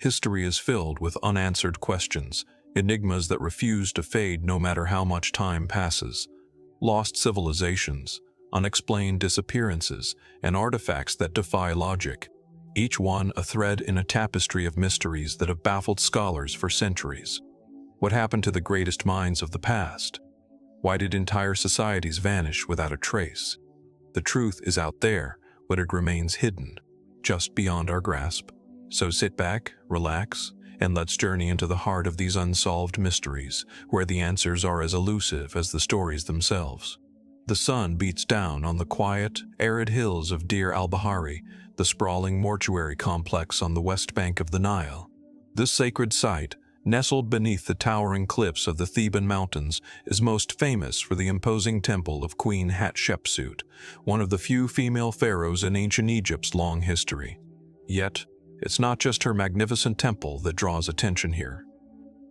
history is filled with unanswered questions, enigmas that refuse to fade no matter how much time passes. Lost civilizations, unexplained disappearances, and artifacts that defy logic, each one a thread in a tapestry of mysteries that have baffled scholars for centuries. What happened to the greatest minds of the past? Why did entire societies vanish without a trace? The truth is out there, but it remains hidden, just beyond our grasp. So sit back, relax, and let's journey into the heart of these unsolved mysteries, where the answers are as elusive as the stories themselves. The sun beats down on the quiet, arid hills of Deir al-Bahari, the sprawling mortuary complex on the west bank of the Nile. This sacred site, nestled beneath the towering cliffs of the Theban Mountains, is most famous for the imposing temple of Queen Hatshepsut, one of the few female pharaohs in ancient Egypt's long history. Yet, it's not just her magnificent temple that draws attention here.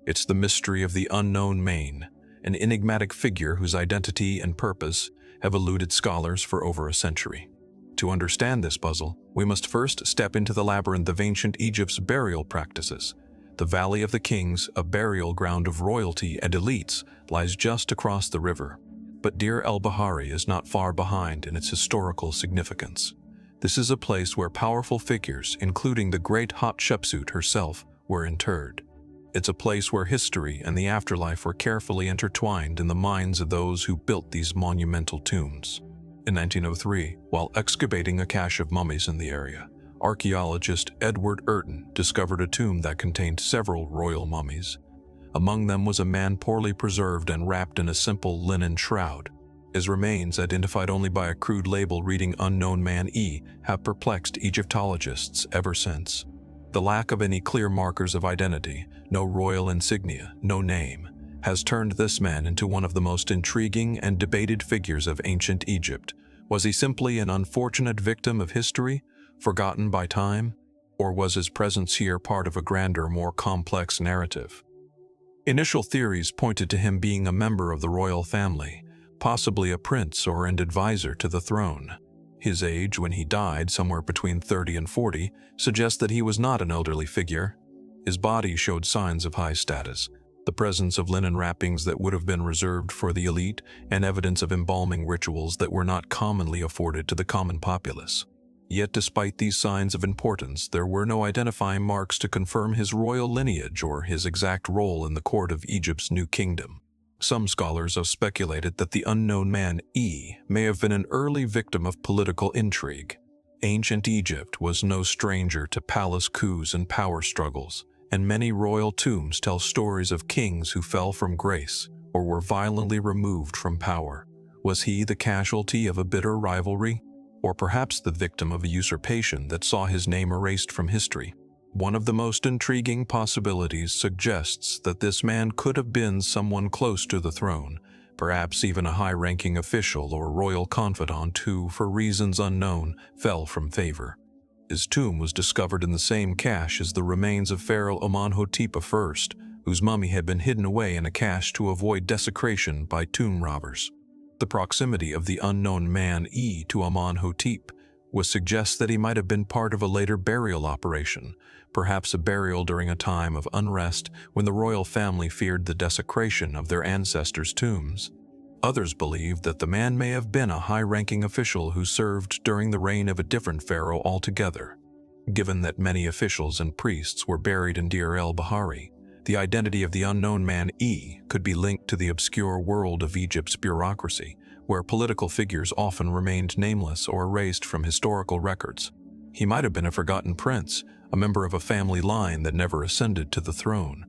It's the mystery of the unknown main, an enigmatic figure whose identity and purpose have eluded scholars for over a century. To understand this puzzle, we must first step into the labyrinth of ancient Egypt's burial practices. The Valley of the Kings, a burial ground of royalty and elites, lies just across the river. But Deir al-Bahari is not far behind in its historical significance. This is a place where powerful figures, including the great Hatshepsut herself, were interred. It's a place where history and the afterlife were carefully intertwined in the minds of those who built these monumental tombs. In 1903, while excavating a cache of mummies in the area, archaeologist Edward Urton discovered a tomb that contained several royal mummies. Among them was a man poorly preserved and wrapped in a simple linen shroud. His remains, identified only by a crude label reading Unknown Man E, have perplexed Egyptologists ever since. The lack of any clear markers of identity, no royal insignia, no name, has turned this man into one of the most intriguing and debated figures of ancient Egypt. Was he simply an unfortunate victim of history, forgotten by time, or was his presence here part of a grander, more complex narrative? Initial theories pointed to him being a member of the royal family, possibly a prince or an advisor to the throne. His age when he died, somewhere between 30 and 40, suggests that he was not an elderly figure. His body showed signs of high status, the presence of linen wrappings that would have been reserved for the elite, and evidence of embalming rituals that were not commonly afforded to the common populace. Yet despite these signs of importance, there were no identifying marks to confirm his royal lineage or his exact role in the court of Egypt's new kingdom. Some scholars have speculated that the unknown man E may have been an early victim of political intrigue. Ancient Egypt was no stranger to palace coups and power struggles, and many royal tombs tell stories of kings who fell from grace or were violently removed from power. Was he the casualty of a bitter rivalry, or perhaps the victim of a usurpation that saw his name erased from history? One of the most intriguing possibilities suggests that this man could have been someone close to the throne, perhaps even a high-ranking official or royal confidant who, for reasons unknown, fell from favor. His tomb was discovered in the same cache as the remains of Pharaoh Amenhotep I, whose mummy had been hidden away in a cache to avoid desecration by tomb robbers. The proximity of the unknown man E to Amenhotep would suggest that he might have been part of a later burial operation, perhaps a burial during a time of unrest when the royal family feared the desecration of their ancestors' tombs. Others believe that the man may have been a high-ranking official who served during the reign of a different pharaoh altogether. Given that many officials and priests were buried in Deir el-Bahari, the identity of the unknown man E could be linked to the obscure world of Egypt's bureaucracy, where political figures often remained nameless or erased from historical records. He might have been a forgotten prince, a member of a family line that never ascended to the throne.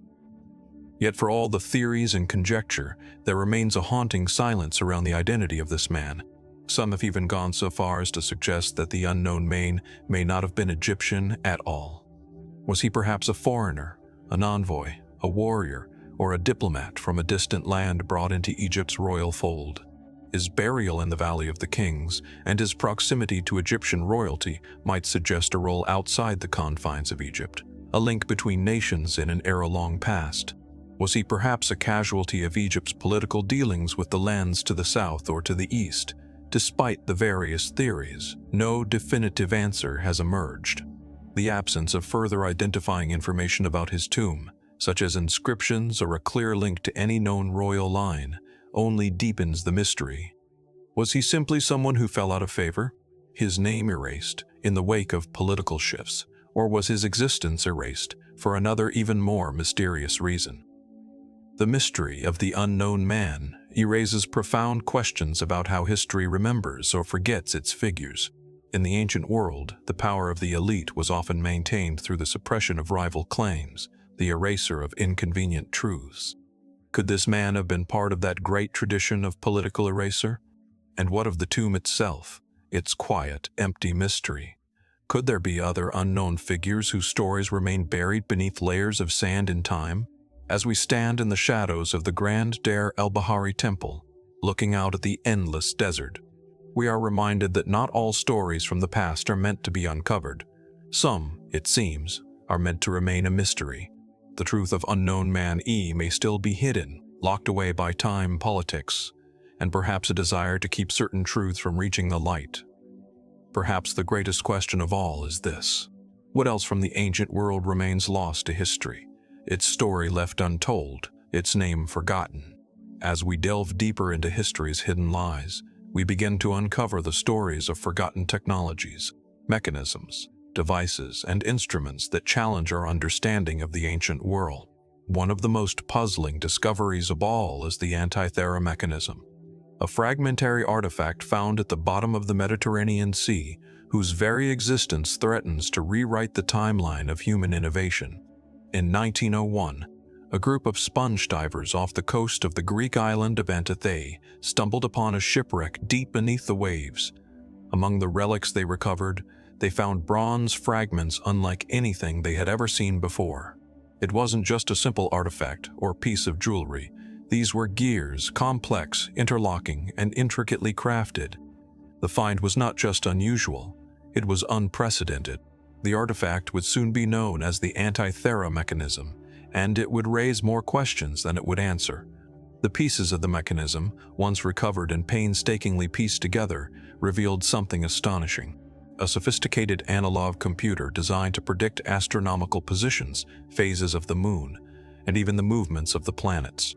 Yet for all the theories and conjecture, there remains a haunting silence around the identity of this man. Some have even gone so far as to suggest that the unknown man may not have been Egyptian at all. Was he perhaps a foreigner, an envoy, a warrior, or a diplomat from a distant land brought into Egypt's royal fold? His burial in the Valley of the Kings and his proximity to Egyptian royalty might suggest a role outside the confines of Egypt, a link between nations in an era-long past. Was he perhaps a casualty of Egypt's political dealings with the lands to the south or to the east? Despite the various theories, no definitive answer has emerged. The absence of further identifying information about his tomb, such as inscriptions or a clear link to any known royal line, only deepens the mystery. Was he simply someone who fell out of favor, his name erased in the wake of political shifts, or was his existence erased for another even more mysterious reason? The mystery of the unknown man raises profound questions about how history remembers or forgets its figures. In the ancient world, the power of the elite was often maintained through the suppression of rival claims, the erasure of inconvenient truths. Could this man have been part of that great tradition of political erasure? And what of the tomb itself, its quiet, empty mystery? Could there be other unknown figures whose stories remain buried beneath layers of sand in time? As we stand in the shadows of the Grand Deir el-Bahari Temple, looking out at the endless desert, we are reminded that not all stories from the past are meant to be uncovered. Some, it seems, are meant to remain a mystery. The truth of unknown man may still be hidden, locked away by time, politics, and perhaps a desire to keep certain truths from reaching the light. Perhaps the greatest question of all is this: what else from the ancient world remains lost to history? Its story left untold, its name forgotten. As we delve deeper into history's hidden lies, we begin to uncover the stories of forgotten technologies, mechanisms, devices, and instruments that challenge our understanding of the ancient world. One of the most puzzling discoveries of all is the Antikythera Mechanism, a fragmentary artifact found at the bottom of the Mediterranean Sea, whose very existence threatens to rewrite the timeline of human innovation. In 1901, a group of sponge divers off the coast of the Greek island of Antikythera stumbled upon a shipwreck deep beneath the waves. Among the relics they recovered, they found bronze fragments unlike anything they had ever seen before. It wasn't just a simple artifact or piece of jewelry. These were gears, complex, interlocking, and intricately crafted. The find was not just unusual, it was unprecedented. The artifact would soon be known as the Antikythera Mechanism, and it would raise more questions than it would answer. The pieces of the mechanism, once recovered and painstakingly pieced together, revealed something astonishing. A sophisticated analog computer designed to predict astronomical positions, phases of the moon, and even the movements of the planets.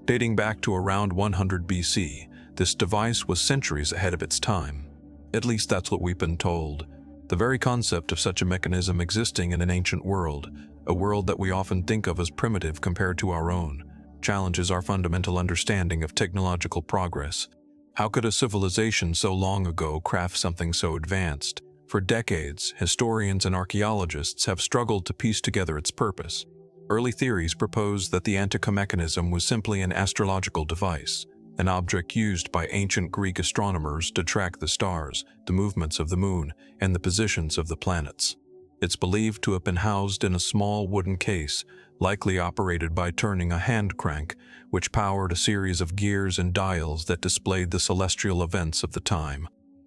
Dating back to around 100 BC, this device was centuries ahead of its time. At least that's what we've been told. The very concept of such a mechanism existing in an ancient world, a world that we often think of as primitive compared to our own, challenges our fundamental understanding of technological progress. How could a civilization so long ago craft something so advanced? For decades, historians and archaeologists have struggled to piece together its purpose. Early theories proposed that the Antikythera Mechanism was simply an astrological device, an object used by ancient Greek astronomers to track the stars, the movements of the moon, and the positions of the planets. It's believed to have been housed in a small wooden case, likely operated by turning a hand crank, which powered a series of gears and dials that displayed the celestial events of the time.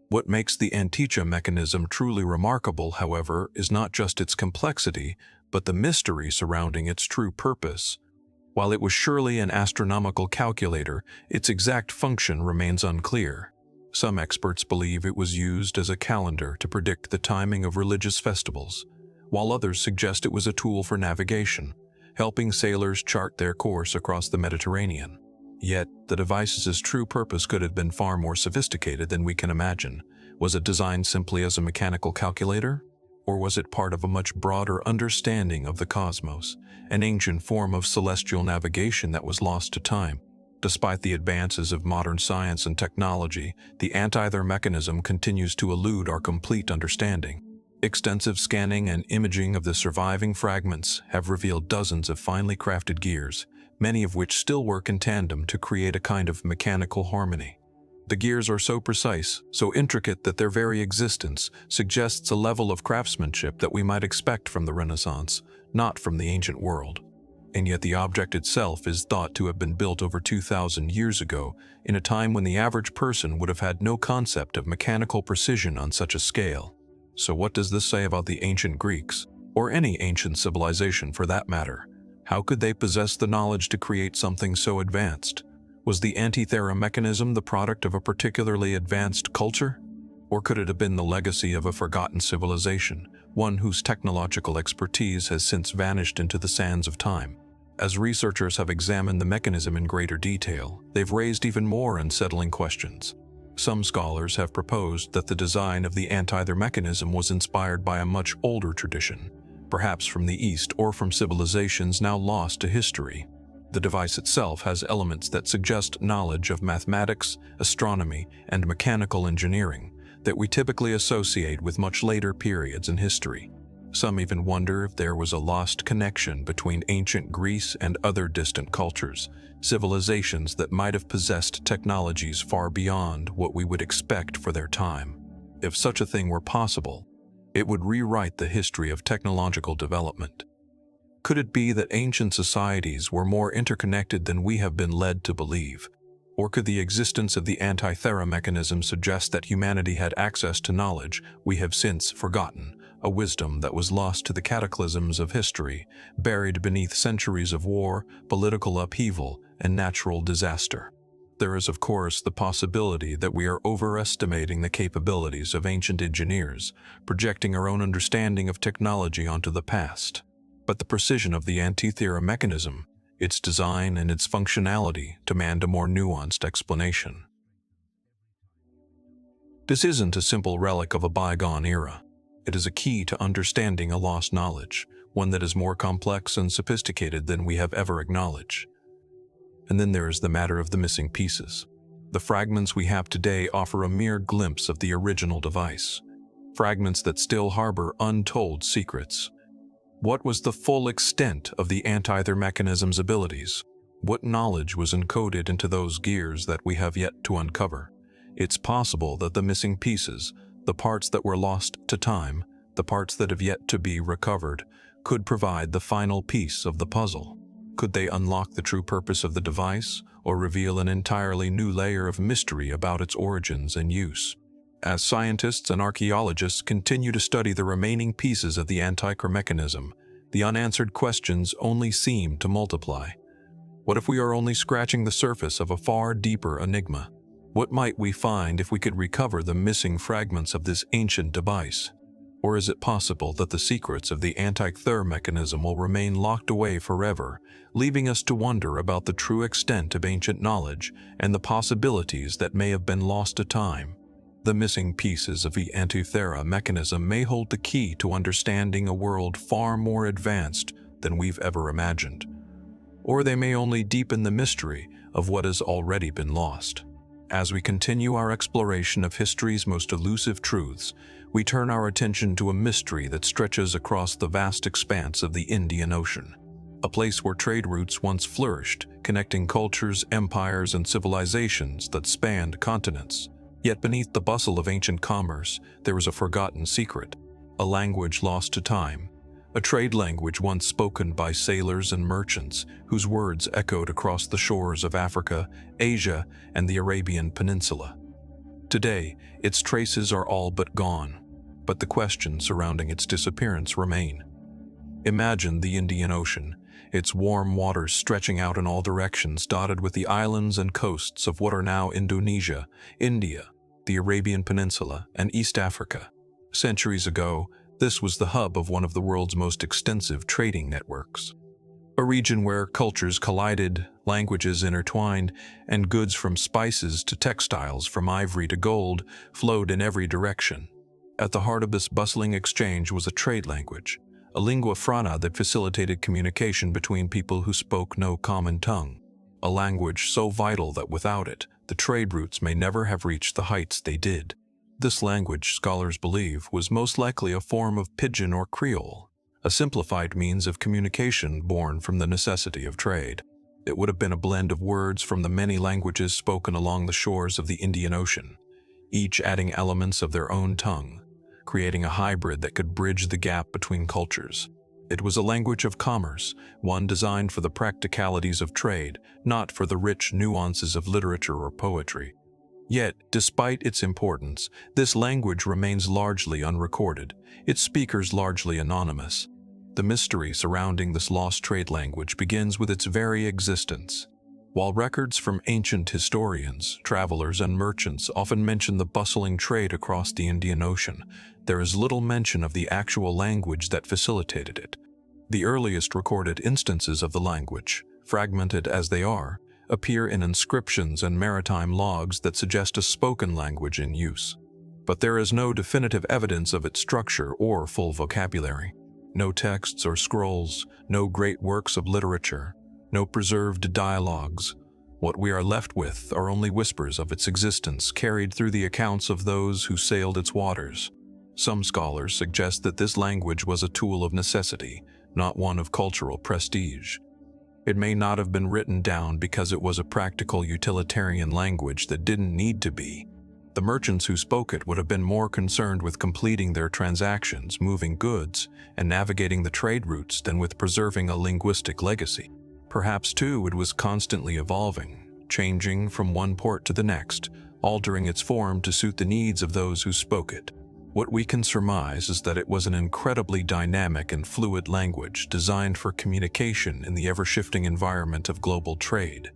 What makes the Antikythera Mechanism truly remarkable, however, is not just its complexity, but the mystery surrounding its true purpose. While it was surely an astronomical calculator, its exact function remains unclear. Some experts believe it was used as a calendar to predict the timing of religious festivals, while others suggest it was a tool for navigation, helping sailors chart their course across the Mediterranean. Yet, the device's true purpose could have been far more sophisticated than we can imagine. Was it designed simply as a mechanical calculator? Or was it part of a much broader understanding of the cosmos, an ancient form of celestial navigation that was lost to time? Despite the advances of modern science and technology, the Antikythera Mechanism continues to elude our complete understanding. Extensive scanning and imaging of the surviving fragments have revealed dozens of finely crafted gears, many of which still work in tandem to create a kind of mechanical harmony. The gears are so precise, so intricate that their very existence suggests a level of craftsmanship that we might expect from the Renaissance, not from the ancient world. And yet the object itself is thought to have been built over 2,000 years ago, in a time when the average person would have had no concept of mechanical precision on such a scale. So what does this say about the ancient Greeks, or any ancient civilization for that matter? How could they possess the knowledge to create something so advanced? Was the Antikythera Mechanism the product of a particularly advanced culture? Or could it have been the legacy of a forgotten civilization, one whose technological expertise has since vanished into the sands of time. As researchers have examined the mechanism in greater detail, they've raised even more unsettling questions. Some scholars have proposed that the design of the Antikythera mechanism was inspired by a much older tradition, perhaps from the East or from civilizations now lost to history. The device itself has elements that suggest knowledge of mathematics, astronomy, and mechanical engineering that we typically associate with much later periods in history. Some even wonder if there was a lost connection between ancient Greece and other distant cultures, civilizations that might have possessed technologies far beyond what we would expect for their time. If such a thing were possible, it would rewrite the history of technological development. Could it be that ancient societies were more interconnected than we have been led to believe? Or could the existence of the Antikythera mechanism suggest that humanity had access to knowledge we have since forgotten, a wisdom that was lost to the cataclysms of history, buried beneath centuries of war, political upheaval, and natural disaster? There is, of course, the possibility that we are overestimating the capabilities of ancient engineers, projecting our own understanding of technology onto the past. But the precision of the Antikythera mechanism, its design and its functionality demand a more nuanced explanation. This isn't a simple relic of a bygone era. It is a key to understanding a lost knowledge, one that is more complex and sophisticated than we have ever acknowledged. And then there is the matter of the missing pieces. The fragments we have today offer a mere glimpse of the original device, fragments that still harbor untold secrets. What was the full extent of the Antikythera mechanism's abilities? What knowledge was encoded into those gears that we have yet to uncover? It's possible that the missing pieces, the parts that were lost to time, the parts that have yet to be recovered, could provide the final piece of the puzzle. Could they unlock the true purpose of the device, or reveal an entirely new layer of mystery about its origins and use? As scientists and archaeologists continue to study the remaining pieces of the Antikythera mechanism, the unanswered questions only seem to multiply. What if we are only scratching the surface of a far deeper enigma? What might we find if we could recover the missing fragments of this ancient device? Or is it possible that the secrets of the Antikythera mechanism will remain locked away forever, leaving us to wonder about the true extent of ancient knowledge and the possibilities that may have been lost to time? The missing pieces of the Antikythera mechanism may hold the key to understanding a world far more advanced than we've ever imagined. Or they may only deepen the mystery of what has already been lost. As we continue our exploration of history's most elusive truths, we turn our attention to a mystery that stretches across the vast expanse of the Indian Ocean, a place where trade routes once flourished, connecting cultures, empires, and civilizations that spanned continents. Yet beneath the bustle of ancient commerce, there is a forgotten secret, a language lost to time, a trade language once spoken by sailors and merchants whose words echoed across the shores of Africa, Asia, and the Arabian Peninsula. Today, its traces are all but gone, but the questions surrounding its disappearance remain. Imagine the Indian Ocean, its warm waters stretching out in all directions, dotted with the islands and coasts of what are now Indonesia, India, the Arabian Peninsula, and East Africa. Centuries ago, this was the hub of one of the world's most extensive trading networks. A region where cultures collided, languages intertwined, and goods from spices to textiles, from ivory to gold, flowed in every direction. At the heart of this bustling exchange was a trade language, a lingua franca that facilitated communication between people who spoke no common tongue. A language so vital that without it, the trade routes may never have reached the heights they did. This language, scholars believe, was most likely a form of Pidgin or Creole, a simplified means of communication born from the necessity of trade. It would have been a blend of words from the many languages spoken along the shores of the Indian Ocean, each adding elements of their own tongue, creating a hybrid that could bridge the gap between cultures. It was a language of commerce, one designed for the practicalities of trade, not for the rich nuances of literature or poetry. Yet, despite its importance, this language remains largely unrecorded, its speakers largely anonymous. The mystery surrounding this lost trade language begins with its very existence. While records from ancient historians, travelers, and merchants often mention the bustling trade across the Indian Ocean, there is little mention of the actual language that facilitated it. The earliest recorded instances of the language, fragmented as they are, appear in inscriptions and maritime logs that suggest a spoken language in use. But there is no definitive evidence of its structure or full vocabulary. No texts or scrolls, no great works of literature, no preserved dialogues. What we are left with are only whispers of its existence carried through the accounts of those who sailed its waters. Some scholars suggest that this language was a tool of necessity, not one of cultural prestige. It may not have been written down because it was a practical utilitarian language that didn't need to be. The merchants who spoke it would have been more concerned with completing their transactions, moving goods, and navigating the trade routes than with preserving a linguistic legacy. Perhaps, too, it was constantly evolving, changing from one port to the next, altering its form to suit the needs of those who spoke it. What we can surmise is that it was an incredibly dynamic and fluid language designed for communication in the ever-shifting environment of global trade.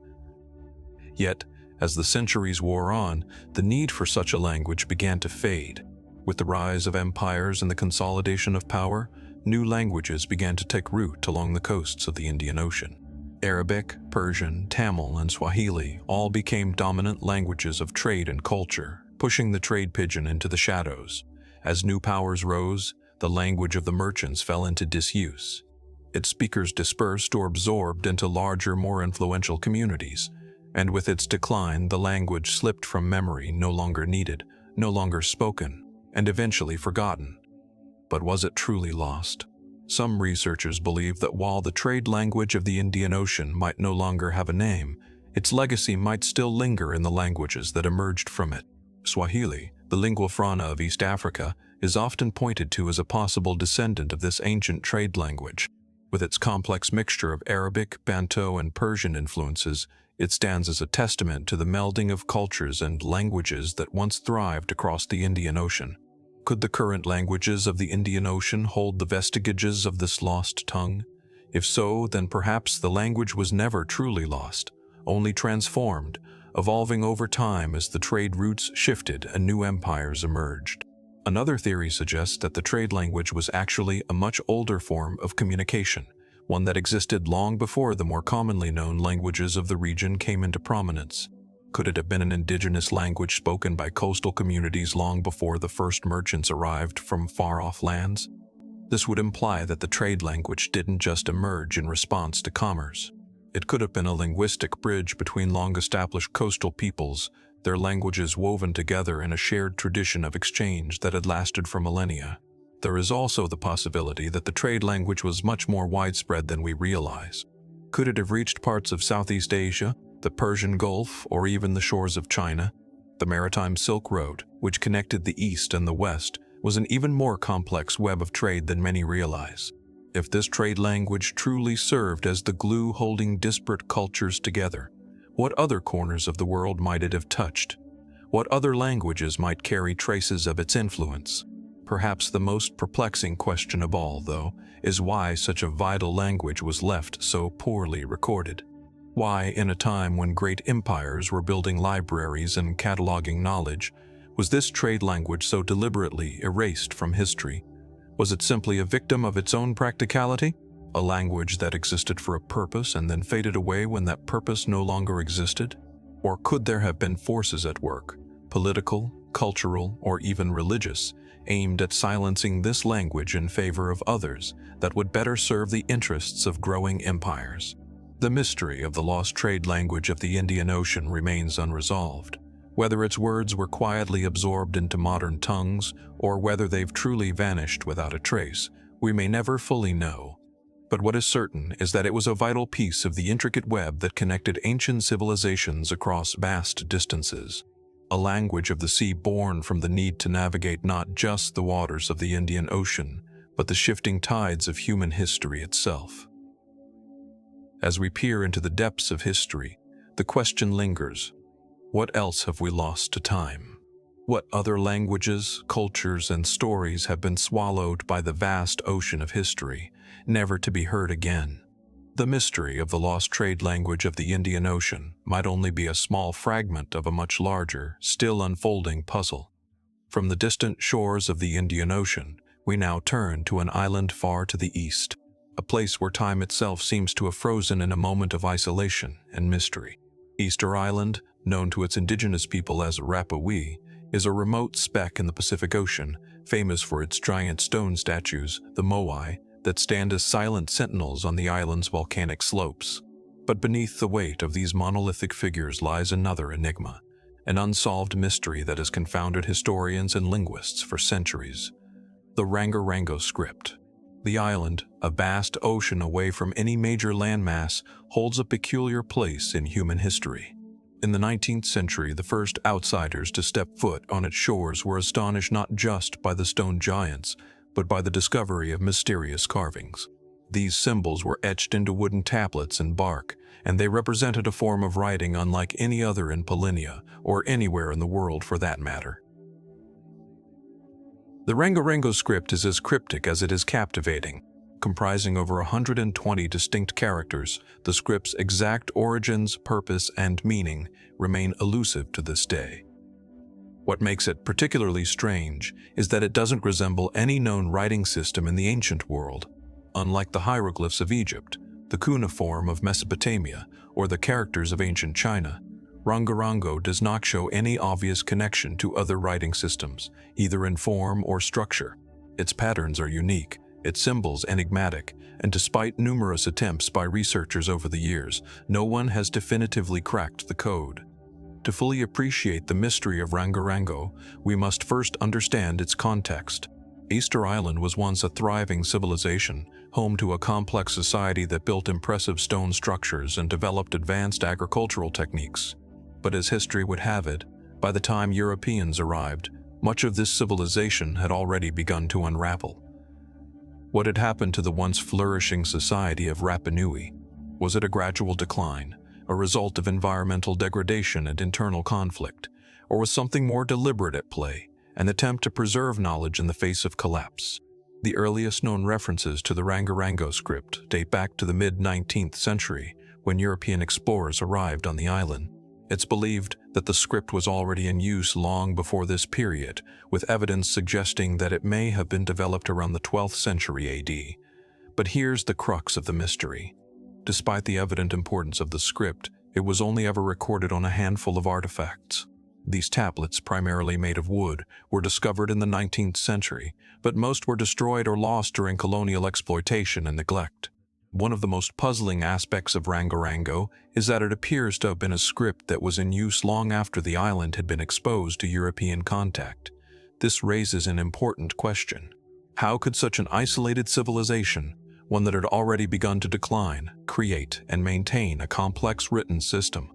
Yet, as the centuries wore on, the need for such a language began to fade. With the rise of empires and the consolidation of power, new languages began to take root along the coasts of the Indian Ocean. Arabic, Persian, Tamil, and Swahili all became dominant languages of trade and culture, pushing the trade pigeon into the shadows. As new powers rose, the language of the merchants fell into disuse. Its speakers dispersed or absorbed into larger, more influential communities, and with its decline, the language slipped from memory, no longer needed, no longer spoken, and eventually forgotten. But was it truly lost? Some researchers believe that while the trade language of the Indian Ocean might no longer have a name, its legacy might still linger in the languages that emerged from it. Swahili, the lingua franca of East Africa, is often pointed to as a possible descendant of this ancient trade language. With its complex mixture of Arabic, Bantu, and Persian influences, it stands as a testament to the melding of cultures and languages that once thrived across the Indian Ocean. Could the current languages of the Indian Ocean hold the vestiges of this lost tongue? If so, then perhaps the language was never truly lost, only transformed, evolving over time as the trade routes shifted and new empires emerged. Another theory suggests that the trade language was actually a much older form of communication, one that existed long before the more commonly known languages of the region came into prominence. Could it have been an indigenous language spoken by coastal communities long before the first merchants arrived from far-off lands? This would imply that the trade language didn't just emerge in response to commerce. It could have been a linguistic bridge between long-established coastal peoples, their languages woven together in a shared tradition of exchange that had lasted for millennia. There is also the possibility that the trade language was much more widespread than we realize. Could it have reached parts of Southeast Asia, the Persian Gulf, or even the shores of China? The maritime Silk Road, which connected the East and the West, was an even more complex web of trade than many realize. If this trade language truly served as the glue holding disparate cultures together, what other corners of the world might it have touched? What other languages might carry traces of its influence? Perhaps the most perplexing question of all, though, is why such a vital language was left so poorly recorded. Why, in a time when great empires were building libraries and cataloging knowledge, was this trade language so deliberately erased from history? Was it simply a victim of its own practicality? A language that existed for a purpose and then faded away when that purpose no longer existed? Or could there have been forces at work, political, cultural, or even religious, aimed at silencing this language in favor of others that would better serve the interests of growing empires? The mystery of the lost trade language of the Indian Ocean remains unresolved. Whether its words were quietly absorbed into modern tongues, or whether they've truly vanished without a trace, we may never fully know. But what is certain is that it was a vital piece of the intricate web that connected ancient civilizations across vast distances. A language of the sea born from the need to navigate not just the waters of the Indian Ocean, but the shifting tides of human history itself. As we peer into the depths of history, the question lingers: what else have we lost to time? What other languages, cultures, and stories have been swallowed by the vast ocean of history, never to be heard again? The mystery of the lost trade language of the Indian Ocean might only be a small fragment of a much larger, still unfolding puzzle. From the distant shores of the Indian Ocean, we now turn to an island far to the east, a place where time itself seems to have frozen in a moment of isolation and mystery. Easter Island, known to its indigenous people as Rappawi, is a remote speck in the Pacific Ocean, famous for its giant stone statues, the moai, that stand as silent sentinels on the island's volcanic slopes. But beneath the weight of these monolithic figures lies another enigma, an unsolved mystery that has confounded historians and linguists for centuries. The Rangorango script. The island, a vast ocean away from any major landmass, holds a peculiar place in human history. In the 19th century, the first outsiders to step foot on its shores were astonished not just by the stone giants, but by the discovery of mysterious carvings. These symbols were etched into wooden tablets and bark, and they represented a form of writing unlike any other in Paulínia, or anywhere in the world for that matter. The Rangorango script is as cryptic as it is captivating. Comprising over 120 distinct characters, the script's exact origins, purpose, and meaning remain elusive to this day. What makes it particularly strange is that it doesn't resemble any known writing system in the ancient world. Unlike the hieroglyphs of Egypt, the cuneiform of Mesopotamia, or the characters of ancient China, Rangorango does not show any obvious connection to other writing systems, either in form or structure. Its patterns are unique, its symbols enigmatic, and despite numerous attempts by researchers over the years, no one has definitively cracked the code. To fully appreciate the mystery of Rangorango, we must first understand its context. Easter Island was once a thriving civilization, home to a complex society that built impressive stone structures and developed advanced agricultural techniques. But as history would have it, by the time Europeans arrived, much of this civilization had already begun to unravel. What had happened to the once flourishing society of Rapa Nui? Was it a gradual decline, a result of environmental degradation and internal conflict, or was something more deliberate at play, an attempt to preserve knowledge in the face of collapse? The earliest known references to the Rangorango script date back to the mid-19th century, when European explorers arrived on the island. It's believed that the script was already in use long before this period, with evidence suggesting that it may have been developed around the 12th century AD. But here's the crux of the mystery. Despite the evident importance of the script, it was only ever recorded on a handful of artifacts. These tablets, primarily made of wood, were discovered in the 19th century, but most were destroyed or lost during colonial exploitation and neglect. One of the most puzzling aspects of Rangorango is that it appears to have been a script that was in use long after the island had been exposed to European contact. This raises an important question. How could such an isolated civilization, one that had already begun to decline, create and maintain a complex written system?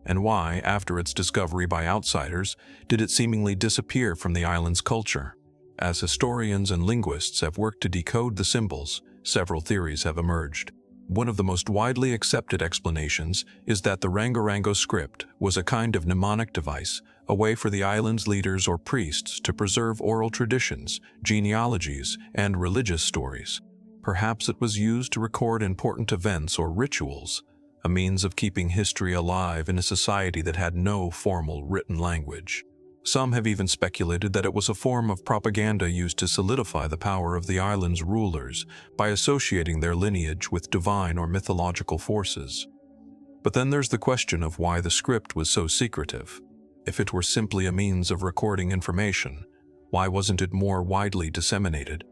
And why, after its discovery by outsiders, did it seemingly disappear from the island's culture? As historians and linguists have worked to decode the symbols, several theories have emerged. One of the most widely accepted explanations is that the Rangorango script was a kind of mnemonic device, a way for the island's leaders or priests to preserve oral traditions, genealogies, and religious stories. Perhaps it was used to record important events or rituals, a means of keeping history alive in a society that had no formal written language. Some have even speculated that it was a form of propaganda used to solidify the power of the island's rulers by associating their lineage with divine or mythological forces. But then there's the question of why the script was so secretive. If it were simply a means of recording information, why wasn't it more widely disseminated?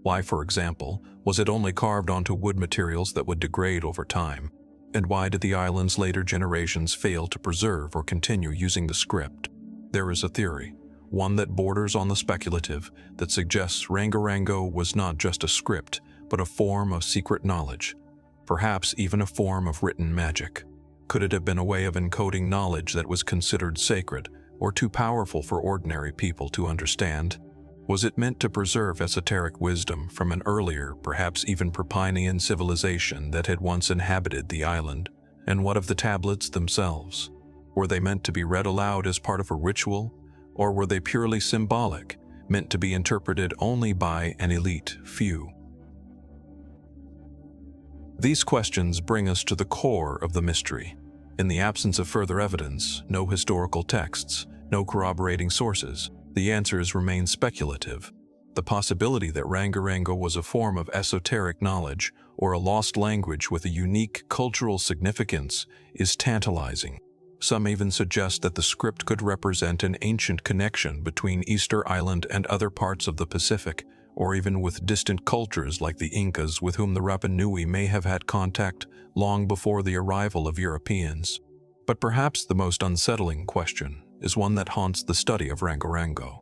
Why, for example, was it only carved onto wood materials that would degrade over time? And why did the island's later generations fail to preserve or continue using the script? There is a theory, one that borders on the speculative, that suggests Rangorango was not just a script, but a form of secret knowledge, perhaps even a form of written magic. Could it have been a way of encoding knowledge that was considered sacred or too powerful for ordinary people to understand? Was it meant to preserve esoteric wisdom from an earlier, perhaps even Prepinian civilization that had once inhabited the island? And what of the tablets themselves? Were they meant to be read aloud as part of a ritual, or were they purely symbolic, meant to be interpreted only by an elite few? These questions bring us to the core of the mystery. In the absence of further evidence, no historical texts, no corroborating sources, the answers remain speculative. The possibility that Rangorango was a form of esoteric knowledge or a lost language with a unique cultural significance is tantalizing. Some even suggest that the script could represent an ancient connection between Easter Island and other parts of the Pacific, or even with distant cultures like the Incas with whom the Rapa Nui may have had contact long before the arrival of Europeans. But perhaps the most unsettling question is one that haunts the study of Rangorango.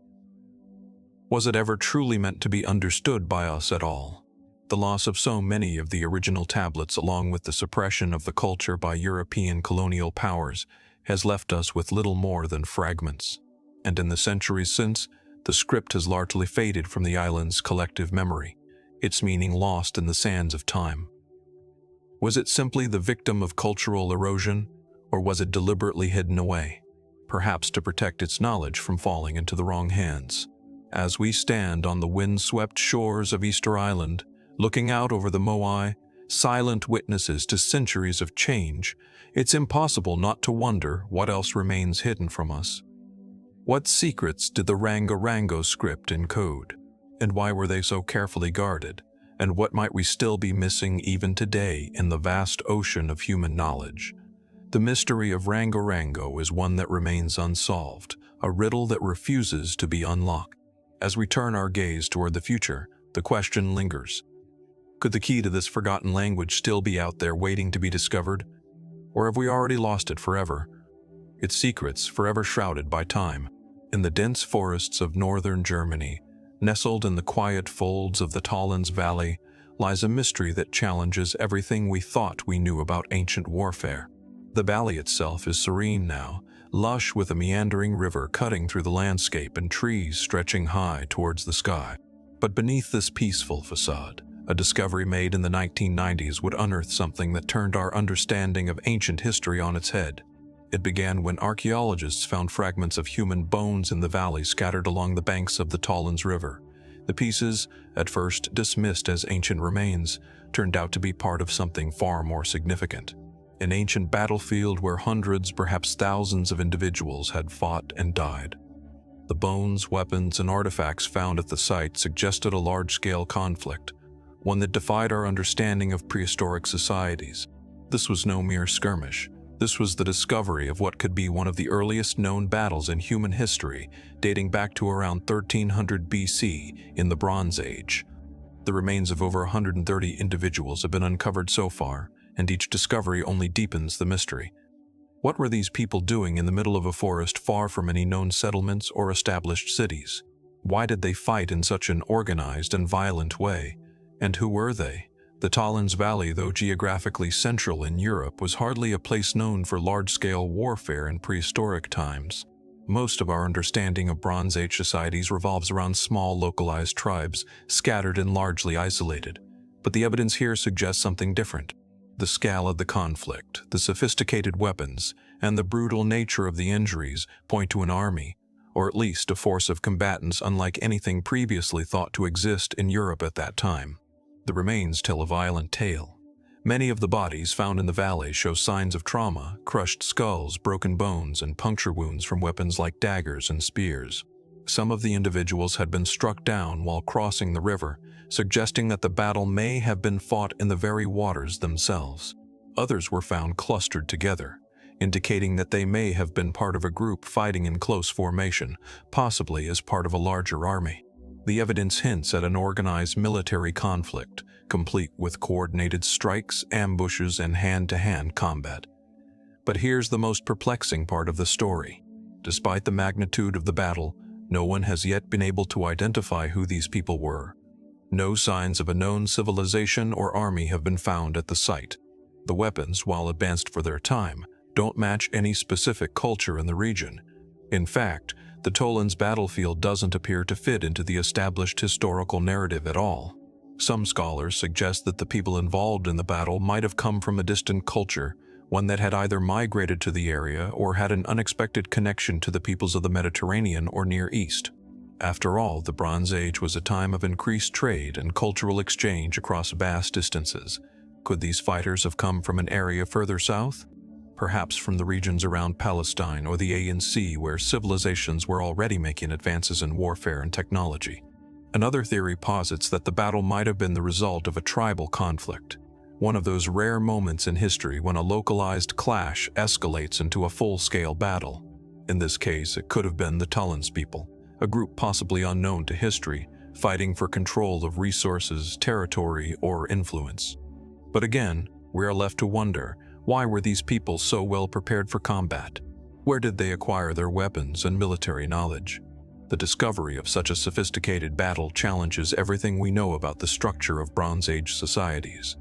Was it ever truly meant to be understood by us at all? The loss of so many of the original tablets, along with the suppression of the culture by European colonial powers, has left us with little more than fragments. And in the centuries since, the script has largely faded from the island's collective memory, its meaning lost in the sands of time. Was it simply the victim of cultural erosion, or was it deliberately hidden away, perhaps to protect its knowledge from falling into the wrong hands? As we stand on the wind-swept shores of Easter Island, looking out over the Moai, silent witnesses to centuries of change, it's impossible not to wonder what else remains hidden from us. What secrets did the Rangorango script encode? And why were they so carefully guarded? And what might we still be missing even today in the vast ocean of human knowledge? The mystery of Rangorango is one that remains unsolved, a riddle that refuses to be unlocked. As we turn our gaze toward the future, the question lingers. Could the key to this forgotten language still be out there waiting to be discovered? Or have we already lost it forever? Its secrets forever shrouded by time. In the dense forests of northern Germany, nestled in the quiet folds of the Tollens Valley, lies a mystery that challenges everything we thought we knew about ancient warfare. The valley itself is serene now, lush with a meandering river cutting through the landscape and trees stretching high towards the sky. But beneath this peaceful facade, a discovery made in the 1990s would unearth something that turned our understanding of ancient history on its head. It began when archaeologists found fragments of human bones in the valley scattered along the banks of the Tollens River. The pieces, at first dismissed as ancient remains, turned out to be part of something far more significant. An ancient battlefield where hundreds, perhaps thousands of individuals had fought and died. The bones, weapons, and artifacts found at the site suggested a large-scale conflict, one that defied our understanding of prehistoric societies. This was no mere skirmish. This was the discovery of what could be one of the earliest known battles in human history, dating back to around 1300 BC in the Bronze Age. The remains of over 130 individuals have been uncovered so far, and each discovery only deepens the mystery. What were these people doing in the middle of a forest far from any known settlements or established cities? Why did they fight in such an organized and violent way? And who were they? The Tollens Valley, though geographically central in Europe, was hardly a place known for large-scale warfare in prehistoric times. Most of our understanding of Bronze Age societies revolves around small, localized tribes, scattered and largely isolated. But the evidence here suggests something different. The scale of the conflict, the sophisticated weapons, and the brutal nature of the injuries point to an army, or at least a force of combatants unlike anything previously thought to exist in Europe at that time. The remains tell a violent tale. Many of the bodies found in the valley show signs of trauma, crushed skulls, broken bones, and puncture wounds from weapons like daggers and spears. Some of the individuals had been struck down while crossing the river, suggesting that the battle may have been fought in the very waters themselves. Others were found clustered together, indicating that they may have been part of a group fighting in close formation, possibly as part of a larger army. The evidence hints at an organized military conflict, complete with coordinated strikes, ambushes, and hand-to-hand combat. But here's the most perplexing part of the story. Despite the magnitude of the battle, no one has yet been able to identify who these people were. No signs of a known civilization or army have been found at the site. The weapons, while advanced for their time, don't match any specific culture in the region. In fact, the Tollens battlefield doesn't appear to fit into the established historical narrative at all. Some scholars suggest that the people involved in the battle might have come from a distant culture, one that had either migrated to the area or had an unexpected connection to the peoples of the Mediterranean or Near East. After all, the Bronze Age was a time of increased trade and cultural exchange across vast distances. Could these fighters have come from an area further south? Perhaps from the regions around Palestine or the Aegean Sea, where civilizations were already making advances in warfare and technology. Another theory posits that the battle might have been the result of a tribal conflict, one of those rare moments in history when a localized clash escalates into a full-scale battle. In this case, it could have been the townspeople, a group possibly unknown to history, fighting for control of resources, territory, or influence. But again, we are left to wonder, why were these people so well prepared for combat? Where did they acquire their weapons and military knowledge? The discovery of such a sophisticated battle challenges everything we know about the structure of Bronze Age societies.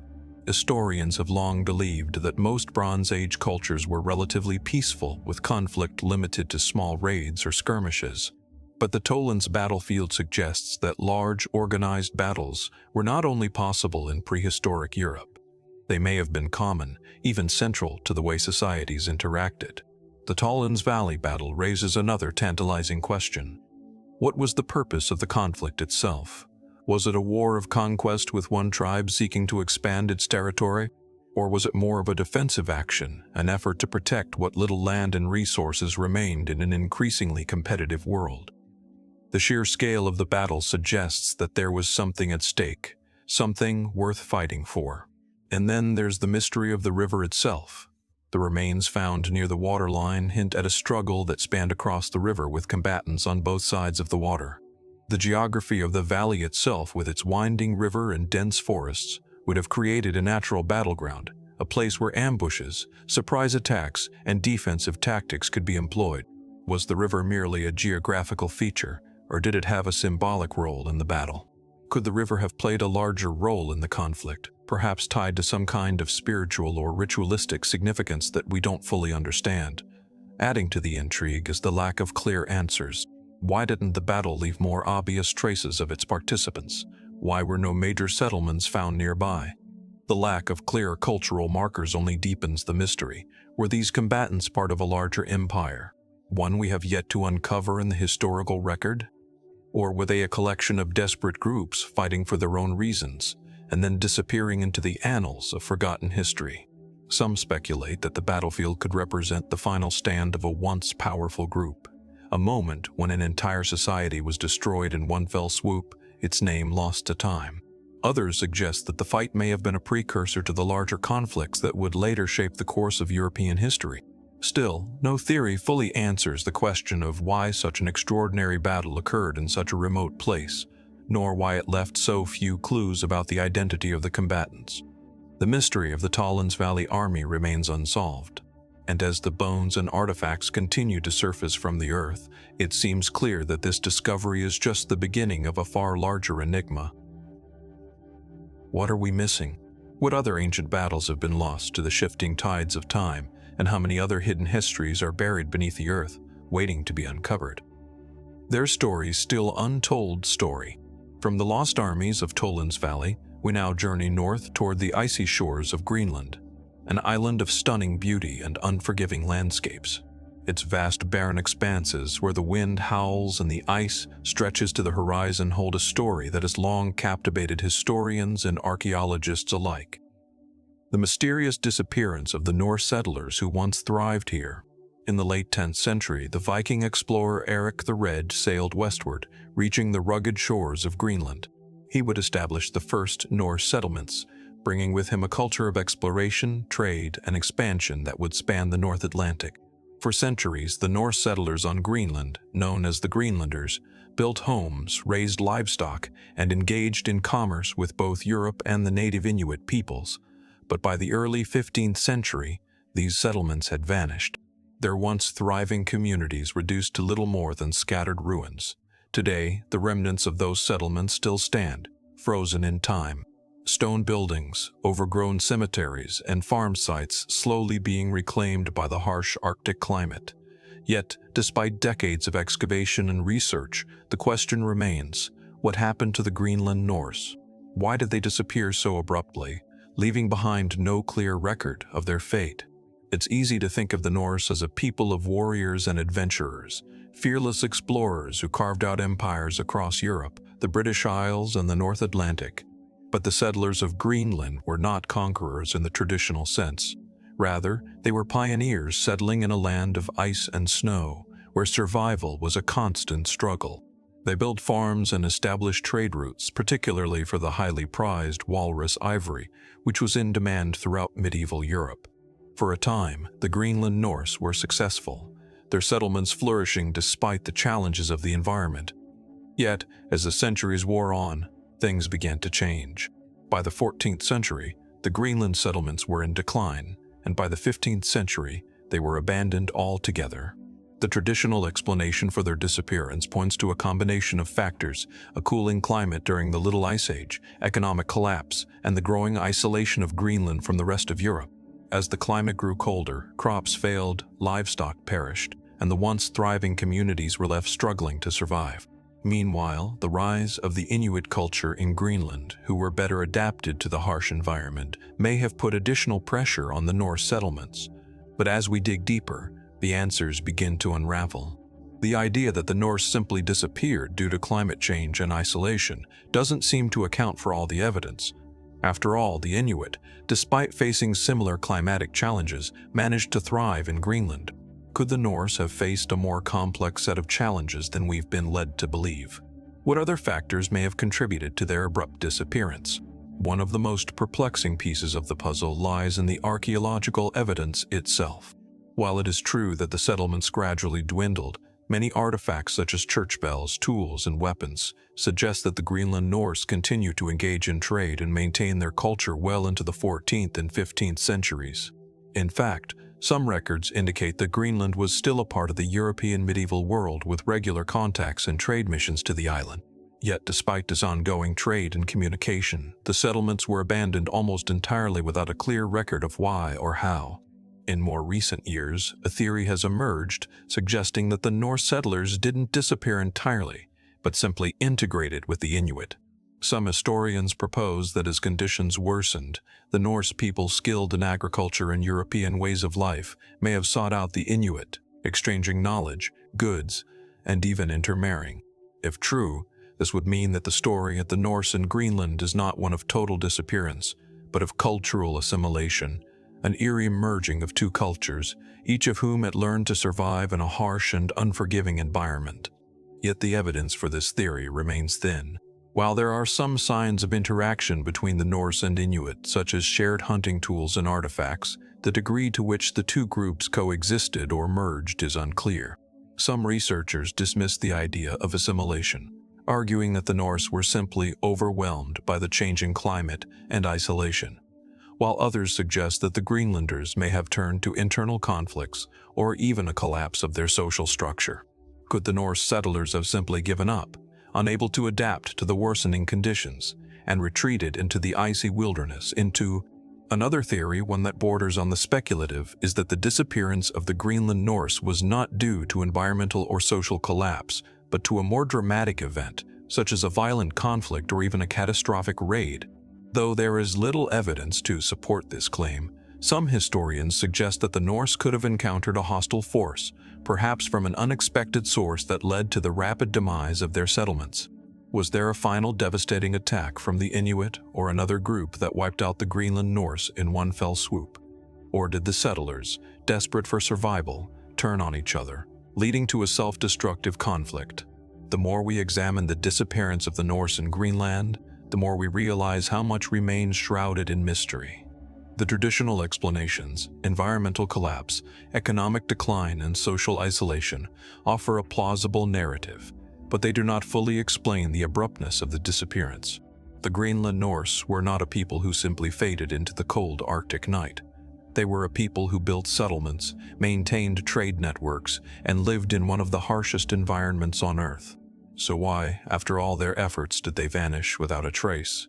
Historians have long believed that most Bronze Age cultures were relatively peaceful, with conflict limited to small raids or skirmishes. But the Toland's battlefield suggests that large, organized battles were not only possible in prehistoric Europe. They may have been common, even central to the way societies interacted. The Toland's Valley battle raises another tantalizing question. What was the purpose of the conflict itself? Was it a war of conquest with one tribe seeking to expand its territory? Or was it more of a defensive action, an effort to protect what little land and resources remained in an increasingly competitive world? The sheer scale of the battle suggests that there was something at stake, something worth fighting for. And then there's the mystery of the river itself. The remains found near the waterline hint at a struggle that spanned across the river with combatants on both sides of the water. The geography of the valley itself, with its winding river and dense forests, would have created a natural battleground, a place where ambushes, surprise attacks, and defensive tactics could be employed. Was the river merely a geographical feature, or did it have a symbolic role in the battle? Could the river have played a larger role in the conflict, perhaps tied to some kind of spiritual or ritualistic significance that we don't fully understand? Adding to the intrigue is the lack of clear answers. Why didn't the battle leave more obvious traces of its participants? Why were no major settlements found nearby? The lack of clear cultural markers only deepens the mystery. Were these combatants part of a larger empire, one we have yet to uncover in the historical record? Or were they a collection of desperate groups fighting for their own reasons, and then disappearing into the annals of forgotten history? Some speculate that the battlefield could represent the final stand of a once powerful group, a moment when an entire society was destroyed in one fell swoop, its name lost to time. Others suggest that the fight may have been a precursor to the larger conflicts that would later shape the course of European history. Still, no theory fully answers the question of why such an extraordinary battle occurred in such a remote place, nor why it left so few clues about the identity of the combatants. The mystery of the Toland's Valley army remains unsolved, and as the bones and artifacts continue to surface from the earth, it seems clear that this discovery is just the beginning of a far larger enigma. What are we missing? What other ancient battles have been lost to the shifting tides of time, and how many other hidden histories are buried beneath the earth, waiting to be uncovered? Their stories still untold story. From the lost armies of Toland's Valley, we now journey north toward the icy shores of Greenland, an island of stunning beauty and unforgiving landscapes. Its vast barren expanses where the wind howls and the ice stretches to the horizon hold a story that has long captivated historians and archaeologists alike. The mysterious disappearance of the Norse settlers who once thrived here. In the late 10th century, the Viking explorer Eric the Red sailed westward, reaching the rugged shores of Greenland. He would establish the first Norse settlements, bringing with him a culture of exploration, trade, and expansion that would span the North Atlantic. For centuries, the Norse settlers on Greenland, known as the Greenlanders, built homes, raised livestock, and engaged in commerce with both Europe and the native Inuit peoples. But by the early 15th century, these settlements had vanished, their once thriving communities reduced to little more than scattered ruins. Today, the remnants of those settlements still stand, frozen in time. Stone buildings, overgrown cemeteries, and farm sites slowly being reclaimed by the harsh Arctic climate. Yet, despite decades of excavation and research, the question remains, what happened to the Greenland Norse? Why did they disappear so abruptly, leaving behind no clear record of their fate? It's easy to think of the Norse as a people of warriors and adventurers, fearless explorers who carved out empires across Europe, the British Isles, and the North Atlantic. But the settlers of Greenland were not conquerors in the traditional sense. Rather, they were pioneers settling in a land of ice and snow, where survival was a constant struggle. They built farms and established trade routes, particularly for the highly prized walrus ivory, which was in demand throughout medieval Europe. For a time, the Greenland Norse were successful, their settlements flourishing despite the challenges of the environment. Yet, as the centuries wore on, things began to change. By the 14th century, the Greenland settlements were in decline, and by the 15th century, they were abandoned altogether. The traditional explanation for their disappearance points to a combination of factors: a cooling climate during the Little Ice Age, economic collapse, and the growing isolation of Greenland from the rest of Europe. As the climate grew colder, crops failed, livestock perished, and the once thriving communities were left struggling to survive. Meanwhile, the rise of the Inuit culture in Greenland, who were better adapted to the harsh environment, may have put additional pressure on the Norse settlements. But as we dig deeper, the answers begin to unravel. The idea that the Norse simply disappeared due to climate change and isolation doesn't seem to account for all the evidence. After all, the Inuit, despite facing similar climatic challenges, managed to thrive in Greenland. Could the Norse have faced a more complex set of challenges than we've been led to believe? What other factors may have contributed to their abrupt disappearance? One of the most perplexing pieces of the puzzle lies in the archaeological evidence itself. While it is true that the settlements gradually dwindled, many artifacts such as church bells, tools, and weapons suggest that the Greenland Norse continued to engage in trade and maintain their culture well into the 14th and 15th centuries. In fact, some records indicate that Greenland was still a part of the European medieval world with regular contacts and trade missions to the island. Yet despite this ongoing trade and communication, the settlements were abandoned almost entirely without a clear record of why or how. In more recent years, a theory has emerged suggesting that the Norse settlers didn't disappear entirely, but simply integrated with the Inuit. Some historians propose that as conditions worsened, the Norse people skilled in agriculture and European ways of life may have sought out the Inuit, exchanging knowledge, goods, and even intermarrying. If true, this would mean that the story of the Norse in Greenland is not one of total disappearance, but of cultural assimilation, an eerie merging of two cultures, each of whom had learned to survive in a harsh and unforgiving environment. Yet the evidence for this theory remains thin. While there are some signs of interaction between the Norse and Inuit, such as shared hunting tools and artifacts, the degree to which the two groups coexisted or merged is unclear. Some researchers dismiss the idea of assimilation, arguing that the Norse were simply overwhelmed by the changing climate and isolation, while others suggest that the Greenlanders may have turned to internal conflicts or even a collapse of their social structure. Could the Norse settlers have simply given up, unable to adapt to the worsening conditions, and retreated into the icy wilderness? Another theory, one that borders on the speculative, is that the disappearance of the Greenland Norse was not due to environmental or social collapse, but to a more dramatic event, such as a violent conflict or even a catastrophic raid. Though there is little evidence to support this claim, some historians suggest that the Norse could have encountered a hostile force, perhaps from an unexpected source that led to the rapid demise of their settlements. Was there a final devastating attack from the Inuit or another group that wiped out the Greenland Norse in one fell swoop? Or did the settlers, desperate for survival, turn on each other, leading to a self-destructive conflict? The more we examine the disappearance of the Norse in Greenland, the more we realize how much remains shrouded in mystery. The traditional explanations, environmental collapse, economic decline, and social isolation, offer a plausible narrative, but they do not fully explain the abruptness of the disappearance. The Greenland Norse were not a people who simply faded into the cold Arctic night. They were a people who built settlements, maintained trade networks, and lived in one of the harshest environments on Earth. So why, after all their efforts, did they vanish without a trace?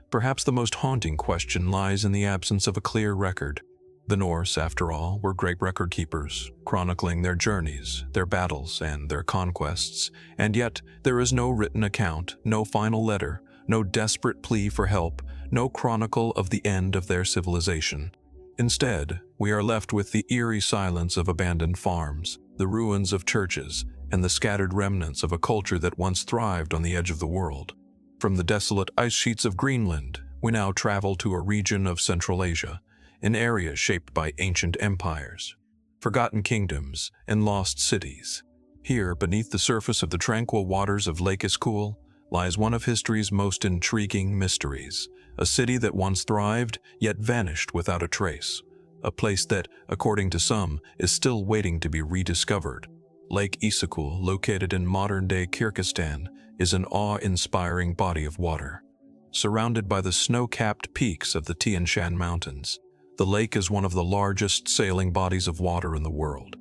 Perhaps the most haunting question lies in the absence of a clear record. The Norse, after all, were great record keepers, chronicling their journeys, their battles, and their conquests, and yet there is no written account, no final letter, no desperate plea for help, no chronicle of the end of their civilization. Instead, we are left with the eerie silence of abandoned farms, the ruins of churches, and the scattered remnants of a culture that once thrived on the edge of the world. From the desolate ice sheets of Greenland, We now travel to a region of Central Asia, an area shaped by ancient empires, forgotten kingdoms, and lost cities. Here, beneath the surface of the tranquil waters of Lake Iskul, lies one of history's most intriguing mysteries, a city that once thrived, yet vanished without a trace. A place that, according to some, is still waiting to be rediscovered. Lake Iskul, located in modern-day Kyrgyzstan, is an awe-inspiring body of water. Surrounded by the snow-capped peaks of the Tian Shan Mountains, the lake is one of the largest sailing bodies of water in the world.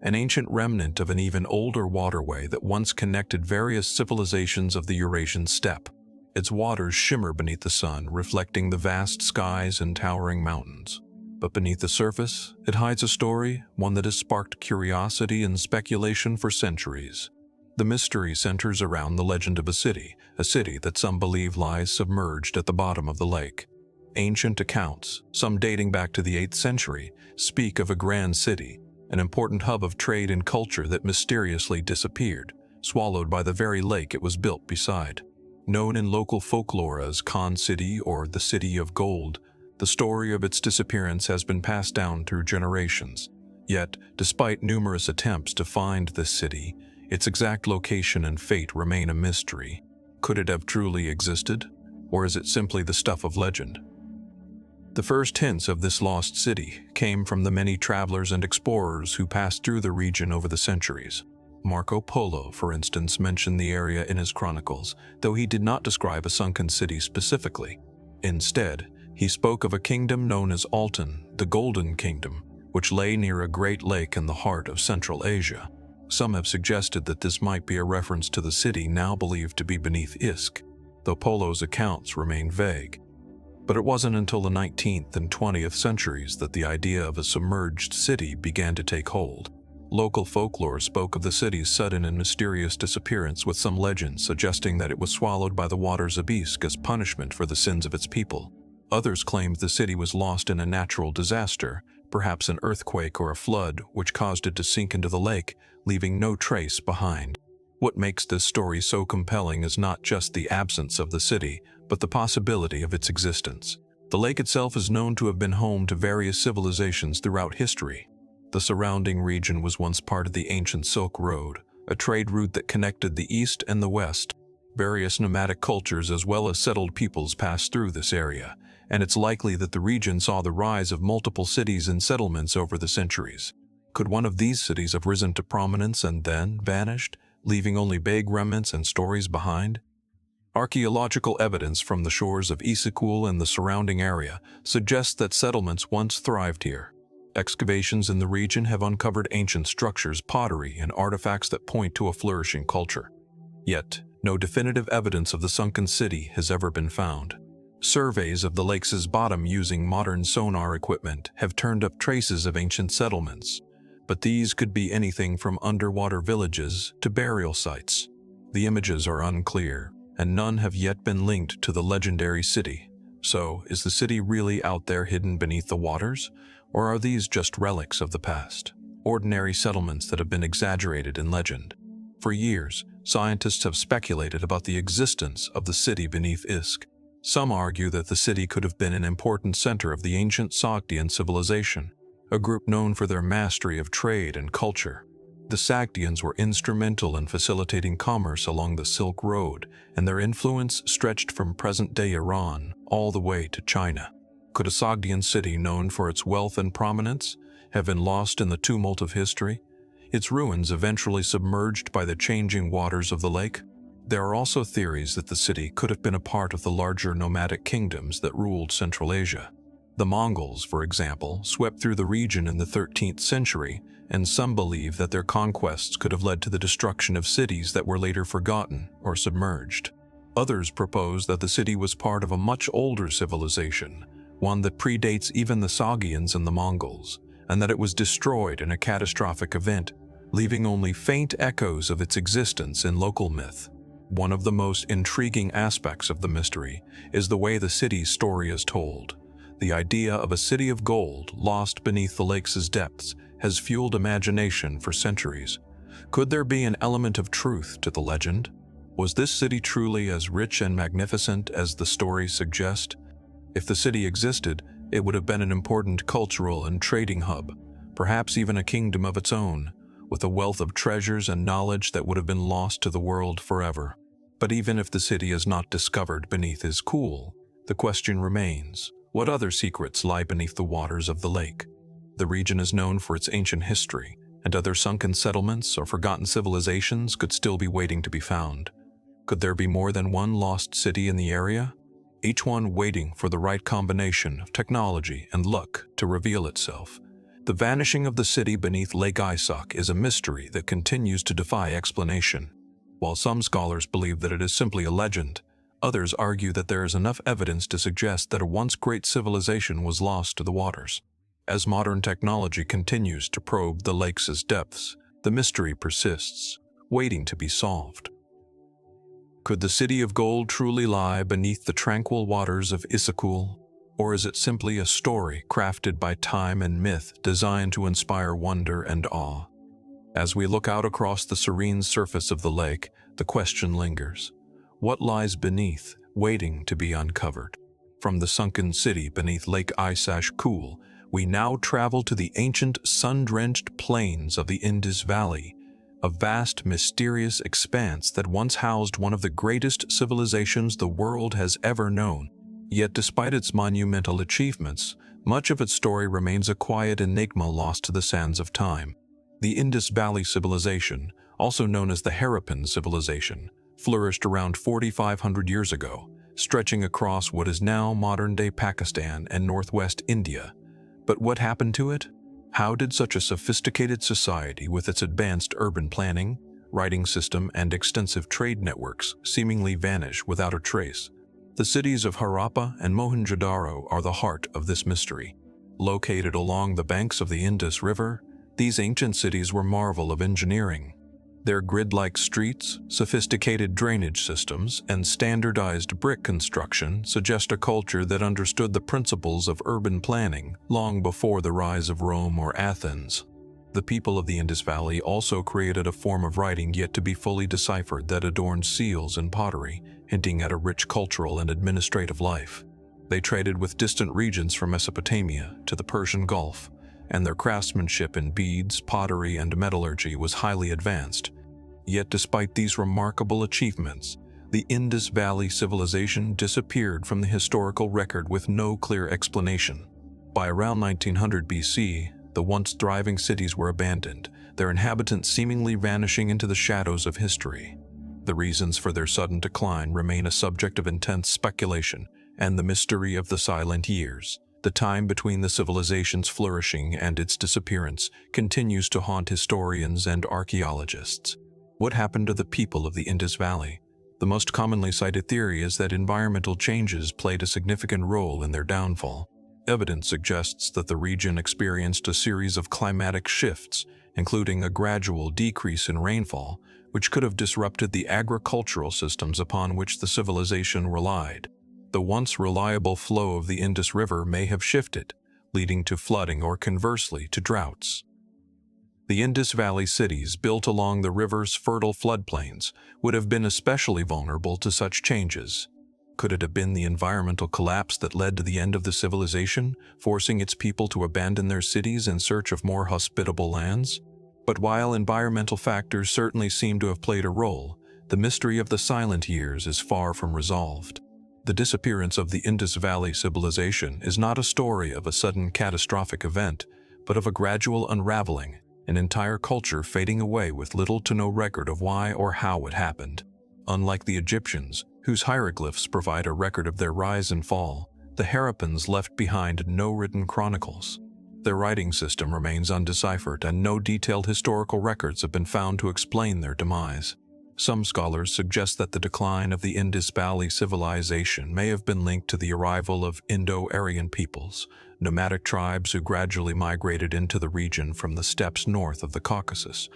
An ancient remnant of an even older waterway that once connected various civilizations of the Eurasian steppe. Its waters shimmer beneath the sun, reflecting the vast skies and towering mountains. But beneath the surface, it hides a story, one that has sparked curiosity and speculation for centuries. The mystery centers around the legend of a city that some believe lies submerged at the bottom of the lake. Ancient accounts, some dating back to the 8th century, speak of a grand city, an important hub of trade and culture that mysteriously disappeared, swallowed by the very lake it was built beside. Known in local folklore as Khan City or the City of Gold, the story of its disappearance has been passed down through generations. Yet, despite numerous attempts to find this city, its exact location and fate remain a mystery. Could it have truly existed, or is it simply the stuff of legend? The first hints of this lost city came from the many travelers and explorers who passed through the region over the centuries. Marco Polo, for instance, mentioned the area in his chronicles, though he did not describe a sunken city specifically. Instead, he spoke of a kingdom known as Altan, the Golden Kingdom, which lay near a great lake in the heart of Central Asia. Some have suggested that this might be a reference to the city now believed to be beneath Isk, though Polo's accounts remain vague. But it wasn't until the 19th and 20th centuries that the idea of a submerged city began to take hold. Local folklore spoke of the city's sudden and mysterious disappearance, with some legends suggesting that it was swallowed by the waters of Isk as punishment for the sins of its people. Others claimed the city was lost in a natural disaster, perhaps an earthquake or a flood, which caused it to sink into the lake, leaving no trace behind. What makes this story so compelling is not just the absence of the city, but the possibility of its existence. The lake itself is known to have been home to various civilizations throughout history. The surrounding region was once part of the ancient Silk Road, a trade route that connected the east and the west. Various nomadic cultures as well as settled peoples passed through this area, and it's likely that the region saw the rise of multiple cities and settlements over the centuries. Could one of these cities have risen to prominence and then vanished, leaving only vague remnants and stories behind? Archaeological evidence from the shores of Isikul and the surrounding area suggests that settlements once thrived here. Excavations in the region have uncovered ancient structures, pottery, and artifacts that point to a flourishing culture. Yet, no definitive evidence of the sunken city has ever been found. Surveys of the lake's bottom using modern sonar equipment have turned up traces of ancient settlements, but these could be anything from underwater villages to burial sites. The images are unclear, and none have yet been linked to the legendary city. So, is the city really out there hidden beneath the waters, or are these just relics of the past? Ordinary settlements that have been exaggerated in legend. For years, scientists have speculated about the existence of the city beneath Isk. Some argue that the city could have been an important center of the ancient Sogdian civilization, a group known for their mastery of trade and culture. The Sogdians were instrumental in facilitating commerce along the Silk Road, and their influence stretched from present-day Iran all the way to China. Could a Sogdian city known for its wealth and prominence have been lost in the tumult of history, its ruins eventually submerged by the changing waters of the lake? There are also theories that the city could have been a part of the larger nomadic kingdoms that ruled Central Asia. The Mongols, for example, swept through the region in the 13th century, and some believe that their conquests could have led to the destruction of cities that were later forgotten or submerged. Others propose that the city was part of a much older civilization, one that predates even the Sogdians and the Mongols, and that it was destroyed in a catastrophic event, leaving only faint echoes of its existence in local myth. One of the most intriguing aspects of the mystery is the way the city's story is told. The idea of a city of gold lost beneath the lake's depths has fueled imagination for centuries. Could there be an element of truth to the legend? Was this city truly as rich and magnificent as the stories suggest? If the city existed, it would have been an important cultural and trading hub, perhaps even a kingdom of its own, with a wealth of treasures and knowledge that would have been lost to the world forever. But even if the city is not discovered beneath his cool, the question remains, what other secrets lie beneath the waters of the lake? The region is known for its ancient history, and other sunken settlements or forgotten civilizations could still be waiting to be found. Could there be more than one lost city in the area? Each one waiting for the right combination of technology and luck to reveal itself. The vanishing of the city beneath Lake Isaak is a mystery that continues to defy explanation. While some scholars believe that it is simply a legend, others argue that there is enough evidence to suggest that a once great civilization was lost to the waters. As modern technology continues to probe the lake's depths, the mystery persists, waiting to be solved. Could the city of gold truly lie beneath the tranquil waters of Issyk-Kul? Or is it simply a story crafted by time and myth designed to inspire wonder and awe? As we look out across the serene surface of the lake, the question lingers. What lies beneath, waiting to be uncovered? From the sunken city beneath Lake Isaak-Kul, we now travel to the ancient sun-drenched plains of the Indus Valley, a vast, mysterious expanse that once housed one of the greatest civilizations the world has ever known. Yet despite its monumental achievements, much of its story remains a quiet enigma lost to the sands of time. The Indus Valley Civilization, also known as the Harappan Civilization, flourished around 4,500 years ago, stretching across what is now modern-day Pakistan and northwest India. But what happened to it? How did such a sophisticated society with its advanced urban planning, writing system, and extensive trade networks seemingly vanish without a trace? The cities of Harappa and Mohenjo-daro are the heart of this mystery. Located along the banks of the Indus River, these ancient cities were a marvel of engineering. Their grid-like streets, sophisticated drainage systems, and standardized brick construction suggest a culture that understood the principles of urban planning long before the rise of Rome or Athens. The people of the Indus Valley also created a form of writing yet to be fully deciphered that adorned seals and pottery, hinting at a rich cultural and administrative life. They traded with distant regions from Mesopotamia to the Persian Gulf, and their craftsmanship in beads, pottery, and metallurgy was highly advanced. Yet despite these remarkable achievements, the Indus Valley civilization disappeared from the historical record with no clear explanation. By around 1900 BC, the once thriving cities were abandoned, their inhabitants seemingly vanishing into the shadows of history. The reasons for their sudden decline remain a subject of intense speculation, and the mystery of the silent years, the time between the civilization's flourishing and its disappearance, continues to haunt historians and archaeologists. What happened to the people of the Indus Valley? The most commonly cited theory is that environmental changes played a significant role in their downfall. Evidence suggests that the region experienced a series of climatic shifts, including a gradual decrease in rainfall, which could have disrupted the agricultural systems upon which the civilization relied. The once reliable flow of the Indus River may have shifted, leading to flooding or conversely to droughts. The Indus Valley cities built along the river's fertile floodplains would have been especially vulnerable to such changes. Could it have been the environmental collapse that led to the end of the civilization, forcing its people to abandon their cities in search of more hospitable lands? But while environmental factors certainly seem to have played a role, the mystery of the silent years is far from resolved. The disappearance of the Indus Valley civilization is not a story of a sudden catastrophic event, but of a gradual unraveling, an entire culture fading away with little to no record of why or how it happened. Unlike the Egyptians, whose hieroglyphs provide a record of their rise and fall, the Harappans left behind no written chronicles. Their writing system remains undeciphered, and no detailed historical records have been found to explain their demise. Some scholars suggest that the decline of the Indus Valley civilization may have been linked to the arrival of Indo-Aryan peoples, nomadic tribes who gradually migrated into the region from the steppes north of the Caucasus.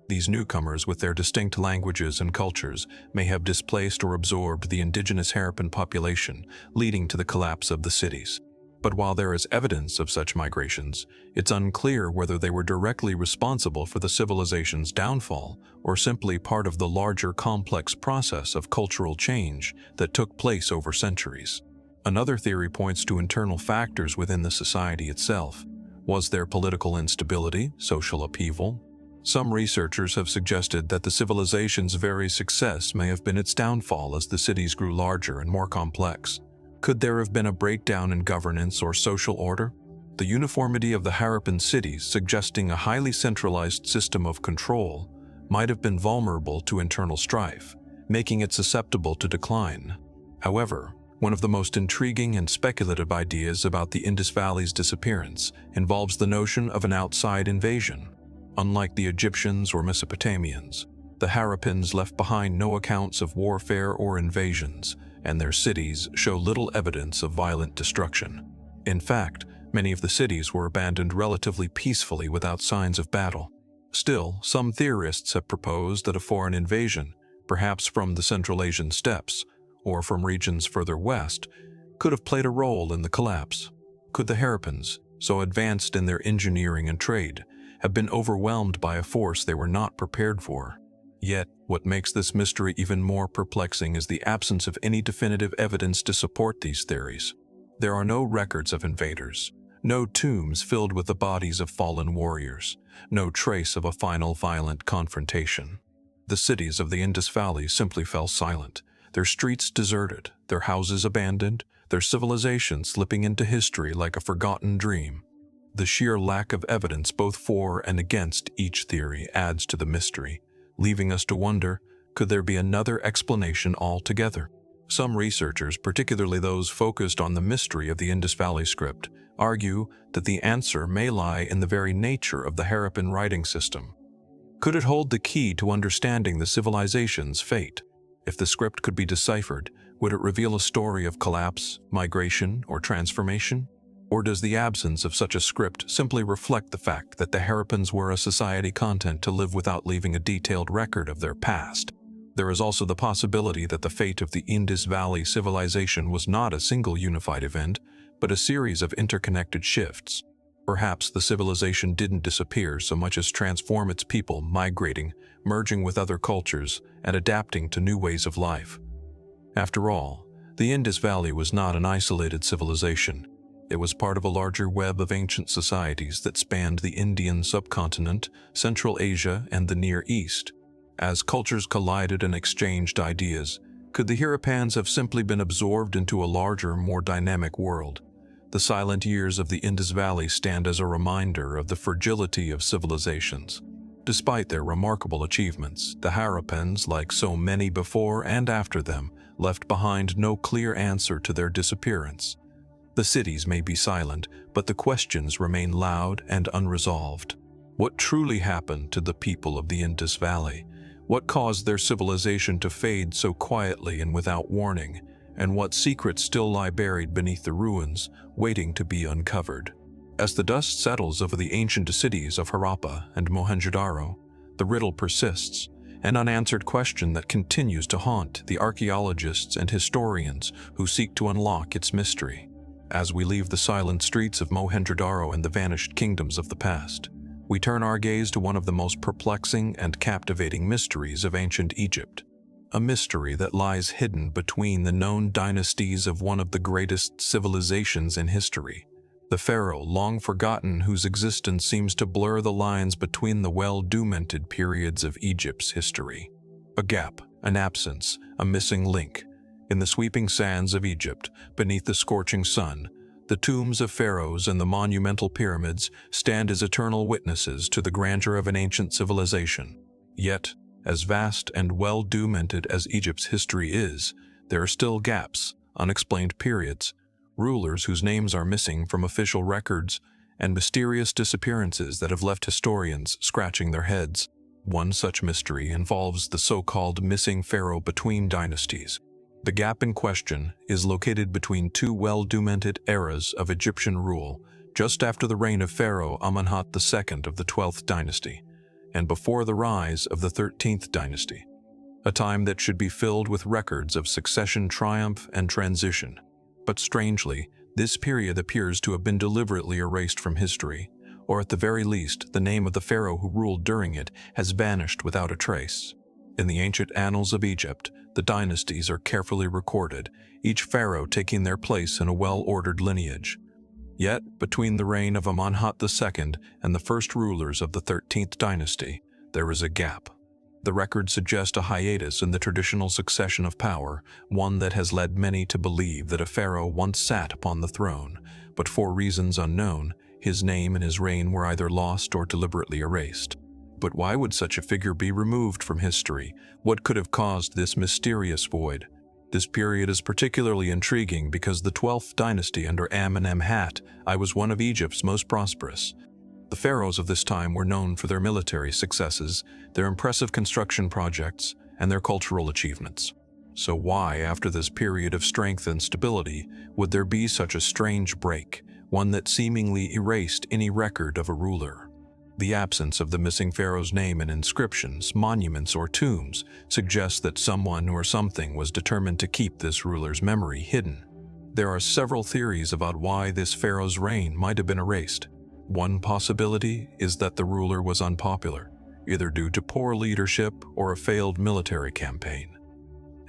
These newcomers, with their distinct languages and cultures, may have displaced or absorbed the indigenous Harappan population, leading to the collapse of the cities. But while there is evidence of such migrations, it's unclear whether they were directly responsible for the civilization's downfall or simply part of the larger complex process of cultural change that took place over centuries. Another theory points to internal factors within the society itself. Was there political instability, social upheaval? Some researchers have suggested that the civilization's very success may have been its downfall as the cities grew larger and more complex. Could there have been a breakdown in governance or social order? The uniformity of the Harappan cities, suggesting a highly centralized system of control, might have been vulnerable to internal strife, making it susceptible to decline. However, one of the most intriguing and speculative ideas about the Indus Valley's disappearance involves the notion of an outside invasion. Unlike the Egyptians or Mesopotamians, the Harappans left behind no accounts of warfare or invasions, and their cities show little evidence of violent destruction. In fact, many of the cities were abandoned relatively peacefully without signs of battle. Still, some theorists have proposed that a foreign invasion, perhaps from the Central Asian steppes or from regions further west, could have played a role in the collapse. Could the Harappans, so advanced in their engineering and trade, have been overwhelmed by a force they were not prepared for? Yet, what makes this mystery even more perplexing is the absence of any definitive evidence to support these theories. There are no records of invaders, no tombs filled with the bodies of fallen warriors, no trace of a final violent confrontation. The cities of the Indus Valley simply fell silent, their streets deserted, their houses abandoned, their civilization slipping into history like a forgotten dream. The sheer lack of evidence both for and against each theory adds to the mystery, leaving us to wonder, could there be another explanation altogether? Some researchers, particularly those focused on the mystery of the Indus Valley script, argue that the answer may lie in the very nature of the Harappan writing system. Could it hold the key to understanding the civilization's fate? If the script could be deciphered, would it reveal a story of collapse, migration, or transformation? Or does the absence of such a script simply reflect the fact that the Harappans were a society content to live without leaving a detailed record of their past? There is also the possibility that the fate of the Indus Valley civilization was not a single unified event, but a series of interconnected shifts. Perhaps the civilization didn't disappear so much as transform its people, migrating, merging with other cultures, and adapting to new ways of life. After all, the Indus Valley was not an isolated civilization. It was part of a larger web of ancient societies that spanned the Indian subcontinent, Central Asia, and the Near East. As cultures collided and exchanged ideas, could the Harappans have simply been absorbed into a larger, more dynamic world? The silent years of the Indus Valley stand as a reminder of the fragility of civilizations. Despite their remarkable achievements, the Harappans, like so many before and after them, left behind no clear answer to their disappearance. The cities may be silent, but the questions remain loud and unresolved. What truly happened to the people of the Indus Valley? What caused their civilization to fade so quietly and without warning? And what secrets still lie buried beneath the ruins, waiting to be uncovered? As the dust settles over the ancient cities of Harappa and Mohenjo-daro, the riddle persists, an unanswered question that continues to haunt the archaeologists and historians who seek to unlock its mystery. As we leave the silent streets of Mohenjo-daro and the vanished kingdoms of the past, we turn our gaze to one of the most perplexing and captivating mysteries of ancient Egypt. A mystery that lies hidden between the known dynasties of one of the greatest civilizations in history. The pharaoh, long forgotten, whose existence seems to blur the lines between the well-documented periods of Egypt's history. A gap, an absence, a missing link. In the sweeping sands of Egypt, beneath the scorching sun, the tombs of pharaohs and the monumental pyramids stand as eternal witnesses to the grandeur of an ancient civilization. Yet, as vast and well-documented as Egypt's history is, there are still gaps, unexplained periods, rulers whose names are missing from official records, and mysterious disappearances that have left historians scratching their heads. One such mystery involves the so-called missing pharaoh between dynasties. The gap in question is located between two well-documented eras of Egyptian rule, just after the reign of Pharaoh Amenhotep II of the 12th dynasty, and before the rise of the 13th dynasty, a time that should be filled with records of succession, triumph, and transition. But strangely, this period appears to have been deliberately erased from history, or at the very least, the name of the pharaoh who ruled during it has vanished without a trace. In the ancient annals of Egypt, The dynasties are carefully recorded, each pharaoh taking their place in a well-ordered lineage. Yet, between the reign of Amenhotep II and the first rulers of the 13th dynasty, there is a gap. The records suggest a hiatus in the traditional succession of power, one that has led many to believe that a pharaoh once sat upon the throne, but for reasons unknown, his name and his reign were either lost or deliberately erased. But why would such a figure be removed from history? What could have caused this mysterious void? This period is particularly intriguing because the 12th dynasty under Amenemhat I was one of Egypt's most prosperous. The pharaohs of this time were known for their military successes, their impressive construction projects, and their cultural achievements. So why, after this period of strength and stability, would there be such a strange break, one that seemingly erased any record of a ruler? The absence of the missing pharaoh's name in inscriptions, monuments, or tombs suggests that someone or something was determined to keep this ruler's memory hidden. There are several theories about why this pharaoh's reign might have been erased. One possibility is that the ruler was unpopular, either due to poor leadership or a failed military campaign,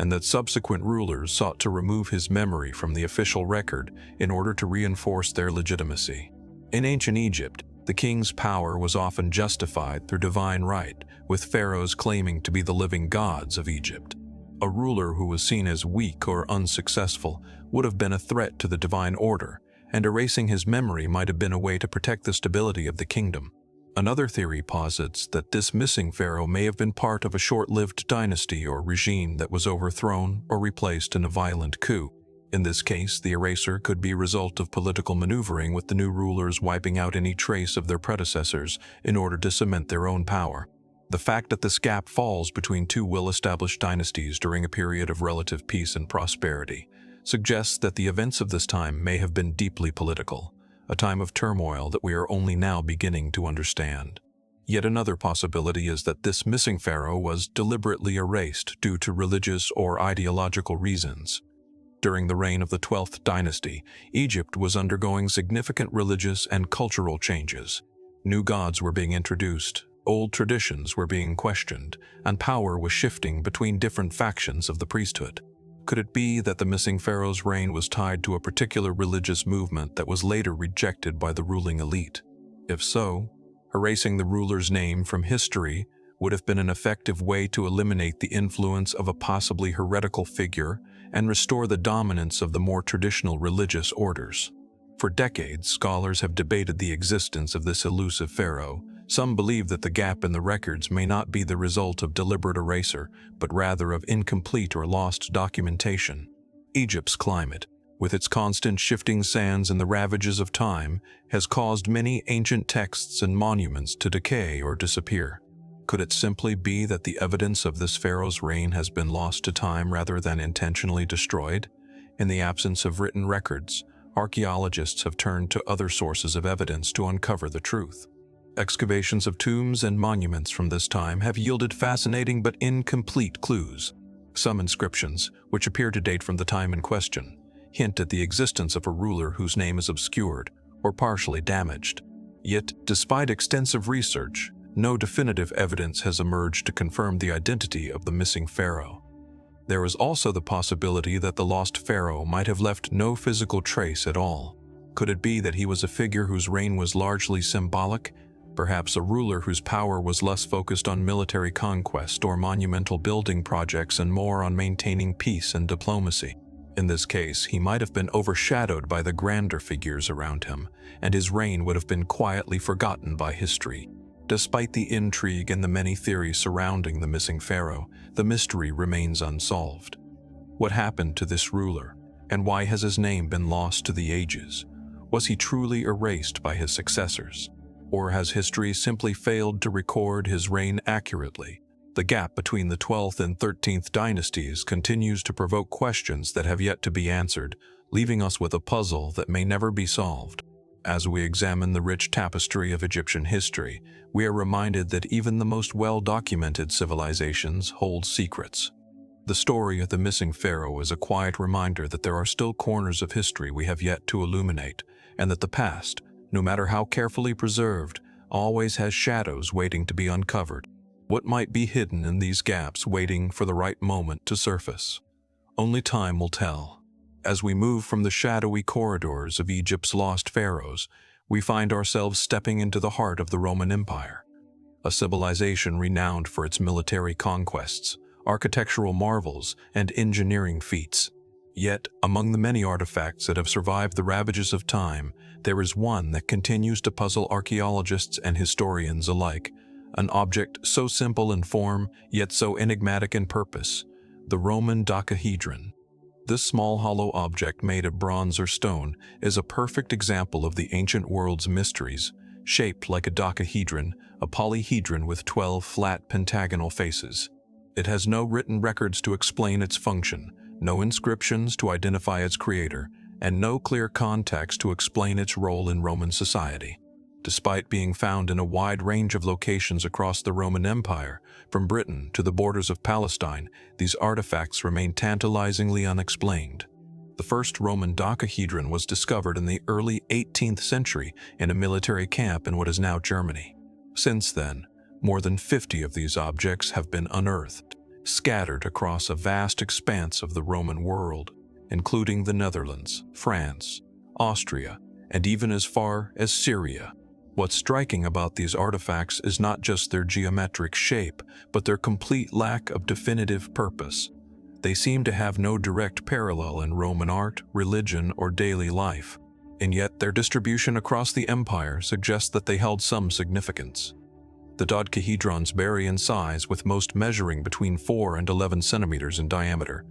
and that subsequent rulers sought to remove his memory from the official record in order to reinforce their legitimacy. In ancient Egypt, the king's power was often justified through divine right, with pharaohs claiming to be the living gods of Egypt. A ruler who was seen as weak or unsuccessful would have been a threat to the divine order, and erasing his memory might have been a way to protect the stability of the kingdom. Another theory posits that this missing pharaoh may have been part of a short-lived dynasty or regime that was overthrown or replaced in a violent coup. In this case, the eraser could be a result of political maneuvering, with the new rulers wiping out any trace of their predecessors in order to cement their own power. The fact that this gap falls between two well-established dynasties during a period of relative peace and prosperity suggests that the events of this time may have been deeply political, a time of turmoil that we are only now beginning to understand. Yet another possibility is that this missing pharaoh was deliberately erased due to religious or ideological reasons. During the reign of the 12th dynasty, Egypt was undergoing significant religious and cultural changes. New gods were being introduced, old traditions were being questioned, and power was shifting between different factions of the priesthood. Could it be that the missing pharaoh's reign was tied to a particular religious movement that was later rejected by the ruling elite? If so, erasing the ruler's name from history would have been an effective way to eliminate the influence of a possibly heretical figure and restore the dominance of the more traditional religious orders. For decades, scholars have debated the existence of this elusive pharaoh. Some believe that the gap in the records may not be the result of deliberate erasure, but rather of incomplete or lost documentation. Egypt's climate, with its constant shifting sands and the ravages of time, has caused many ancient texts and monuments to decay or disappear. Could it simply be that the evidence of this pharaoh's reign has been lost to time rather than intentionally destroyed? In the absence of written records, archaeologists have turned to other sources of evidence to uncover the truth. Excavations of tombs and monuments from this time have yielded fascinating but incomplete clues. Some inscriptions, which appear to date from the time in question, hint at the existence of a ruler whose name is obscured or partially damaged. Yet, despite extensive research, no definitive evidence has emerged to confirm the identity of the missing pharaoh. There is also the possibility that the lost pharaoh might have left no physical trace at all. Could it be that he was a figure whose reign was largely symbolic, perhaps a ruler whose power was less focused on military conquest or monumental building projects and more on maintaining peace and diplomacy? In this case, he might have been overshadowed by the grander figures around him, and his reign would have been quietly forgotten by history. Despite the intrigue and the many theories surrounding the missing pharaoh, the mystery remains unsolved. What happened to this ruler, and why has his name been lost to the ages? Was he truly erased by his successors? Or has history simply failed to record his reign accurately? The gap between the 12th and 13th dynasties continues to provoke questions that have yet to be answered, leaving us with a puzzle that may never be solved. As we examine the rich tapestry of Egyptian history, we are reminded that even the most well-documented civilizations hold secrets. The story of the missing pharaoh is a quiet reminder that there are still corners of history we have yet to illuminate, and that the past, no matter how carefully preserved, always has shadows waiting to be uncovered. What might be hidden in these gaps waiting for the right moment to surface? Only time will tell. As we move from the shadowy corridors of Egypt's lost pharaohs, we find ourselves stepping into the heart of the Roman Empire, a civilization renowned for its military conquests, architectural marvels, and engineering feats. Yet, among the many artifacts that have survived the ravages of time, there is one that continues to puzzle archaeologists and historians alike, an object so simple in form, yet so enigmatic in purpose: the Roman dodecahedron. This small hollow object made of bronze or stone is a perfect example of the ancient world's mysteries. Shaped like a dodecahedron, a polyhedron with 12 flat pentagonal faces. It has no written records to explain its function, no inscriptions to identify its creator, and no clear context to explain its role in Roman society. Despite being found in a wide range of locations across the Roman Empire, from Britain to the borders of Palestine, these artifacts remain tantalizingly unexplained. The first Roman dodecahedron was discovered in the early 18th century in a military camp in what is now Germany. Since then, more than 50 of these objects have been unearthed, scattered across a vast expanse of the Roman world, including the Netherlands, France, Austria, and even as far as Syria. What's striking about these artifacts is not just their geometric shape, but their complete lack of definitive purpose. They seem to have no direct parallel in Roman art, religion, or daily life, and yet their distribution across the empire suggests that they held some significance. The dodecahedrons vary in size, with most measuring between 4 and 11 centimeters in diameter.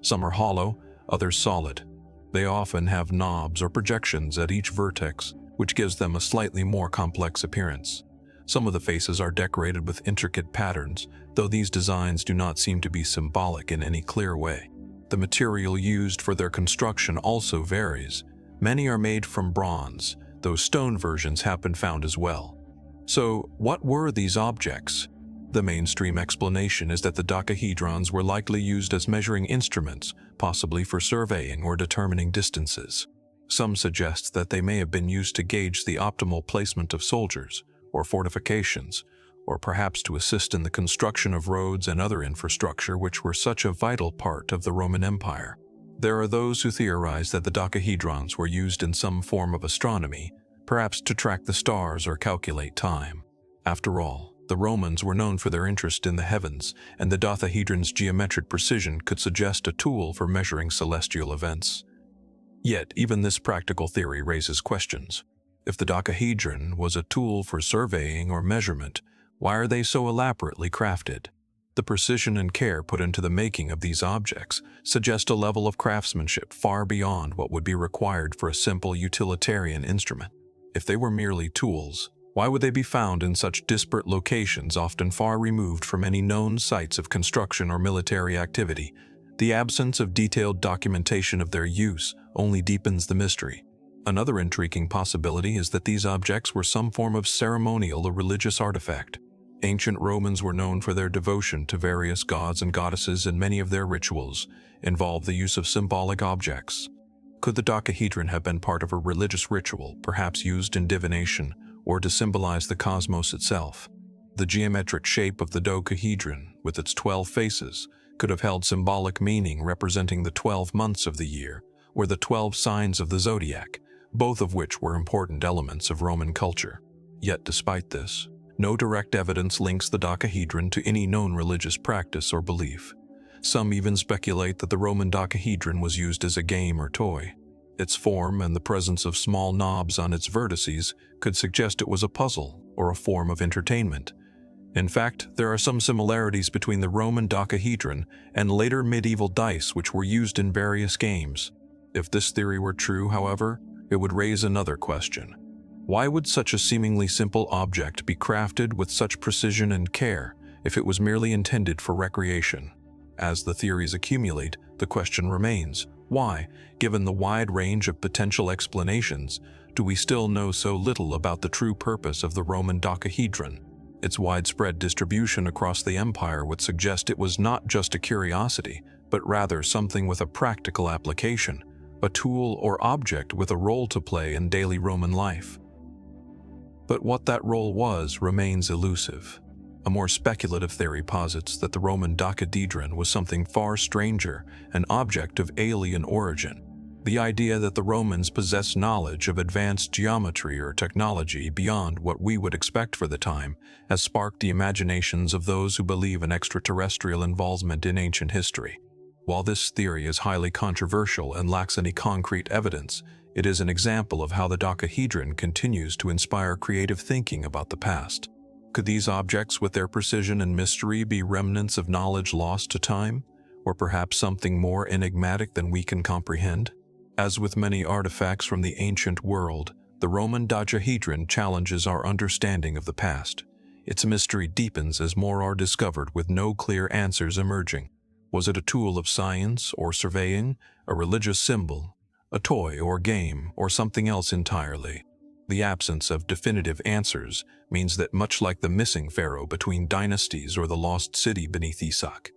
Some are hollow, others solid. They often have knobs or projections at each vertex, which gives them a slightly more complex appearance. Some of the faces are decorated with intricate patterns, though these designs do not seem to be symbolic in any clear way. The material used for their construction also varies. Many are made from bronze, though stone versions have been found as well. So, what were these objects? The mainstream explanation is that the dodecahedrons were likely used as measuring instruments, possibly for surveying or determining distances. Some suggest that they may have been used to gauge the optimal placement of soldiers, or fortifications, or perhaps to assist in the construction of roads and other infrastructure which were such a vital part of the Roman Empire. There are those who theorize that the dodecahedrons were used in some form of astronomy, perhaps to track the stars or calculate time. After all, the Romans were known for their interest in the heavens, and the dodecahedron's geometric precision could suggest a tool for measuring celestial events. Yet, even this practical theory raises questions. If the dodecahedron was a tool for surveying or measurement, why are they so elaborately crafted? The precision and care put into the making of these objects suggest a level of craftsmanship far beyond what would be required for a simple utilitarian instrument. If they were merely tools, why would they be found in such disparate locations, often far removed from any known sites of construction or military activity? The absence of detailed documentation of their use only deepens the mystery. Another intriguing possibility is that these objects were some form of ceremonial or religious artifact. Ancient Romans were known for their devotion to various gods and goddesses, and many of their rituals involved the use of symbolic objects. Could the dodecahedron have been part of a religious ritual, perhaps used in divination or to symbolize the cosmos itself? The geometric shape of the dodecahedron, with its 12 faces, could have held symbolic meaning, representing the 12 months of the year or the 12 signs of the zodiac, both of which were important elements of Roman culture. Yet despite this, no direct evidence links the dodecahedron to any known religious practice or belief. Some even speculate that the Roman dodecahedron was used as a game or toy. Its form and the presence of small knobs on its vertices could suggest it was a puzzle or a form of entertainment. In fact, there are some similarities between the Roman dodecahedron and later medieval dice, which were used in various games. If this theory were true, however, it would raise another question. Why would such a seemingly simple object be crafted with such precision and care if it was merely intended for recreation? As the theories accumulate, the question remains, why, given the wide range of potential explanations, do we still know so little about the true purpose of the Roman dodecahedron? Its widespread distribution across the empire would suggest it was not just a curiosity, but rather something with a practical application, a tool or object with a role to play in daily Roman life. But what that role was remains elusive. A more speculative theory posits that the Roman dodecahedron was something far stranger, an object of alien origin. The idea that the Romans possessed knowledge of advanced geometry or technology beyond what we would expect for the time has sparked the imaginations of those who believe in extraterrestrial involvement in ancient history. While this theory is highly controversial and lacks any concrete evidence, it is an example of how the dodecahedron continues to inspire creative thinking about the past. Could these objects, with their precision and mystery, be remnants of knowledge lost to time, or perhaps something more enigmatic than we can comprehend? As with many artifacts from the ancient world, the Roman dodecahedron challenges our understanding of the past. Its mystery deepens as more are discovered with no clear answers emerging. Was it a tool of science or surveying, a religious symbol, a toy or game, or something else entirely? The absence of definitive answers means that, much like the missing pharaoh between dynasties or the lost city beneath Isak,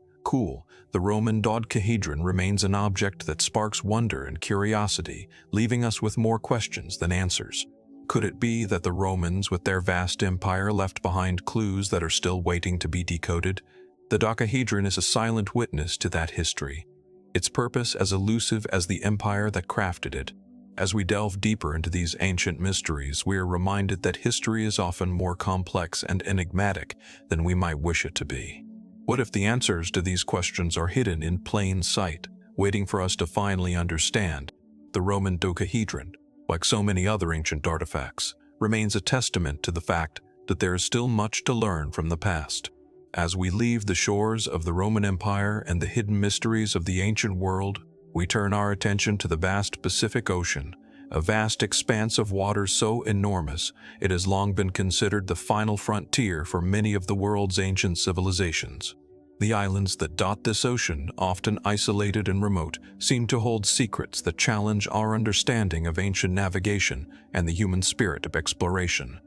the Roman dodecahedron remains an object that sparks wonder and curiosity, leaving us with more questions than answers. Could it be that the Romans, with their vast empire, left behind clues that are still waiting to be decoded? The dodecahedron is a silent witness to that history, its purpose as elusive as the empire that crafted it. As we delve deeper into these ancient mysteries, we are reminded that history is often more complex and enigmatic than we might wish it to be. What if the answers to these questions are hidden in plain sight, waiting for us to finally understand? The Roman dodecahedron, like so many other ancient artifacts, remains a testament to the fact that there is still much to learn from the past. As we leave the shores of the Roman Empire and the hidden mysteries of the ancient world, we turn our attention to the vast Pacific Ocean, a vast expanse of water so enormous it has long been considered the final frontier for many of the world's ancient civilizations. The islands that dot this ocean, often isolated and remote, seem to hold secrets that challenge our understanding of ancient navigation and the human spirit of exploration.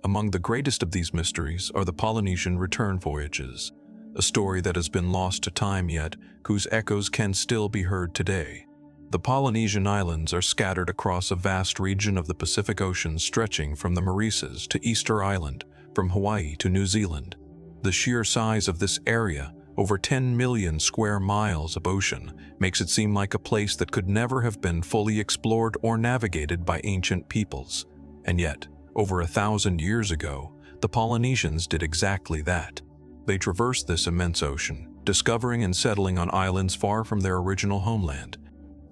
Among the greatest of these mysteries are the Polynesian return voyages, a story that has been lost to time yet whose echoes can still be heard today. The Polynesian islands are scattered across a vast region of the Pacific Ocean stretching from the Mauritius to Easter Island, from Hawaii to New Zealand. The sheer size of this area, over 10 million square miles of ocean, makes it seem like a place that could never have been fully explored or navigated by ancient peoples. And yet, over 1,000 years ago, the Polynesians did exactly that. They traversed this immense ocean, discovering and settling on islands far from their original homeland.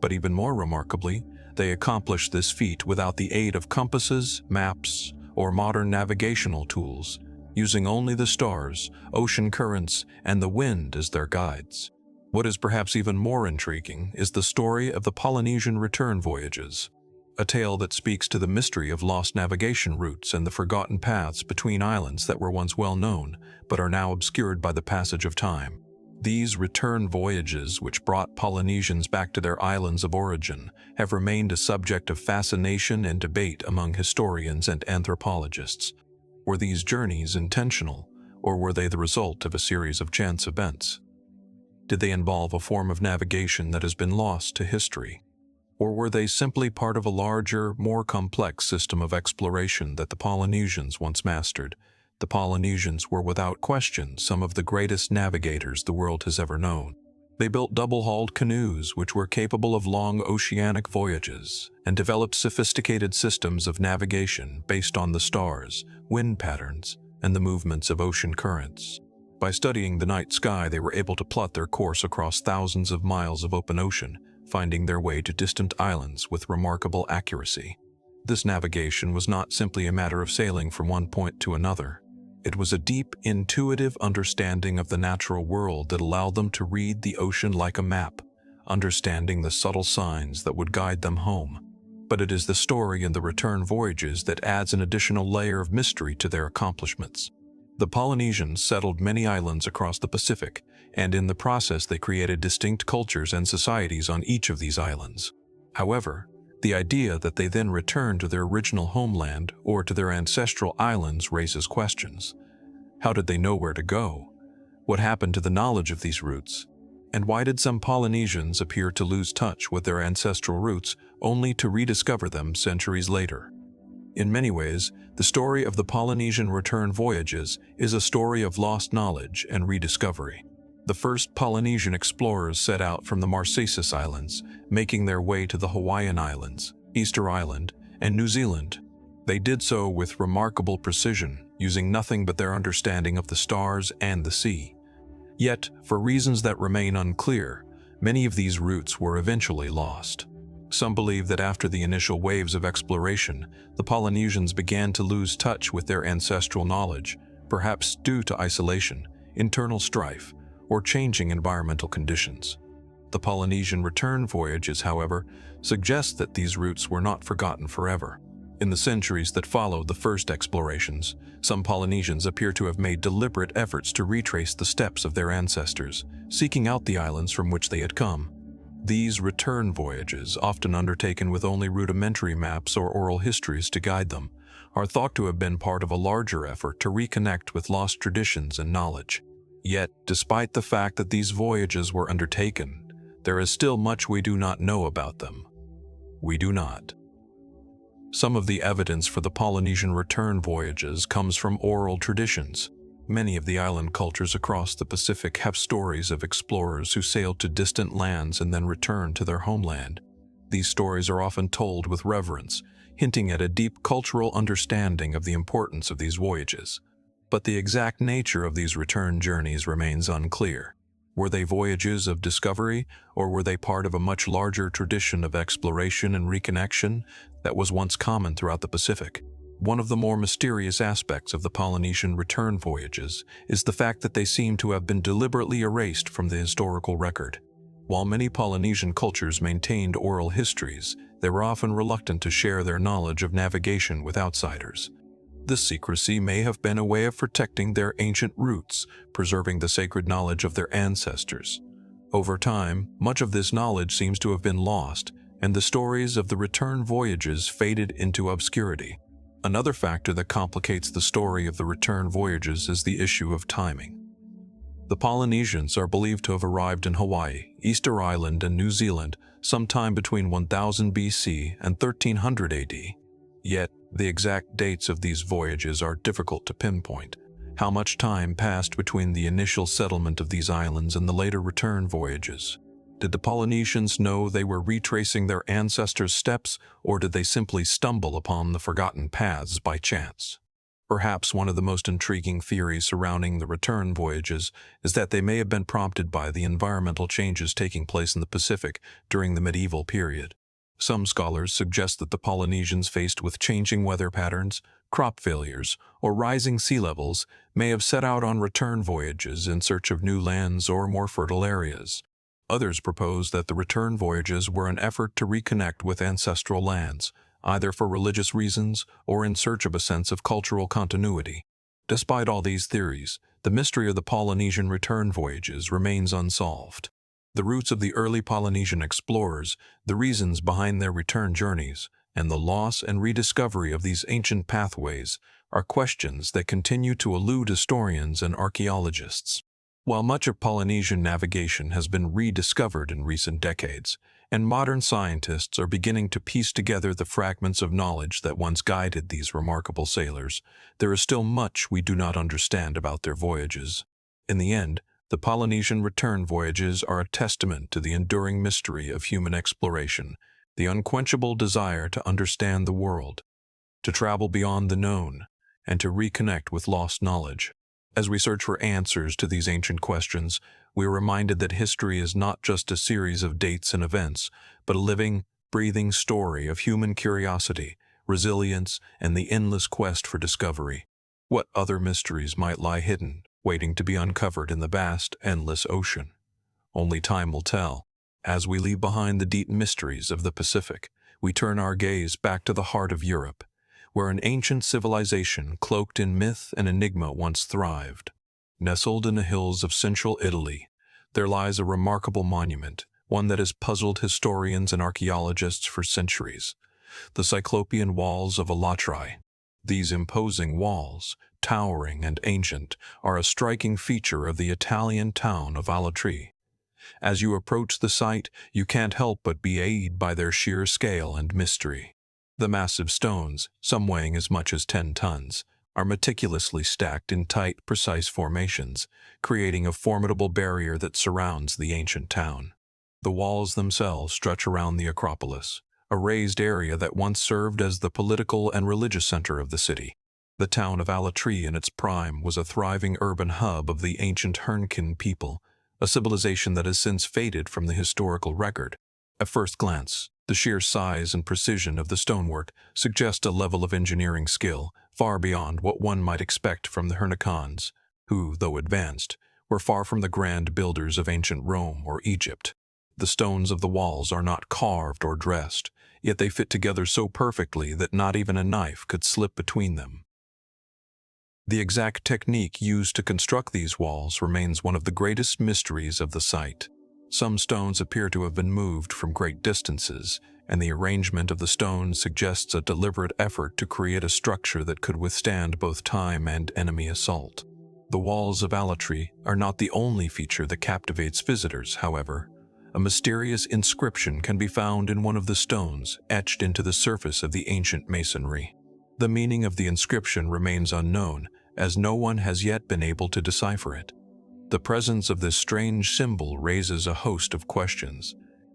But even more remarkably, they accomplished this feat without the aid of compasses, maps, or modern navigational tools, using only the stars, ocean currents, and the wind as their guides. What is perhaps even more intriguing is the story of the Polynesian return voyages, a tale that speaks to the mystery of lost navigation routes and the forgotten paths between islands that were once well known but are now obscured by the passage of time. These return voyages, which brought Polynesians back to their islands of origin, have remained a subject of fascination and debate among historians and anthropologists. Were these journeys intentional, or were they the result of a series of chance events? Did they involve a form of navigation that has been lost to history? Or were they simply part of a larger, more complex system of exploration that the Polynesians once mastered? The Polynesians were without question some of the greatest navigators the world has ever known. They built double-hulled canoes which were capable of long oceanic voyages and developed sophisticated systems of navigation based on the stars, wind patterns, and the movements of ocean currents. By studying the night sky, they were able to plot their course across thousands of miles of open ocean, finding their way to distant islands with remarkable accuracy. This navigation was not simply a matter of sailing from one point to another. It was a deep, intuitive understanding of the natural world that allowed them to read the ocean like a map, understanding the subtle signs that would guide them home. But it is the story in the return voyages that adds an additional layer of mystery to their accomplishments. The Polynesians settled many islands across the Pacific, and in the process they created distinct cultures and societies on each of these islands. However, the idea that they then returned to their original homeland or to their ancestral islands raises questions. How did they know where to go? What happened to the knowledge of these routes? And why did some Polynesians appear to lose touch with their ancestral roots only to rediscover them centuries later? In many ways, the story of the Polynesian return voyages is a story of lost knowledge and rediscovery. The first Polynesian explorers set out from the Marquesas Islands, making their way to the Hawaiian Islands, Easter Island, and New Zealand. They did so with remarkable precision, using nothing but their understanding of the stars and the sea. Yet, for reasons that remain unclear, many of these routes were eventually lost. Some believe that after the initial waves of exploration, the Polynesians began to lose touch with their ancestral knowledge, perhaps due to isolation, internal strife, or changing environmental conditions. The Polynesian return voyages, however, suggest that these routes were not forgotten forever. In the centuries that followed the first explorations, some Polynesians appear to have made deliberate efforts to retrace the steps of their ancestors, seeking out the islands from which they had come. These return voyages, often undertaken with only rudimentary maps or oral histories to guide them, are thought to have been part of a larger effort to reconnect with lost traditions and knowledge. Yet, despite the fact that these voyages were undertaken, there is still much we do not know about them. We do not. Some of the evidence for the Polynesian return voyages comes from oral traditions. Many of the island cultures across the Pacific have stories of explorers who sailed to distant lands and then returned to their homeland. These stories are often told with reverence, hinting at a deep cultural understanding of the importance of these voyages. But the exact nature of these return journeys remains unclear. Were they voyages of discovery, or were they part of a much larger tradition of exploration and reconnection that was once common throughout the Pacific? One of the more mysterious aspects of the Polynesian return voyages is the fact that they seem to have been deliberately erased from the historical record. While many Polynesian cultures maintained oral histories, they were often reluctant to share their knowledge of navigation with outsiders. This secrecy may have been a way of protecting their ancient roots, preserving the sacred knowledge of their ancestors. Over time, much of this knowledge seems to have been lost, and the stories of the return voyages faded into obscurity. Another factor that complicates the story of the return voyages is the issue of timing. The Polynesians are believed to have arrived in Hawaii, Easter Island, and New Zealand sometime between 1000 BC and 1300 AD. Yet, the exact dates of these voyages are difficult to pinpoint. How much time passed between the initial settlement of these islands and the later return voyages? Did the Polynesians know they were retracing their ancestors' steps, or did they simply stumble upon the forgotten paths by chance? Perhaps one of the most intriguing theories surrounding the return voyages is that they may have been prompted by the environmental changes taking place in the Pacific during the medieval period. Some scholars suggest that the Polynesians, faced with changing weather patterns, crop failures, or rising sea levels, may have set out on return voyages in search of new lands or more fertile areas. Others propose that the return voyages were an effort to reconnect with ancestral lands, either for religious reasons or in search of a sense of cultural continuity. Despite all these theories, the mystery of the Polynesian return voyages remains unsolved. The roots of the early Polynesian explorers, the reasons behind their return journeys, and the loss and rediscovery of these ancient pathways are questions that continue to elude historians and archaeologists. While much of Polynesian navigation has been rediscovered in recent decades, and modern scientists are beginning to piece together the fragments of knowledge that once guided these remarkable sailors, there is still much we do not understand about their voyages. In the end, the Polynesian return voyages are a testament to the enduring mystery of human exploration, the unquenchable desire to understand the world, to travel beyond the known, and to reconnect with lost knowledge. As we search for answers to these ancient questions, we are reminded that history is not just a series of dates and events, but a living, breathing story of human curiosity, resilience, and the endless quest for discovery. What other mysteries might lie hidden, waiting to be uncovered in the vast, endless ocean? Only time will tell. As we leave behind the deep mysteries of the Pacific, we turn our gaze back to the heart of Europe, where an ancient civilization cloaked in myth and enigma once thrived. Nestled in the hills of central Italy, there lies a remarkable monument, one that has puzzled historians and archaeologists for centuries: the Cyclopean walls of Alatri. These imposing walls, towering and ancient, are a striking feature of the Italian town of Alatri. As you approach the site, you can't help but be awed by their sheer scale and mystery. The massive stones, some weighing as much as 10 tons, are meticulously stacked in tight, precise formations, creating a formidable barrier that surrounds the ancient town. The walls themselves stretch around the Acropolis, a raised area that once served as the political and religious center of the city. The town of Alatri in its prime was a thriving urban hub of the ancient Hernkin people, a civilization that has since faded from the historical record. At first glance, the sheer size and precision of the stonework suggest a level of engineering skill far beyond what one might expect from the Hernicans, who, though advanced, were far from the grand builders of ancient Rome or Egypt. The stones of the walls are not carved or dressed, yet they fit together so perfectly that not even a knife could slip between them. The exact technique used to construct these walls remains one of the greatest mysteries of the site. Some stones appear to have been moved from great distances, and the arrangement of the stones suggests a deliberate effort to create a structure that could withstand both time and enemy assault. The walls of Alatri are not the only feature that captivates visitors, however. A mysterious inscription can be found in one of the stones etched into the surface of the ancient masonry. The meaning of the inscription remains unknown, as no one has yet been able to decipher it. The presence of this strange symbol raises a host of questions.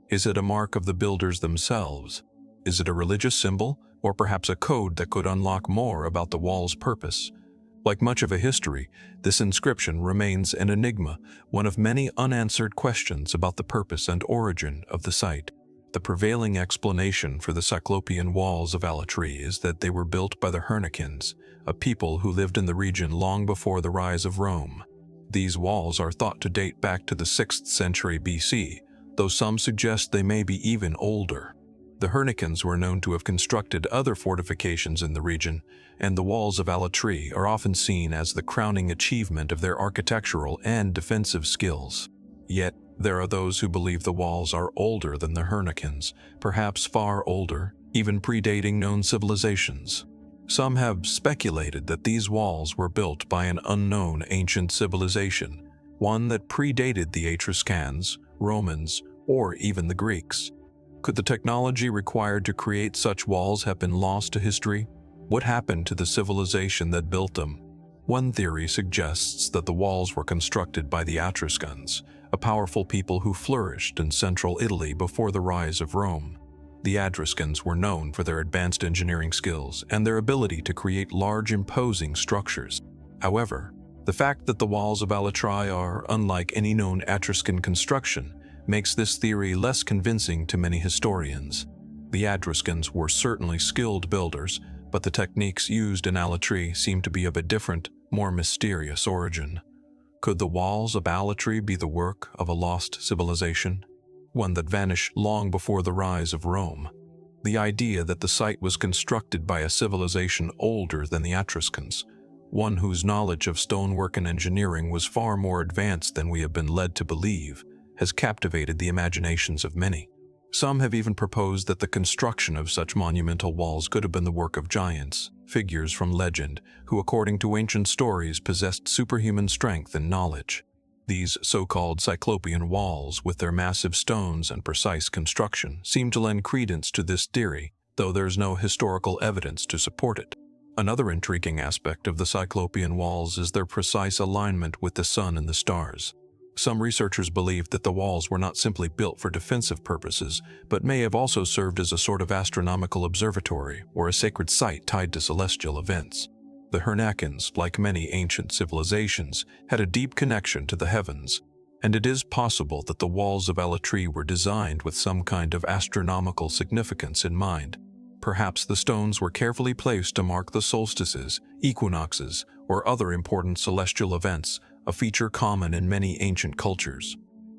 Is it a mark of the builders themselves? Is it a religious symbol, or perhaps a code that could unlock more about the wall's purpose? Like much of a history, this inscription remains an enigma, one of many unanswered questions about the purpose and origin of the site. The prevailing explanation for the Cyclopean walls of Alatri is that they were built by the Hernicans, a people who lived in the region long before the rise of Rome. These walls are thought to date back to the 6th century BC, though some suggest they may be even older. The Hernicans were known to have constructed other fortifications in the region, and the walls of Alatri are often seen as the crowning achievement of their architectural and defensive skills. Yet, there are those who believe the walls are older than the Hernicans, perhaps far older, even predating known civilizations. Some have speculated that these walls were built by an unknown ancient civilization, one that predated the Etruscans, Romans, or even the Greeks. Could the technology required to create such walls have been lost to history? What happened to the civilization that built them? One theory suggests that the walls were constructed by the Etruscans, a powerful people who flourished in central Italy before the rise of Rome. The Etruscans were known for their advanced engineering skills and their ability to create large, imposing structures. However, the fact that the walls of Alatri are unlike any known Etruscan construction makes this theory less convincing to many historians. The Etruscans were certainly skilled builders, but the techniques used in Alatri seem to be of a different, more mysterious origin. Could the walls of Alatri be the work of a lost civilization, one that vanished long before the rise of Rome? The idea that the site was constructed by a civilization older than the Etruscans, one whose knowledge of stonework and engineering was far more advanced than we have been led to believe, has captivated the imaginations of many. Some have even proposed that the construction of such monumental walls could have been the work of giants, figures from legend, who according to ancient stories possessed superhuman strength and knowledge. These so-called Cyclopean walls, with their massive stones and precise construction, seem to lend credence to this theory, though there is no historical evidence to support it. Another intriguing aspect of the Cyclopean walls is their precise alignment with the sun and the stars. Some researchers believe that the walls were not simply built for defensive purposes, but may have also served as a sort of astronomical observatory or a sacred site tied to celestial events. The Hernicans, like many ancient civilizations, had a deep connection to the heavens, and it is possible that the walls of Alatri were designed with some kind of astronomical significance in mind. Perhaps the stones were carefully placed to mark the solstices, equinoxes, or other important celestial events, a feature common in many ancient cultures.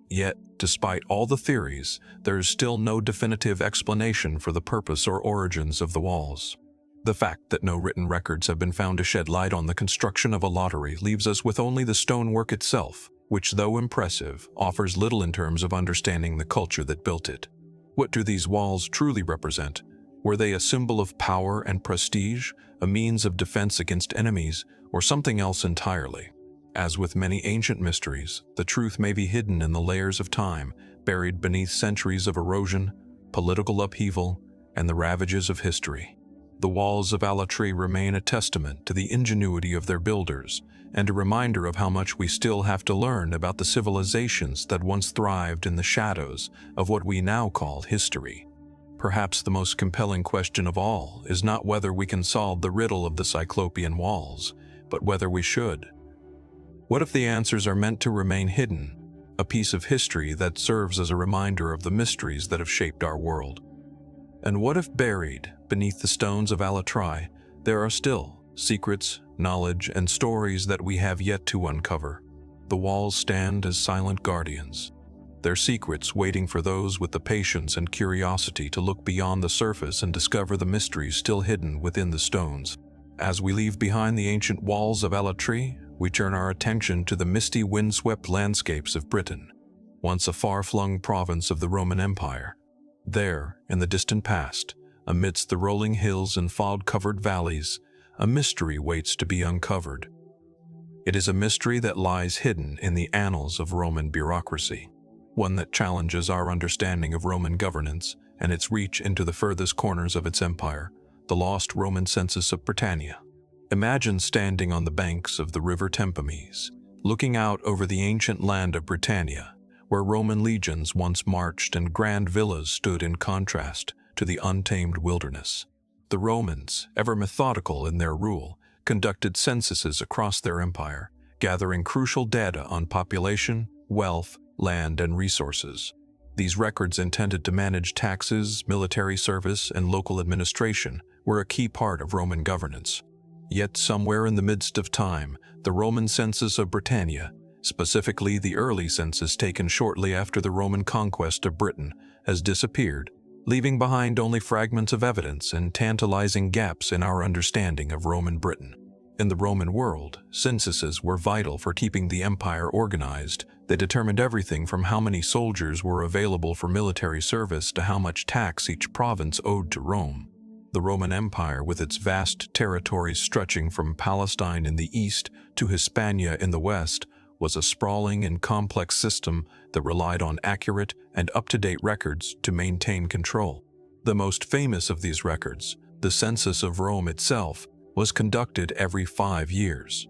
Yet, despite all the theories, there is still no definitive explanation for the purpose or origins of the walls. The fact that no written records have been found to shed light on the construction of Alatri leaves us with only the stonework itself, which, though impressive, offers little in terms of understanding the culture that built it. What do these walls truly represent? Were they a symbol of power and prestige, a means of defense against enemies, or something else entirely? As with many ancient mysteries, the truth may be hidden in the layers of time, buried beneath centuries of erosion, political upheaval, and the ravages of history. The walls of Alatri remain a testament to the ingenuity of their builders and a reminder of how much we still have to learn about the civilizations that once thrived in the shadows of what we now call history. Perhaps the most compelling question of all is not whether we can solve the riddle of the Cyclopean walls, but whether we should. What if the answers are meant to remain hidden, a piece of history that serves as a reminder of the mysteries that have shaped our world? And what if buried beneath the stones of Alatri, there are still secrets, knowledge, and stories that we have yet to uncover? The walls stand as silent guardians, their secrets waiting for those with the patience and curiosity to look beyond the surface and discover the mysteries still hidden within the stones. As we leave behind the ancient walls of Alatri, we turn our attention to the misty, windswept landscapes of Britain, once a far-flung province of the Roman Empire. There, in the distant past, amidst the rolling hills and fog-covered valleys, a mystery waits to be uncovered. It is a mystery that lies hidden in the annals of Roman bureaucracy, one that challenges our understanding of Roman governance and its reach into the furthest corners of its empire, the lost Roman census of Britannia. Imagine standing on the banks of the river Tempemes, looking out over the ancient land of Britannia, where Roman legions once marched and grand villas stood in contrast to the untamed wilderness. The Romans, ever methodical in their rule, conducted censuses across their empire, gathering crucial data on population, wealth, land, and resources. These records, intended to manage taxes, military service, and local administration, were a key part of Roman governance. Yet somewhere in the midst of time, the Roman census of Britannia, specifically the early census taken shortly after the Roman conquest of Britain, has disappeared, leaving behind only fragments of evidence and tantalizing gaps in our understanding of Roman Britain. In the Roman world, censuses were vital for keeping the empire organized. They determined everything from how many soldiers were available for military service to how much tax each province owed to Rome. The Roman Empire, with its vast territories stretching from Palestine in the east to Hispania in the west, was a sprawling and complex system that relied on accurate and up-to-date records to maintain control. The most famous of these records, the census of Rome itself, was conducted every 5 years.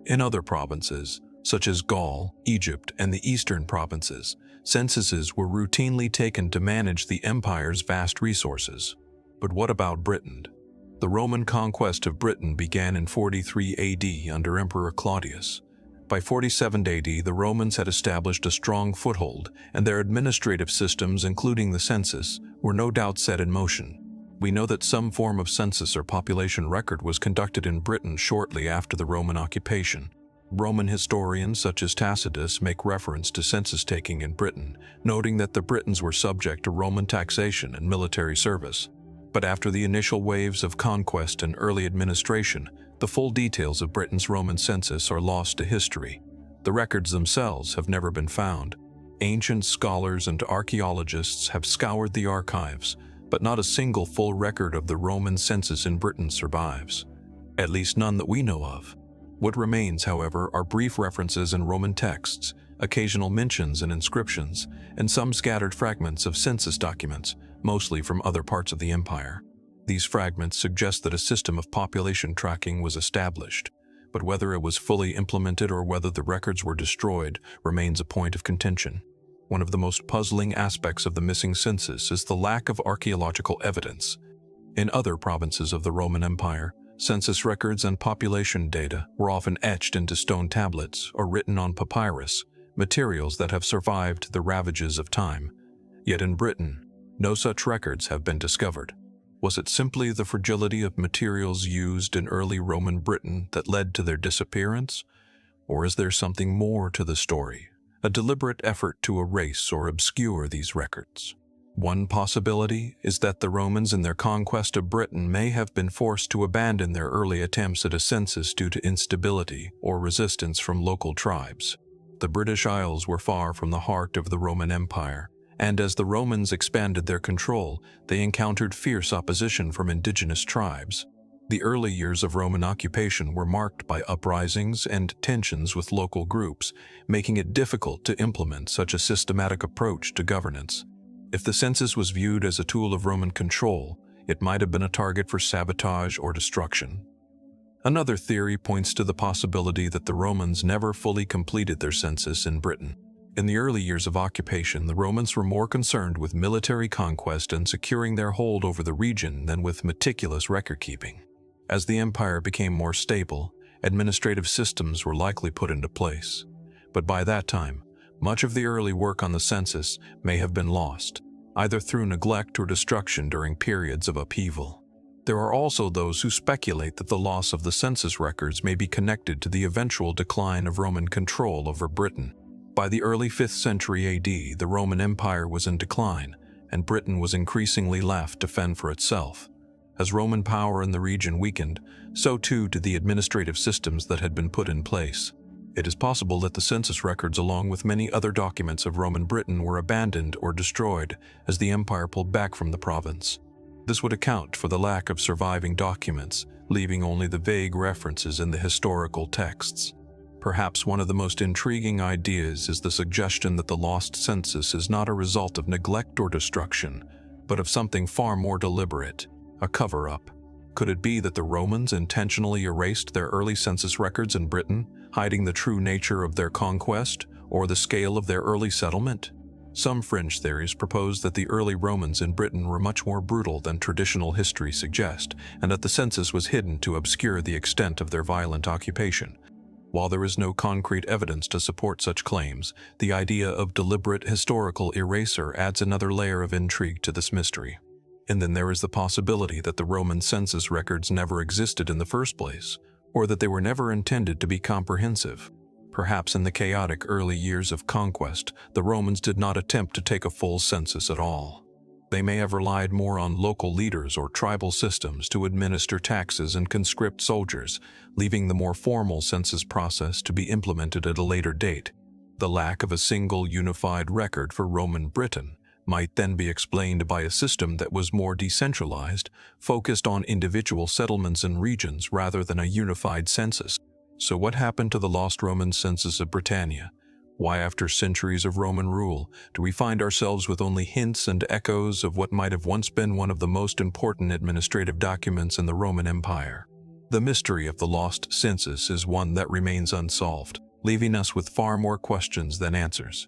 In other provinces, such as Gaul, Egypt, and the eastern provinces, censuses were routinely taken to manage the empire's vast resources. But what about Britain? The Roman conquest of Britain began in 43 AD under Emperor Claudius. By 47 AD, the Romans had established a strong foothold, and their administrative systems, including the census, were no doubt set in motion. We know that some form of census or population record was conducted in Britain shortly after the Roman occupation. Roman historians such as Tacitus make reference to census taking in Britain, noting that the Britons were subject to Roman taxation and military service. But after the initial waves of conquest and early administration, the full details of Britain's Roman census are lost to history. The records themselves have never been found. Ancient scholars and archaeologists have scoured the archives, but not a single full record of the Roman census in Britain survives. At least none that we know of. What remains, however, are brief references in Roman texts, occasional mentions and inscriptions, and some scattered fragments of census documents, mostly from other parts of the empire. These fragments suggest that a system of population tracking was established, but whether it was fully implemented or whether the records were destroyed remains a point of contention. One of the most puzzling aspects of the missing census is the lack of archaeological evidence. In other provinces of the Roman Empire, census records and population data were often etched into stone tablets or written on papyrus, materials that have survived the ravages of time. Yet in Britain, no such records have been discovered. Was it simply the fragility of materials used in early Roman Britain that led to their disappearance? Or is there something more to the story, a deliberate effort to erase or obscure these records? One possibility is that the Romans in their conquest of Britain may have been forced to abandon their early attempts at a census due to instability or resistance from local tribes. The British Isles were far from the heart of the Roman Empire, and as the Romans expanded their control, they encountered fierce opposition from indigenous tribes. The early years of Roman occupation were marked by uprisings and tensions with local groups, making it difficult to implement such a systematic approach to governance. If the census was viewed as a tool of Roman control, it might have been a target for sabotage or destruction. Another theory points to the possibility that the Romans never fully completed their census in Britain. In the early years of occupation, the Romans were more concerned with military conquest and securing their hold over the region than with meticulous record-keeping. As the empire became more stable, administrative systems were likely put into place. But by that time, much of the early work on the census may have been lost, either through neglect or destruction during periods of upheaval. There are also those who speculate that the loss of the census records may be connected to the eventual decline of Roman control over Britain. By the early 5th century AD, the Roman Empire was in decline, and Britain was increasingly left to fend for itself. As Roman power in the region weakened, so too did the administrative systems that had been put in place. It is possible that the census records, along with many other documents of Roman Britain, were abandoned or destroyed as the empire pulled back from the province. This would account for the lack of surviving documents, leaving only the vague references in the historical texts. Perhaps one of the most intriguing ideas is the suggestion that the lost census is not a result of neglect or destruction, but of something far more deliberate, a cover-up. Could it be that the Romans intentionally erased their early census records in Britain, hiding the true nature of their conquest or the scale of their early settlement? Some fringe theories propose that the early Romans in Britain were much more brutal than traditional history suggests, and that the census was hidden to obscure the extent of their violent occupation. While there is no concrete evidence to support such claims, the idea of deliberate historical erasure adds another layer of intrigue to this mystery. And then there is the possibility that the Roman census records never existed in the first place, or that they were never intended to be comprehensive. Perhaps in the chaotic early years of conquest, the Romans did not attempt to take a full census at all. They may have relied more on local leaders or tribal systems to administer taxes and conscript soldiers, leaving the more formal census process to be implemented at a later date. The lack of a single unified record for Roman Britain might then be explained by a system that was more decentralized, focused on individual settlements and regions rather than a unified census. So what happened to the lost Roman census of Britannia? Why, after centuries of Roman rule, do we find ourselves with only hints and echoes of what might have once been one of the most important administrative documents in the Roman Empire? The mystery of the lost census is one that remains unsolved, leaving us with far more questions than answers.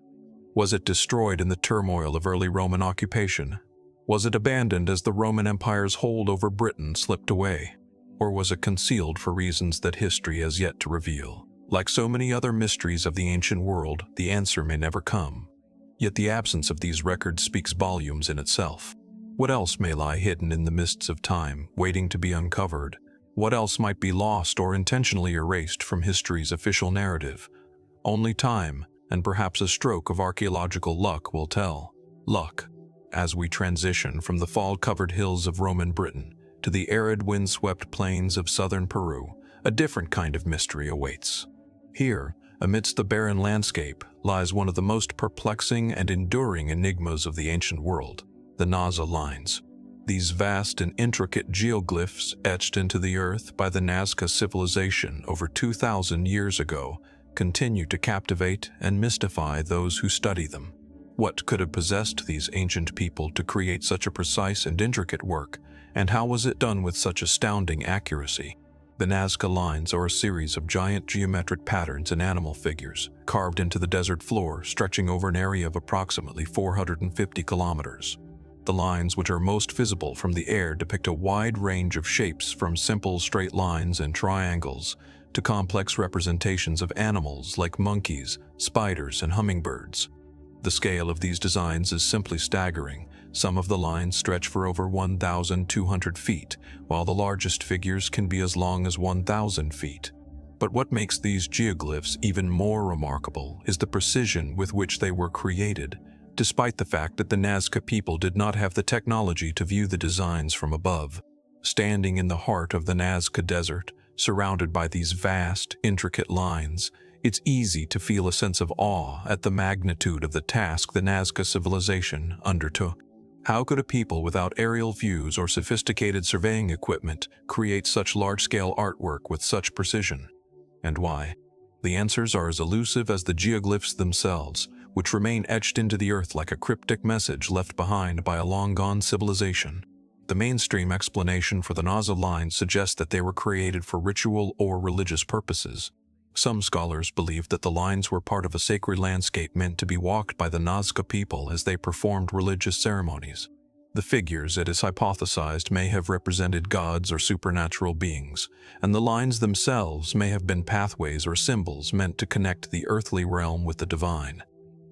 Was it destroyed in the turmoil of early Roman occupation? Was it abandoned as the Roman Empire's hold over Britain slipped away? Or was it concealed for reasons that history has yet to reveal? Like so many other mysteries of the ancient world, the answer may never come. Yet the absence of these records speaks volumes in itself. What else may lie hidden in the mists of time, waiting to be uncovered? What else might be lost or intentionally erased from history's official narrative? Only time, and perhaps a stroke of archaeological luck, will tell. Luck, as we transition from the fog-covered hills of Roman Britain to the arid, wind-swept plains of southern Peru, a different kind of mystery awaits. Here, amidst the barren landscape, lies one of the most perplexing and enduring enigmas of the ancient world, the Nazca Lines. These vast and intricate geoglyphs etched into the earth by the Nazca civilization over 2,000 years ago continue to captivate and mystify those who study them. What could have possessed these ancient people to create such a precise and intricate work, and how was it done with such astounding accuracy? The Nazca Lines are a series of giant geometric patterns and animal figures, carved into the desert floor, stretching over an area of approximately 450 kilometers. The lines, which are most visible from the air, depict a wide range of shapes from simple straight lines and triangles to complex representations of animals like monkeys, spiders, and hummingbirds. The scale of these designs is simply staggering. Some of the lines stretch for over 1,200 feet, while the largest figures can be as long as 1,000 feet. But what makes these geoglyphs even more remarkable is the precision with which they were created, despite the fact that the Nazca people did not have the technology to view the designs from above. Standing in the heart of the Nazca Desert, surrounded by these vast, intricate lines, it's easy to feel a sense of awe at the magnitude of the task the Nazca civilization undertook. How could a people without aerial views or sophisticated surveying equipment create such large-scale artwork with such precision? And why? The answers are as elusive as the geoglyphs themselves, which remain etched into the earth like a cryptic message left behind by a long-gone civilization. The mainstream explanation for the Nazca Lines suggests that they were created for ritual or religious purposes. Some scholars believe that the lines were part of a sacred landscape meant to be walked by the Nazca people as they performed religious ceremonies. The figures, it is hypothesized, may have represented gods or supernatural beings, and the lines themselves may have been pathways or symbols meant to connect the earthly realm with the divine.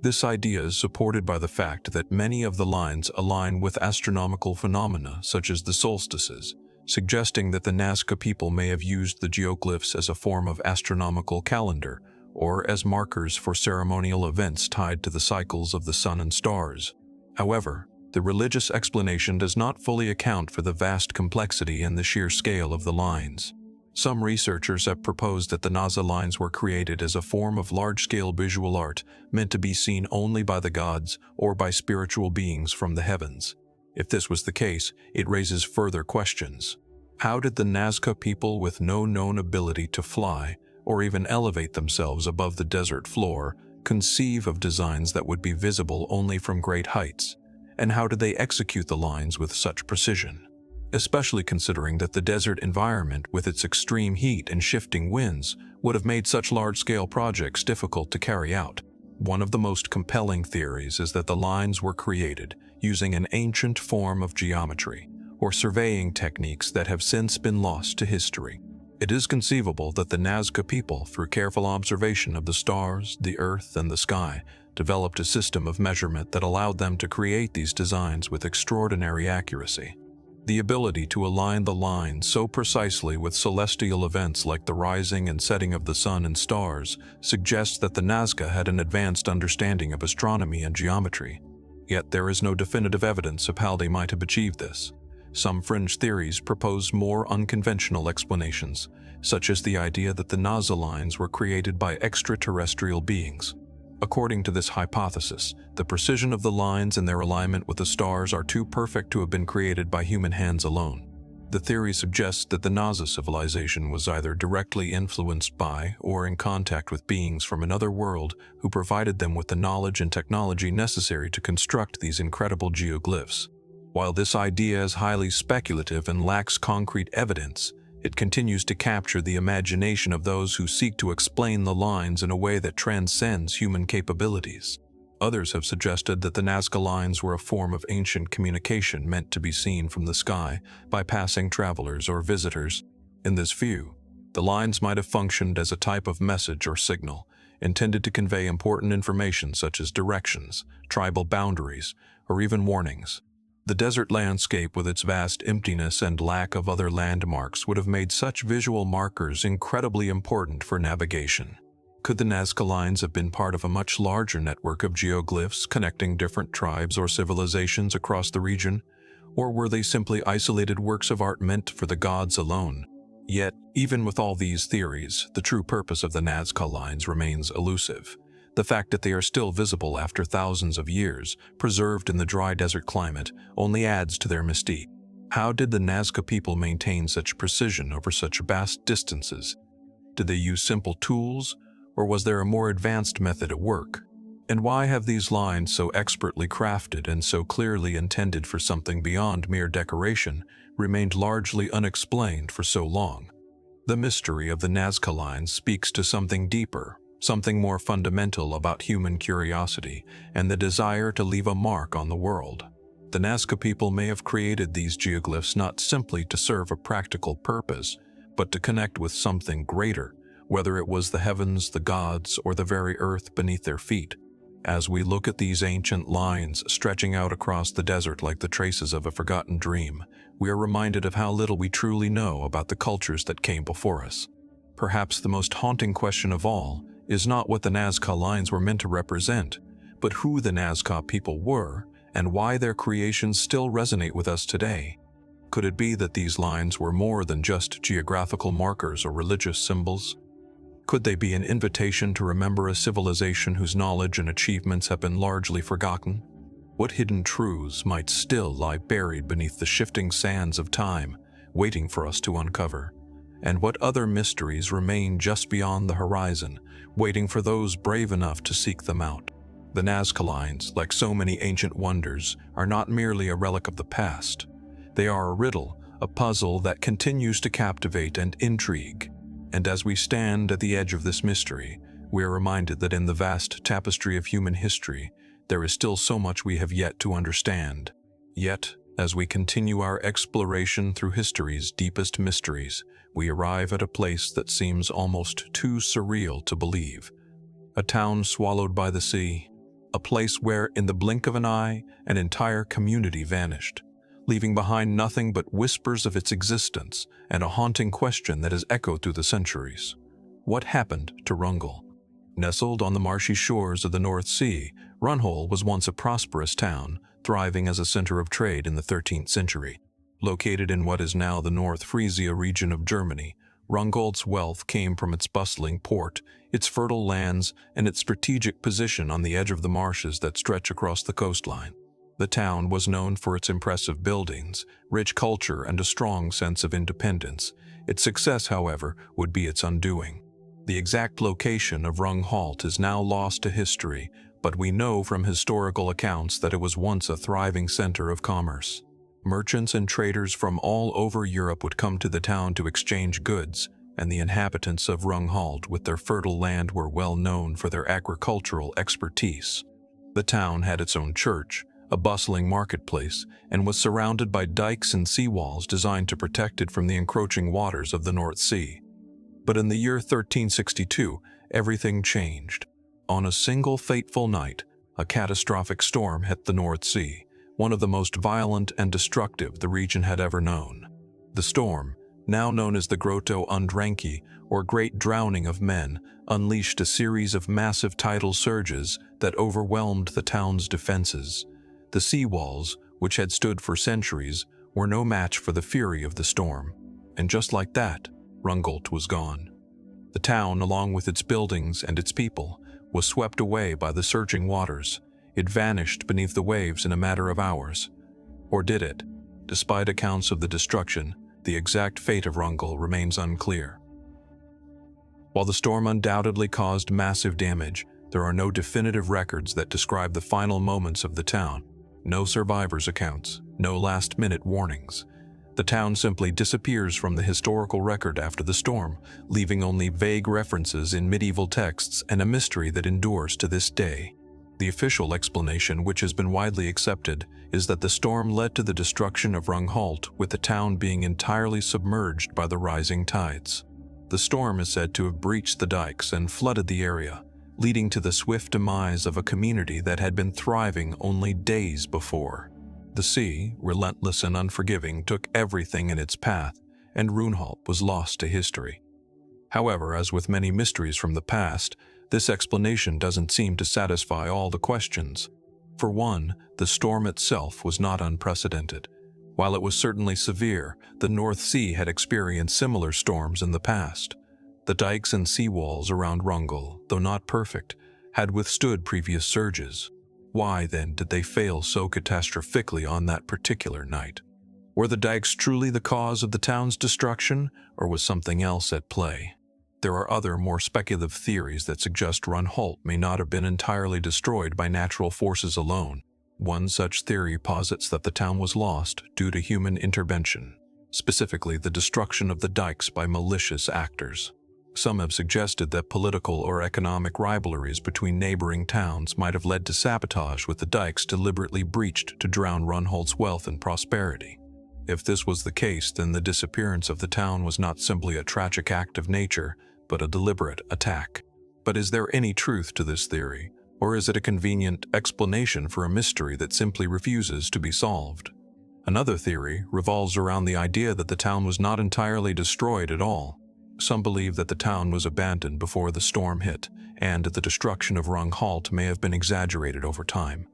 This idea is supported by the fact that many of the lines align with astronomical phenomena such as the solstices, suggesting that the Nazca people may have used the geoglyphs as a form of astronomical calendar or as markers for ceremonial events tied to the cycles of the sun and stars. However, the religious explanation does not fully account for the vast complexity and the sheer scale of the lines. Some researchers have proposed that the Nazca Lines were created as a form of large-scale visual art meant to be seen only by the gods or by spiritual beings from the heavens. If this was the case, it raises further questions. How did the Nazca people with no known ability to fly or even elevate themselves above the desert floor conceive of designs that would be visible only from great heights? And how did they execute the lines with such precision? Especially considering that the desert environment with its extreme heat and shifting winds would have made such large-scale projects difficult to carry out. One of the most compelling theories is that the lines were created using an ancient form of geometry or surveying techniques that have since been lost to history. It is conceivable that the Nazca people, through careful observation of the stars, the earth, and the sky, developed a system of measurement that allowed them to create these designs with extraordinary accuracy. The ability to align the lines so precisely with celestial events like the rising and setting of the sun and stars suggests that the Nazca had an advanced understanding of astronomy and geometry. Yet there is no definitive evidence of how they might have achieved this. Some fringe theories propose more unconventional explanations, such as the idea that the Nazca Lines were created by extraterrestrial beings. According to this hypothesis, the precision of the lines and their alignment with the stars are too perfect to have been created by human hands alone. The theory suggests that the Nazca civilization was either directly influenced by or in contact with beings from another world who provided them with the knowledge and technology necessary to construct these incredible geoglyphs. While this idea is highly speculative and lacks concrete evidence, it continues to capture the imagination of those who seek to explain the lines in a way that transcends human capabilities. Others have suggested that the Nazca Lines were a form of ancient communication meant to be seen from the sky by passing travelers or visitors. In this view, the lines might have functioned as a type of message or signal, intended to convey important information such as directions, tribal boundaries, or even warnings. The desert landscape with its vast emptiness and lack of other landmarks would have made such visual markers incredibly important for navigation. Could the Nazca Lines have been part of a much larger network of geoglyphs connecting different tribes or civilizations across the region? Or were they simply isolated works of art meant for the gods alone? Yet, even with all these theories, the true purpose of the Nazca Lines remains elusive. The fact that they are still visible after thousands of years, preserved in the dry desert climate, only adds to their mystique. How did the Nazca people maintain such precision over such vast distances? Did they use simple tools, or was there a more advanced method at work? And why have these lines, so expertly crafted and so clearly intended for something beyond mere decoration, remained largely unexplained for so long? The mystery of the Nazca Lines speaks to something deeper, something more fundamental about human curiosity and the desire to leave a mark on the world. The Nazca people may have created these geoglyphs not simply to serve a practical purpose, but to connect with something greater, whether it was the heavens, the gods, or the very earth beneath their feet. As we look at these ancient lines stretching out across the desert like the traces of a forgotten dream, we are reminded of how little we truly know about the cultures that came before us. Perhaps the most haunting question of all is not what the Nazca Lines were meant to represent, but who the Nazca people were and why their creations still resonate with us today. Could it be that these lines were more than just geographical markers or religious symbols? Could they be an invitation to remember a civilization whose knowledge and achievements have been largely forgotten? What hidden truths might still lie buried beneath the shifting sands of time, waiting for us to uncover? And what other mysteries remain just beyond the horizon, waiting for those brave enough to seek them out? The Nazca Lines, like so many ancient wonders, are not merely a relic of the past. They are a riddle, a puzzle that continues to captivate and intrigue. And as we stand at the edge of this mystery, we are reminded that in the vast tapestry of human history, there is still so much we have yet to understand. Yet, as we continue our exploration through history's deepest mysteries, we arrive at a place that seems almost too surreal to believe. A town swallowed by the sea, a place where, in the blink of an eye, an entire community vanished, leaving behind nothing but whispers of its existence and a haunting question that has echoed through the centuries. What happened to Rungel? Nestled on the marshy shores of the North Sea, Rungel was once a prosperous town, thriving as a center of trade in the 13th century. Located in what is now the North Frisia region of Germany, Rungel's wealth came from its bustling port, its fertile lands, and its strategic position on the edge of the marshes that stretch across the coastline. The town was known for its impressive buildings, rich culture, and a strong sense of independence. Its success, however, would be its undoing. The exact location of Rungholt is now lost to history, but we know from historical accounts that it was once a thriving center of commerce. Merchants and traders from all over Europe would come to the town to exchange goods, and the inhabitants of Rungholt with their fertile land were well known for their agricultural expertise. The town had its own church, a bustling marketplace, and was surrounded by dikes and seawalls designed to protect it from the encroaching waters of the North Sea. But in the year 1362, everything changed. On a single fateful night, a catastrophic storm hit the North Sea, one of the most violent and destructive the region had ever known. The storm, now known as the Grotto Undranki, or Great Drowning of Men, unleashed a series of massive tidal surges that overwhelmed the town's defenses. The seawalls, which had stood for centuries, were no match for the fury of the storm. And just like that, Rungholt was gone. The town, along with its buildings and its people, was swept away by the surging waters. It vanished beneath the waves in a matter of hours. Or did it? Despite accounts of the destruction, the exact fate of Rungholt remains unclear. While the storm undoubtedly caused massive damage, there are no definitive records that describe the final moments of the town. No survivors' accounts, no last-minute warnings. The town simply disappears from the historical record after the storm, leaving only vague references in medieval texts and a mystery that endures to this day. The official explanation, which has been widely accepted, is that the storm led to the destruction of Rungholt, with the town being entirely submerged by the rising tides. The storm is said to have breached the dikes and flooded the area, leading to the swift demise of a community that had been thriving only days before. The sea, relentless and unforgiving, took everything in its path, and Rungholt was lost to history. However, as with many mysteries from the past, this explanation doesn't seem to satisfy all the questions. For one, the storm itself was not unprecedented. While it was certainly severe, the North Sea had experienced similar storms in the past. The dikes and seawalls around Rungholt, though not perfect, had withstood previous surges. Why, then, did they fail so catastrophically on that particular night? Were the dikes truly the cause of the town's destruction, or was something else at play? There are other, more speculative theories that suggest Rungholt may not have been entirely destroyed by natural forces alone. One such theory posits that the town was lost due to human intervention, specifically the destruction of the dikes by malicious actors. Some have suggested that political or economic rivalries between neighboring towns might have led to sabotage, with the dikes deliberately breached to drown Rungholt's wealth and prosperity. If this was the case, then the disappearance of the town was not simply a tragic act of nature, but a deliberate attack. But is there any truth to this theory, or is it a convenient explanation for a mystery that simply refuses to be solved? Another theory revolves around the idea that the town was not entirely destroyed at all. Some believe that the town was abandoned before the storm hit, and the destruction of Rungholt may have been exaggerated over time.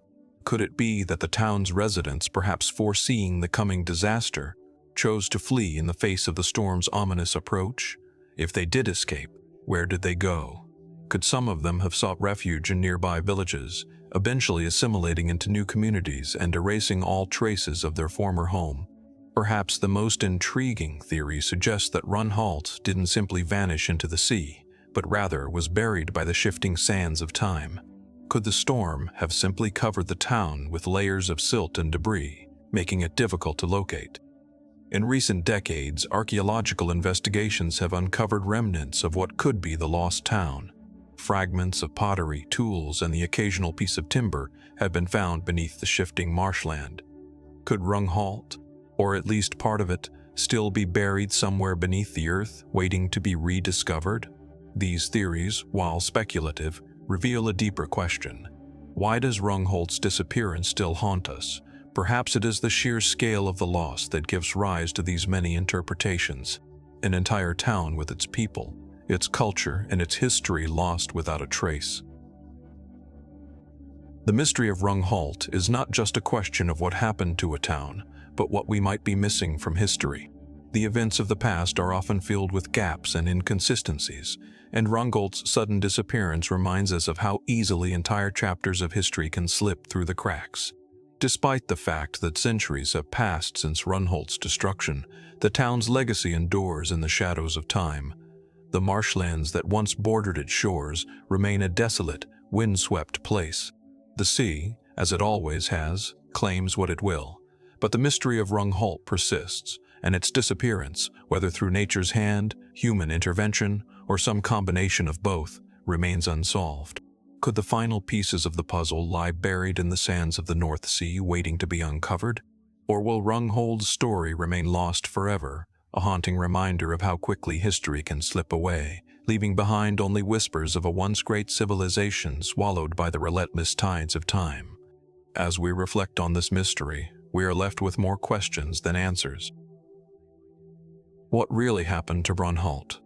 Could it be that the town's residents, perhaps foreseeing the coming disaster, chose to flee in the face of the storm's ominous approach? If they did escape, where did they go? Could some of them have sought refuge in nearby villages, eventually assimilating into new communities and erasing all traces of their former home? Perhaps the most intriguing theory suggests that Rungholt didn't simply vanish into the sea, but rather was buried by the shifting sands of time. Could the storm have simply covered the town with layers of silt and debris, making it difficult to locate? In recent decades, archaeological investigations have uncovered remnants of what could be the lost town. Fragments of pottery, tools, and the occasional piece of timber have been found beneath the shifting marshland. Could Rungholt, or at least part of it, still be buried somewhere beneath the earth, waiting to be rediscovered? These theories, while speculative, reveal a deeper question. Why does Rungholt's disappearance still haunt us? Perhaps it is the sheer scale of the loss that gives rise to these many interpretations. An entire town with its people, its culture, and its history lost without a trace. The mystery of Rungholt is not just a question of what happened to a town, but what we might be missing from history. The events of the past are often filled with gaps and inconsistencies, and Rungholt's sudden disappearance reminds us of how easily entire chapters of history can slip through the cracks. Despite the fact that centuries have passed since Rungholt's destruction, the town's legacy endures in the shadows of time. The marshlands that once bordered its shores remain a desolate, windswept place. The sea, as it always has, claims what it will. But the mystery of Rungholt persists, and its disappearance, whether through nature's hand, human intervention, or some combination of both, remains unsolved. Could the final pieces of the puzzle lie buried in the sands of the North Sea waiting to be uncovered? Or will Rungholt's story remain lost forever, a haunting reminder of how quickly history can slip away, leaving behind only whispers of a once great civilization swallowed by the relentless tides of time? As we reflect on this mystery, we are left with more questions than answers. What really happened to Rungholt?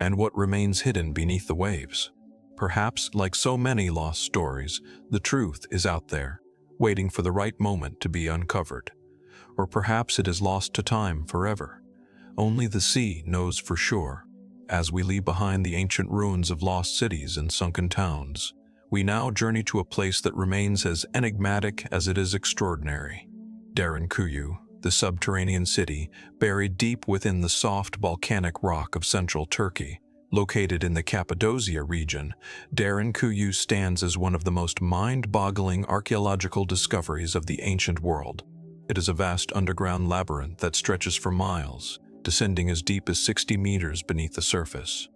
And what remains hidden beneath the waves? Perhaps, like so many lost stories, the truth is out there, waiting for the right moment to be uncovered. Or perhaps it is lost to time forever. Only the sea knows for sure. As we leave behind the ancient ruins of lost cities and sunken towns, we now journey to a place that remains as enigmatic as it is extraordinary. Derinkuyu, the subterranean city buried deep within the soft volcanic rock of central Turkey. Located in the Cappadocia region, Derinkuyu stands as one of the most mind-boggling archaeological discoveries of the ancient world. It is a vast underground labyrinth that stretches for miles, descending as deep as 60 meters beneath the surface.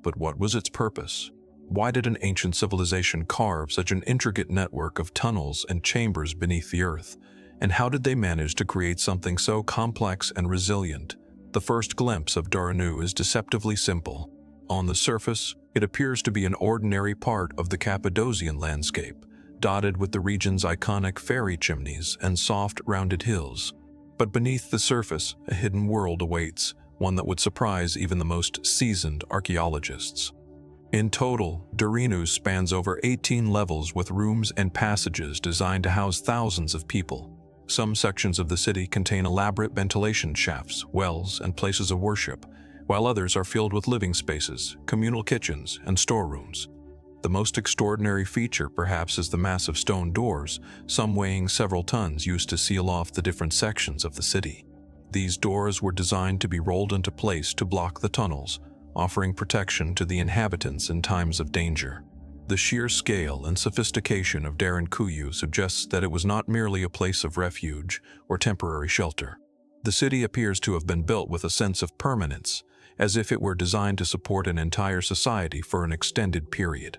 But what was its purpose? Why did an ancient civilization carve such an intricate network of tunnels and chambers beneath the earth? And how did they manage to create something so complex and resilient? The first glimpse of Derinkuyu is deceptively simple. On the surface, it appears to be an ordinary part of the Cappadocian landscape, dotted with the region's iconic fairy chimneys and soft, rounded hills. But beneath the surface, a hidden world awaits, one that would surprise even the most seasoned archaeologists. In total, Derinkuyu spans over 18 levels with rooms and passages designed to house thousands of people. Some sections of the city contain elaborate ventilation shafts, wells, and places of worship, while others are filled with living spaces, communal kitchens, and storerooms. The most extraordinary feature, perhaps, is the massive stone doors, some weighing several tons, used to seal off the different sections of the city. These doors were designed to be rolled into place to block the tunnels, offering protection to the inhabitants in times of danger. The sheer scale and sophistication of Derinkuyu suggests that it was not merely a place of refuge or temporary shelter. The city appears to have been built with a sense of permanence, as if it were designed to support an entire society for an extended period.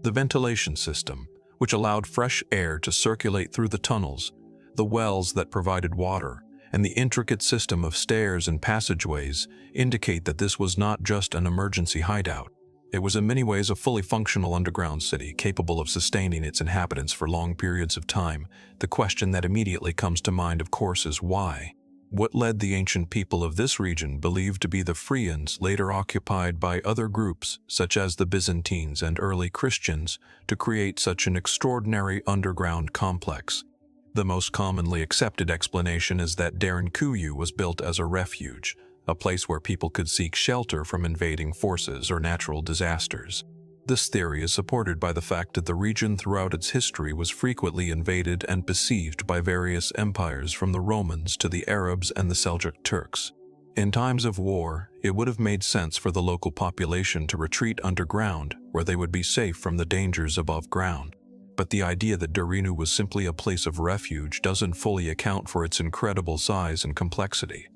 The ventilation system, which allowed fresh air to circulate through the tunnels, the wells that provided water, and the intricate system of stairs and passageways indicate that this was not just an emergency hideout. It was in many ways a fully functional underground city capable of sustaining its inhabitants for long periods of time. The question that immediately comes to mind, of course, is why? What led the ancient people of this region, believed to be the Phrygians, later occupied by other groups, such as the Byzantines and early Christians, to create such an extraordinary underground complex? The most commonly accepted explanation is that Derinkuyu was built as a refuge, a place where people could seek shelter from invading forces or natural disasters. This theory is supported by the fact that the region throughout its history was frequently invaded and besieged by various empires, from the Romans to the Arabs and the Seljuk Turks. In times of war, it would have made sense for the local population to retreat underground, where they would be safe from the dangers above ground. But the idea that Derinkuyu was simply a place of refuge doesn't fully account for its incredible size and complexity.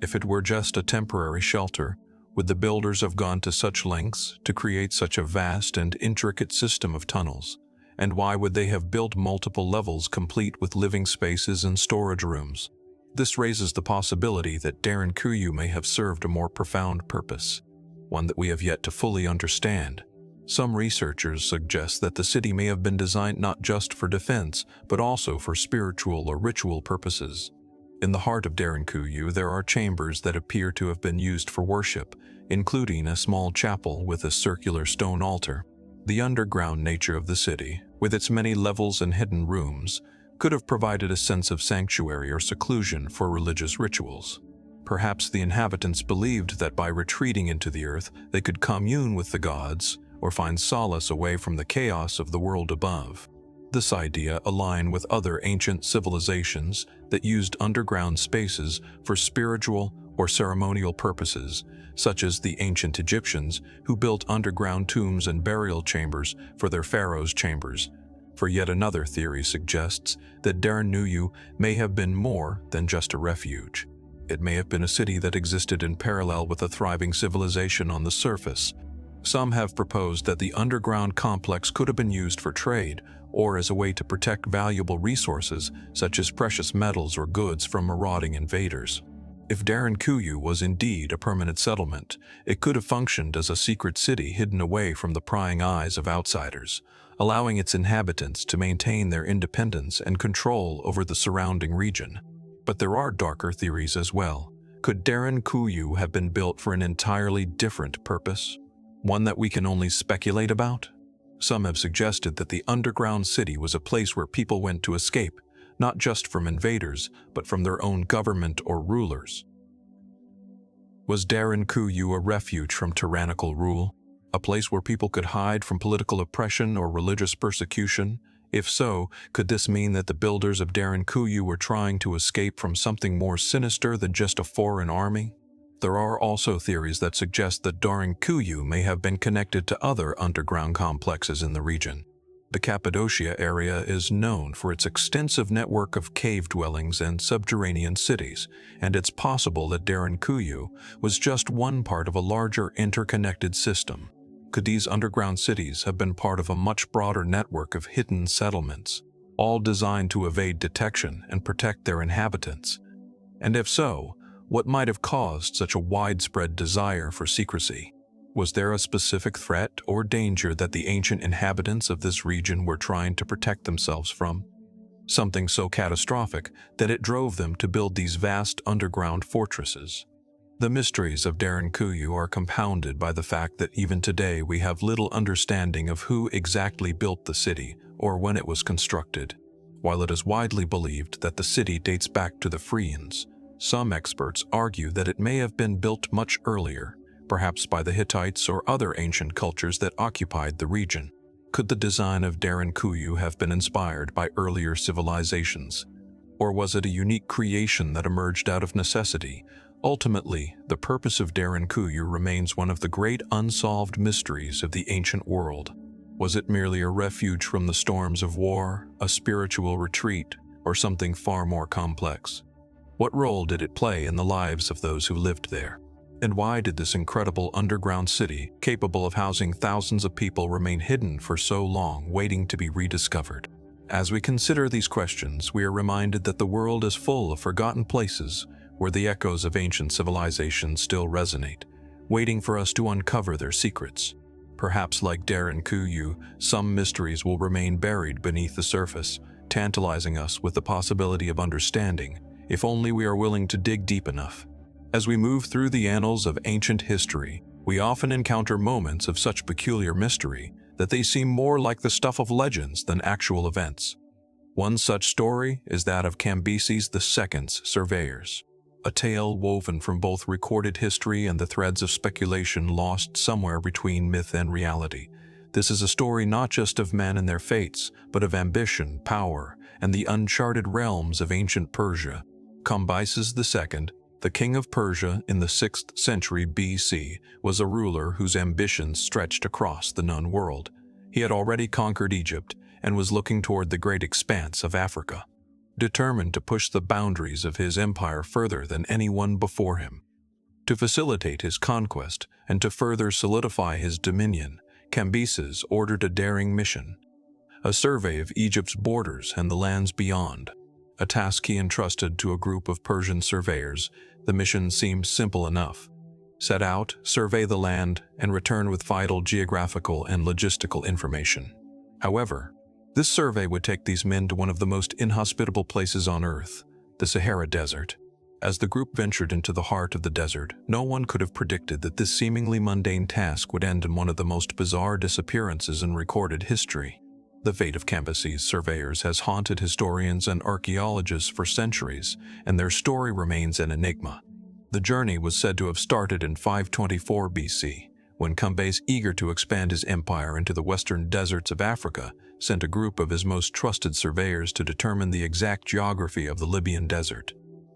If it were just a temporary shelter, would the builders have gone to such lengths to create such a vast and intricate system of tunnels? And why would they have built multiple levels complete with living spaces and storage rooms? This raises the possibility that Derinkuyu may have served a more profound purpose, one that we have yet to fully understand. Some researchers suggest that the city may have been designed not just for defense, but also for spiritual or ritual purposes. In the heart of Derinkuyu, there are chambers that appear to have been used for worship, including a small chapel with a circular stone altar. The underground nature of the city, with its many levels and hidden rooms, could have provided a sense of sanctuary or seclusion for religious rituals. Perhaps the inhabitants believed that by retreating into the earth, they could commune with the gods or find solace away from the chaos of the world above. This idea aligned with other ancient civilizations that used underground spaces for spiritual or ceremonial purposes, such as the ancient Egyptians who built underground tombs and burial chambers for their pharaohs' chambers. For yet another theory suggests that Derinkuyu may have been more than just a refuge. It may have been a city that existed in parallel with a thriving civilization on the surface. Some have proposed that the underground complex could have been used for trade or as a way to protect valuable resources such as precious metals or goods from marauding invaders. If Derinkuyu was indeed a permanent settlement, it could have functioned as a secret city hidden away from the prying eyes of outsiders, allowing its inhabitants to maintain their independence and control over the surrounding region. But there are darker theories as well. Could Derinkuyu have been built for an entirely different purpose? One that we can only speculate about? Some have suggested that the underground city was a place where people went to escape, not just from invaders, but from their own government or rulers. Was Derinkuyu a refuge from tyrannical rule? A place where people could hide from political oppression or religious persecution? If so, could this mean that the builders of Derinkuyu were trying to escape from something more sinister than just a foreign army? There are also theories that suggest that Derinkuyu may have been connected to other underground complexes in the region. The Cappadocia area is known for its extensive network of cave dwellings and subterranean cities, and it's possible that Derinkuyu was just one part of a larger interconnected system. Could these underground cities have been part of a much broader network of hidden settlements, all designed to evade detection and protect their inhabitants? And if so, what might have caused such a widespread desire for secrecy? Was there a specific threat or danger that the ancient inhabitants of this region were trying to protect themselves from? Something so catastrophic that it drove them to build these vast underground fortresses. The mysteries of Derinkuyu are compounded by the fact that even today we have little understanding of who exactly built the city or when it was constructed. While it is widely believed that the city dates back to the Phrygians, some experts argue that it may have been built much earlier, perhaps by the Hittites or other ancient cultures that occupied the region. Could the design of Derinkuyu have been inspired by earlier civilizations? Or was it a unique creation that emerged out of necessity? Ultimately, the purpose of Derinkuyu remains one of the great unsolved mysteries of the ancient world. Was it merely a refuge from the storms of war, a spiritual retreat, or something far more complex? What role did it play in the lives of those who lived there? And why did this incredible underground city, capable of housing thousands of people, remain hidden for so long, waiting to be rediscovered? As we consider these questions, we are reminded that the world is full of forgotten places where the echoes of ancient civilizations still resonate, waiting for us to uncover their secrets. Perhaps like Derinkuyu, some mysteries will remain buried beneath the surface, tantalizing us with the possibility of understanding, if only we are willing to dig deep enough. As we move through the annals of ancient history, we often encounter moments of such peculiar mystery that they seem more like the stuff of legends than actual events. One such story is that of Cambyses II's surveyors, a tale woven from both recorded history and the threads of speculation lost somewhere between myth and reality. This is a story not just of men and their fates, but of ambition, power, and the uncharted realms of ancient Persia. Cambyses II, the king of Persia in the 6th century BC, was a ruler whose ambitions stretched across the known world. He had already conquered Egypt and was looking toward the great expanse of Africa. determined to push the boundaries of his empire further than anyone before him. To facilitate his conquest and to further solidify his dominion, Cambyses ordered a daring mission: a survey of Egypt's borders and the lands beyond. A task he entrusted to a group of Persian surveyors. The mission seemed simple enough: set out, survey the land, and return with vital geographical and logistical information. However, this survey would take these men to one of the most inhospitable places on Earth, the Sahara Desert. As the group ventured into the heart of the desert, no one could have predicted that this seemingly mundane task would end in one of the most bizarre disappearances in recorded history. The fate of Cambyses' surveyors has haunted historians and archaeologists for centuries, and their story remains an enigma. The journey was said to have started in 524 BC, when Cambyses, eager to expand his empire into the western deserts of Africa, sent a group of his most trusted surveyors to determine the exact geography of the Libyan desert.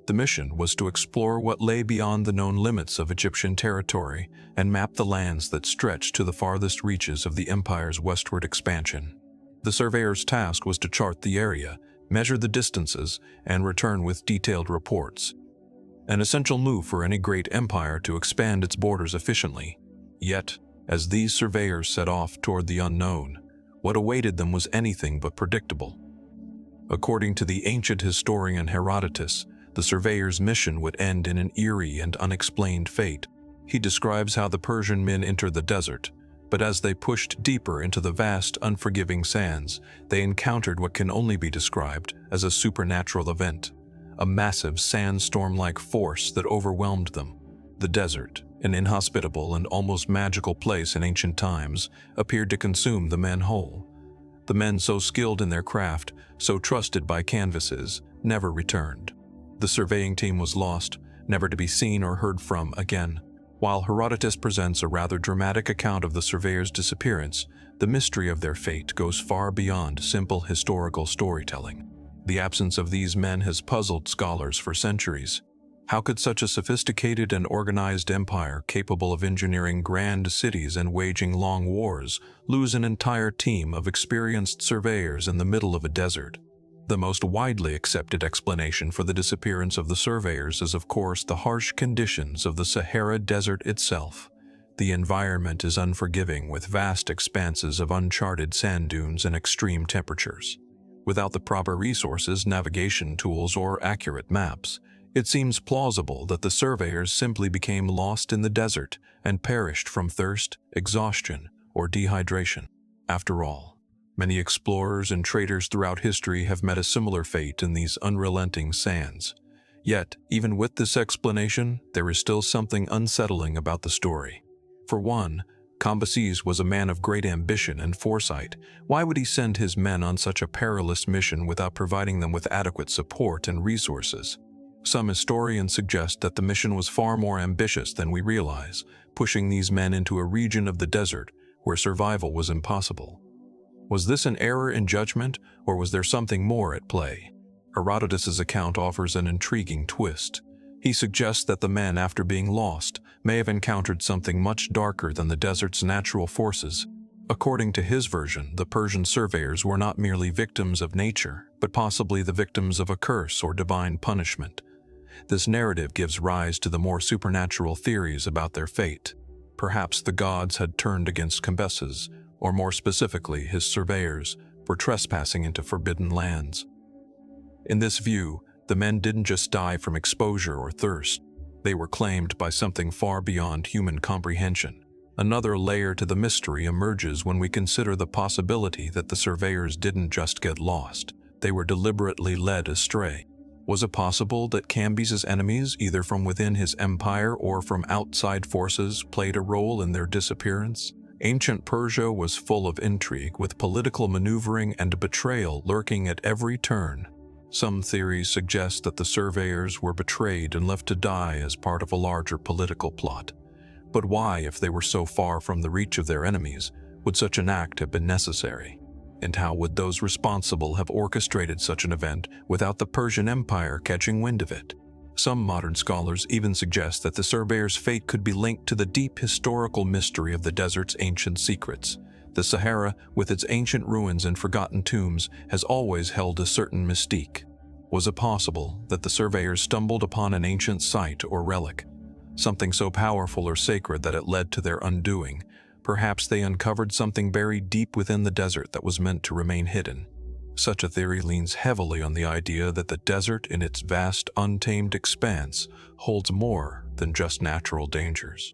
The mission was to explore what lay beyond the known limits of Egyptian territory and map the lands that stretched to the farthest reaches of the empire's westward expansion. The surveyor's task was to chart the area, measure the distances, and return with detailed reports. An essential move for any great empire to expand its borders efficiently. Yet, as these surveyors set off toward the unknown, what awaited them was anything but predictable. According to the ancient historian Herodotus, the surveyor's mission would end in an eerie and unexplained fate. He describes how the Persian men entered the desert, but as they pushed deeper into the vast, unforgiving sands, they encountered what can only be described as a supernatural event, a massive sandstorm-like force that overwhelmed them. The desert, an inhospitable and almost magical place in ancient times, appeared to consume the men whole. The men so skilled in their craft, so trusted by Cambyses, never returned. The surveying team was lost, never to be seen or heard from again. While Herodotus presents a rather dramatic account of the surveyors' disappearance, the mystery of their fate goes far beyond simple historical storytelling. The absence of these men has puzzled scholars for centuries. How could such a sophisticated and organized empire, capable of engineering grand cities and waging long wars, lose an entire team of experienced surveyors in the middle of a desert? The most widely accepted explanation for the disappearance of the surveyors is, of course, the harsh conditions of the Sahara Desert itself. The environment is unforgiving, with vast expanses of uncharted sand dunes and extreme temperatures. Without the proper resources, navigation tools, or accurate maps, it seems plausible that the surveyors simply became lost in the desert and perished from thirst, exhaustion, or dehydration. After all, many explorers and traders throughout history have met a similar fate in these unrelenting sands. Yet, even with this explanation, there is still something unsettling about the story. For one, Cambyses was a man of great ambition and foresight. Why would he send his men on such a perilous mission without providing them with adequate support and resources? Some historians suggest that the mission was far more ambitious than we realize, pushing these men into a region of the desert where survival was impossible. Was this an error in judgment, or was there something more at play? Herodotus's account offers an intriguing twist. He suggests that the men, after being lost, may have encountered something much darker than the desert's natural forces. According to his version, the Persian surveyors were not merely victims of nature, but possibly the victims of a curse or divine punishment. This narrative gives rise to the more supernatural theories about their fate. Perhaps the gods had turned against Cambyses, or more specifically his surveyors, for trespassing into forbidden lands. In this view, the men didn't just die from exposure or thirst. They were claimed by something far beyond human comprehension. Another layer to the mystery emerges when we consider the possibility that the surveyors didn't just get lost. They were deliberately led astray. Was it possible that Cambyses' enemies, either from within his empire or from outside forces, played a role in their disappearance? Ancient Persia was full of intrigue, with political maneuvering and betrayal lurking at every turn. Some theories suggest that the surveyors were betrayed and left to die as part of a larger political plot. But why, if they were so far from the reach of their enemies, would such an act have been necessary? And how would those responsible have orchestrated such an event without the Persian Empire catching wind of it? Some modern scholars even suggest that the surveyors' fate could be linked to the deep historical mystery of the desert's ancient secrets. The Sahara, with its ancient ruins and forgotten tombs, has always held a certain mystique. Was it possible that the surveyors stumbled upon an ancient site or relic, something so powerful or sacred that it led to their undoing? Perhaps they uncovered something buried deep within the desert that was meant to remain hidden. Such a theory leans heavily on the idea that the desert in its vast, untamed expanse holds more than just natural dangers.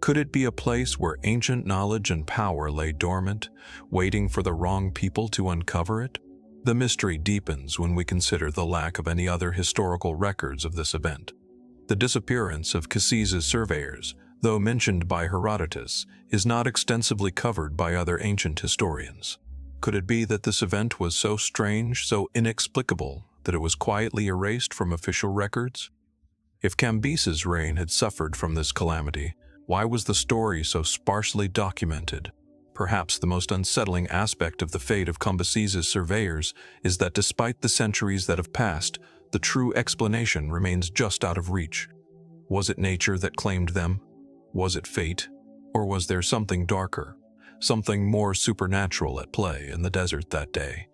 Could it be a place where ancient knowledge and power lay dormant, waiting for the wrong people to uncover it? The mystery deepens when we consider the lack of any other historical records of this event. The disappearance of Cassis's surveyors, though mentioned by Herodotus, is not extensively covered by other ancient historians. Could it be that this event was so strange, so inexplicable, that it was quietly erased from official records? If Cambyses' reign had suffered from this calamity, why was the story so sparsely documented? Perhaps the most unsettling aspect of the fate of Cambyses' surveyors is that despite the centuries that have passed, the true explanation remains just out of reach. Was it nature that claimed them? Was it fate? Or was there something darker, something more supernatural at play in the desert that day?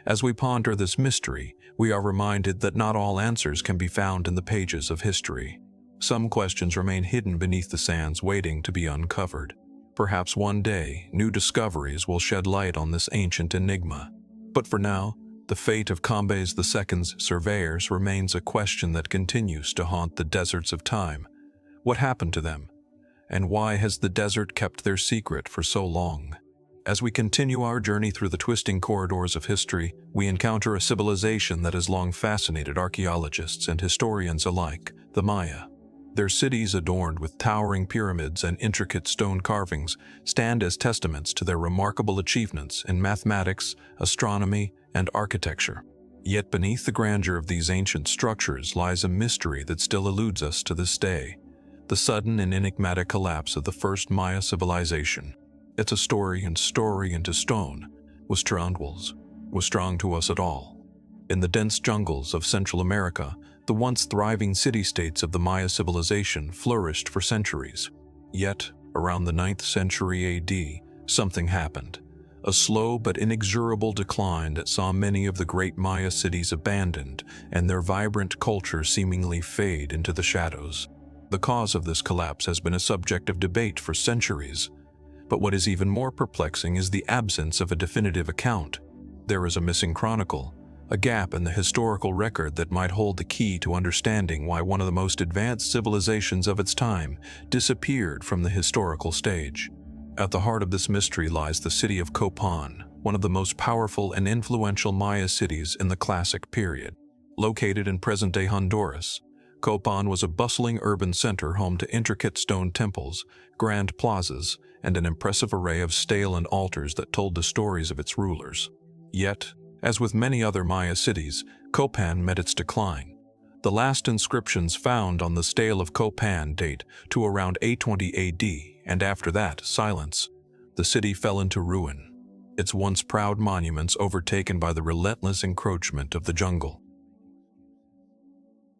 As we ponder this mystery, we are reminded that not all answers can be found in the pages of history. Some questions remain hidden beneath the sands, waiting to be uncovered. Perhaps one day, new discoveries will shed light on this ancient enigma. But for now, the fate of Cambyses II's surveyors remains a question that continues to haunt the deserts of time. What happened to them? And why has the desert kept their secret for so long? As we continue our journey through the twisting corridors of history, we encounter a civilization that has long fascinated archaeologists and historians alike, the Maya. Their cities, adorned with towering pyramids and intricate stone carvings, stand as testaments to their remarkable achievements in mathematics, astronomy, and architecture. Yet beneath the grandeur of these ancient structures lies a mystery that still eludes us to this day: the sudden and enigmatic collapse of the first Maya civilization. It's a story into stone. Was strong to us at all. In the dense jungles of Central America, the once thriving city-states of the Maya civilization flourished for centuries. Yet, around the 9th century AD, something happened. A slow but inexorable decline that saw many of the great Maya cities abandoned and their vibrant culture seemingly fade into the shadows. The cause of this collapse has been a subject of debate for centuries. But what is even more perplexing is the absence of a definitive account. There is a missing chronicle, a gap in the historical record that might hold the key to understanding why one of the most advanced civilizations of its time disappeared from the historical stage. At the heart of this mystery lies the city of Copan, one of the most powerful and influential Maya cities in the Classic period. Located in present-day Honduras, Copan was a bustling urban center home to intricate stone temples, grand plazas, and an impressive array of stele and altars that told the stories of its rulers. Yet, as with many other Maya cities, Copan met its decline. The last inscriptions found on the stele of Copan date to around 820 AD, and after that, silence. The city fell into ruin, its once proud monuments overtaken by the relentless encroachment of the jungle.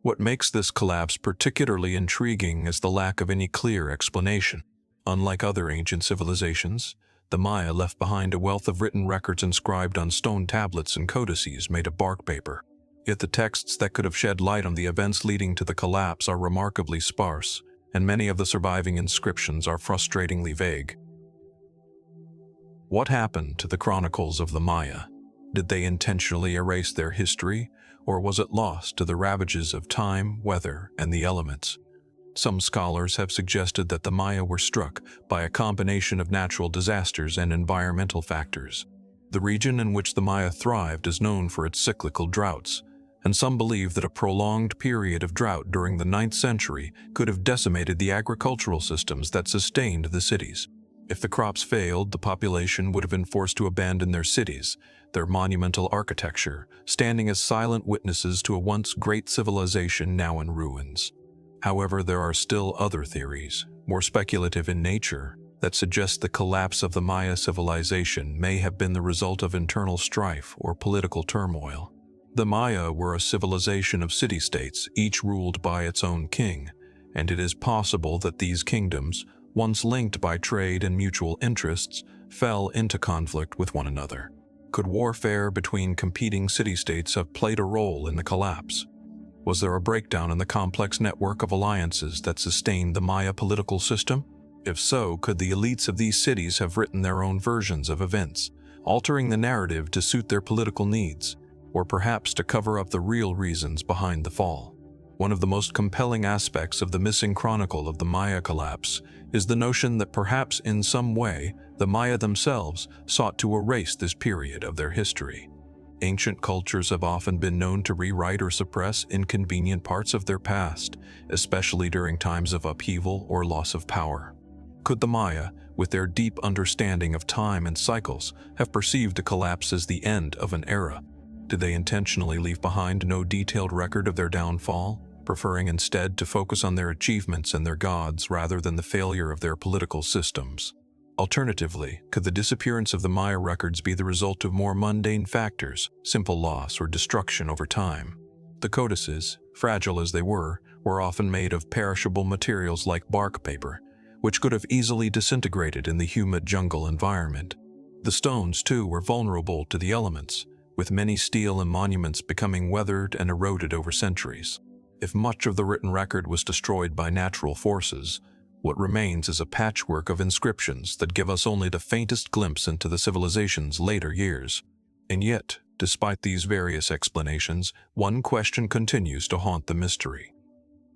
What makes this collapse particularly intriguing is the lack of any clear explanation. Unlike other ancient civilizations, the Maya left behind a wealth of written records inscribed on stone tablets and codices made of bark paper. Yet the texts that could have shed light on the events leading to the collapse are remarkably sparse, and many of the surviving inscriptions are frustratingly vague. What happened to the chronicles of the Maya? Did they intentionally erase their history, or was it lost to the ravages of time, weather, and the elements? Some scholars have suggested that the Maya were struck by a combination of natural disasters and environmental factors. The region in which the Maya thrived is known for its cyclical droughts, and some believe that a prolonged period of drought during the 9th century could have decimated the agricultural systems that sustained the cities. If the crops failed, the population would have been forced to abandon their cities, their monumental architecture, standing as silent witnesses to a once great civilization now in ruins. However, there are still other theories, more speculative in nature, that suggest the collapse of the Maya civilization may have been the result of internal strife or political turmoil. The Maya were a civilization of city-states, each ruled by its own king, and it is possible that these kingdoms, once linked by trade and mutual interests, fell into conflict with one another. Could warfare between competing city-states have played a role in the collapse? Was there a breakdown in the complex network of alliances that sustained the Maya political system? If so, could the elites of these cities have written their own versions of events, altering the narrative to suit their political needs, or perhaps to cover up the real reasons behind the fall? One of the most compelling aspects of the missing chronicle of the Maya collapse is the notion that perhaps in some way the Maya themselves sought to erase this period of their history. Ancient cultures have often been known to rewrite or suppress inconvenient parts of their past, especially during times of upheaval or loss of power. Could the Maya, with their deep understanding of time and cycles, have perceived the collapse as the end of an era? Did they intentionally leave behind no detailed record of their downfall, preferring instead to focus on their achievements and their gods rather than the failure of their political systems? Alternatively, could the disappearance of the Maya records be the result of more mundane factors, simple loss or destruction over time? The codices, fragile as they were often made of perishable materials like bark paper, which could have easily disintegrated in the humid jungle environment. The stones, too, were vulnerable to the elements, with many stele and monuments becoming weathered and eroded over centuries. If much of the written record was destroyed by natural forces, what remains is a patchwork of inscriptions that give us only the faintest glimpse into the civilization's later years. And yet, despite these various explanations, one question continues to haunt the mystery.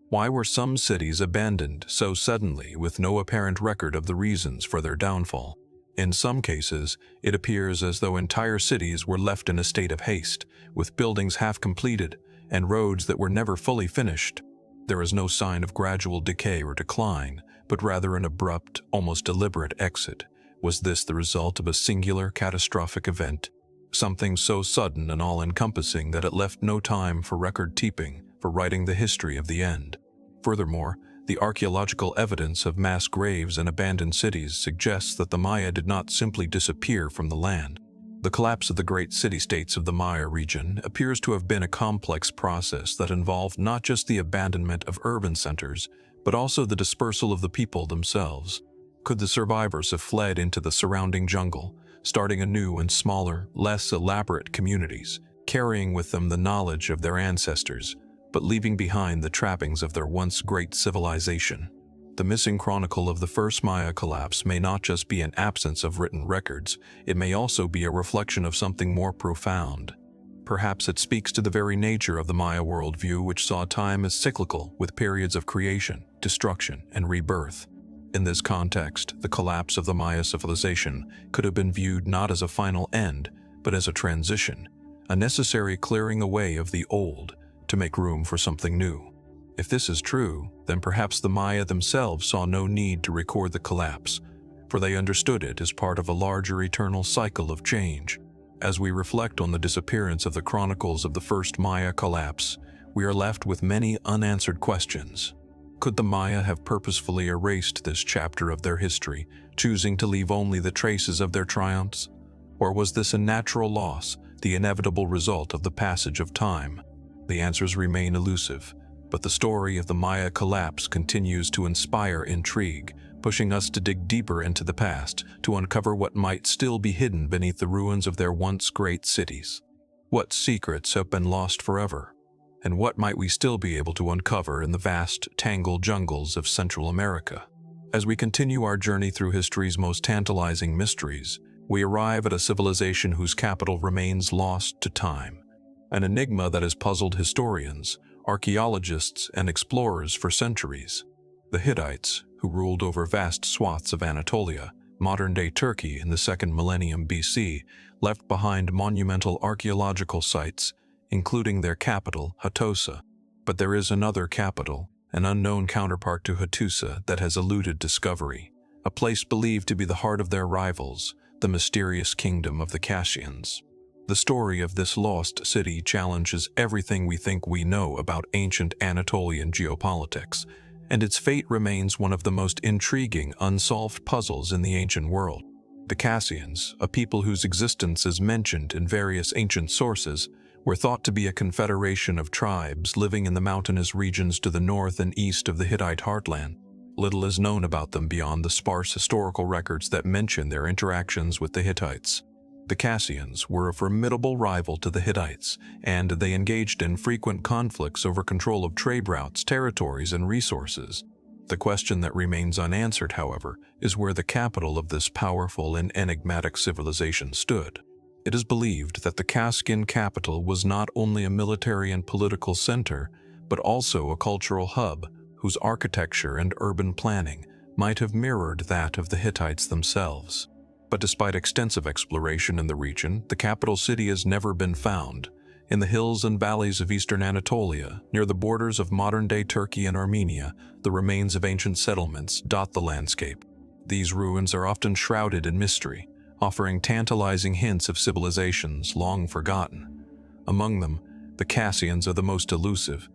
Why were some cities abandoned so suddenly with no apparent record of the reasons for their downfall? In some cases, it appears as though entire cities were left in a state of haste, with buildings half completed and roads that were never fully finished. There is no sign of gradual decay or decline, but rather an abrupt, almost deliberate exit. Was this the result of a singular catastrophic event? Something so sudden and all-encompassing that it left no time for record-keeping, for writing the history of the end. Furthermore, the archaeological evidence of mass graves and abandoned cities suggests that the Maya did not simply disappear from the land. The collapse of the great city-states of the Maya region appears to have been a complex process that involved not just the abandonment of urban centers, but also the dispersal of the people themselves. Could the survivors have fled into the surrounding jungle, starting anew in smaller, less elaborate communities, carrying with them the knowledge of their ancestors, but leaving behind the trappings of their once great civilization? The missing chronicle of the first Maya collapse may not just be an absence of written records, it may also be a reflection of something more profound. Perhaps it speaks to the very nature of the Maya worldview, which saw time as cyclical, with periods of creation, destruction, and rebirth. In this context, the collapse of the Maya civilization could have been viewed not as a final end, but as a transition, a necessary clearing away of the old to make room for something new. If this is true, then perhaps the Maya themselves saw no need to record the collapse, for they understood it as part of a larger eternal cycle of change. As we reflect on the disappearance of the chronicles of the first Maya collapse, we are left with many unanswered questions. Could the Maya have purposefully erased this chapter of their history, choosing to leave only the traces of their triumphs? Or was this a natural loss, the inevitable result of the passage of time? The answers remain elusive, but the story of the Maya collapse continues to inspire intrigue, pushing us to dig deeper into the past to uncover what might still be hidden beneath the ruins of their once great cities. What secrets have been lost forever? And what might we still be able to uncover in the vast, tangled jungles of Central America? As we continue our journey through history's most tantalizing mysteries, we arrive at a civilization whose capital remains lost to time, an enigma that has puzzled historians, archaeologists, and explorers for centuries. The Hittites, who ruled over vast swaths of Anatolia, modern-day Turkey in the 2nd millennium BC, left behind monumental archaeological sites, including their capital, Hattusa. But there is another capital, an unknown counterpart to Hattusa, that has eluded discovery, a place believed to be the heart of their rivals, the mysterious kingdom of the Kassians. The story of this lost city challenges everything we think we know about ancient Anatolian geopolitics, and its fate remains one of the most intriguing unsolved puzzles in the ancient world. The Kassians, a people whose existence is mentioned in various ancient sources, were thought to be a confederation of tribes living in the mountainous regions to the north and east of the Hittite heartland. Little is known about them beyond the sparse historical records that mention their interactions with the Hittites. The Kassians were a formidable rival to the Hittites, and they engaged in frequent conflicts over control of trade routes, territories, and resources. The question that remains unanswered, however, is where the capital of this powerful and enigmatic civilization stood. It is believed that the Kaskian capital was not only a military and political center, but also a cultural hub whose architecture and urban planning might have mirrored that of the Hittites themselves. But despite extensive exploration in the region, the capital city has never been found. In the hills and valleys of eastern Anatolia, near the borders of modern-day Turkey and Armenia, the remains of ancient settlements dot the landscape. These ruins are often shrouded in mystery, offering tantalizing hints of civilizations long forgotten. Among them, the Kassians are the most elusive.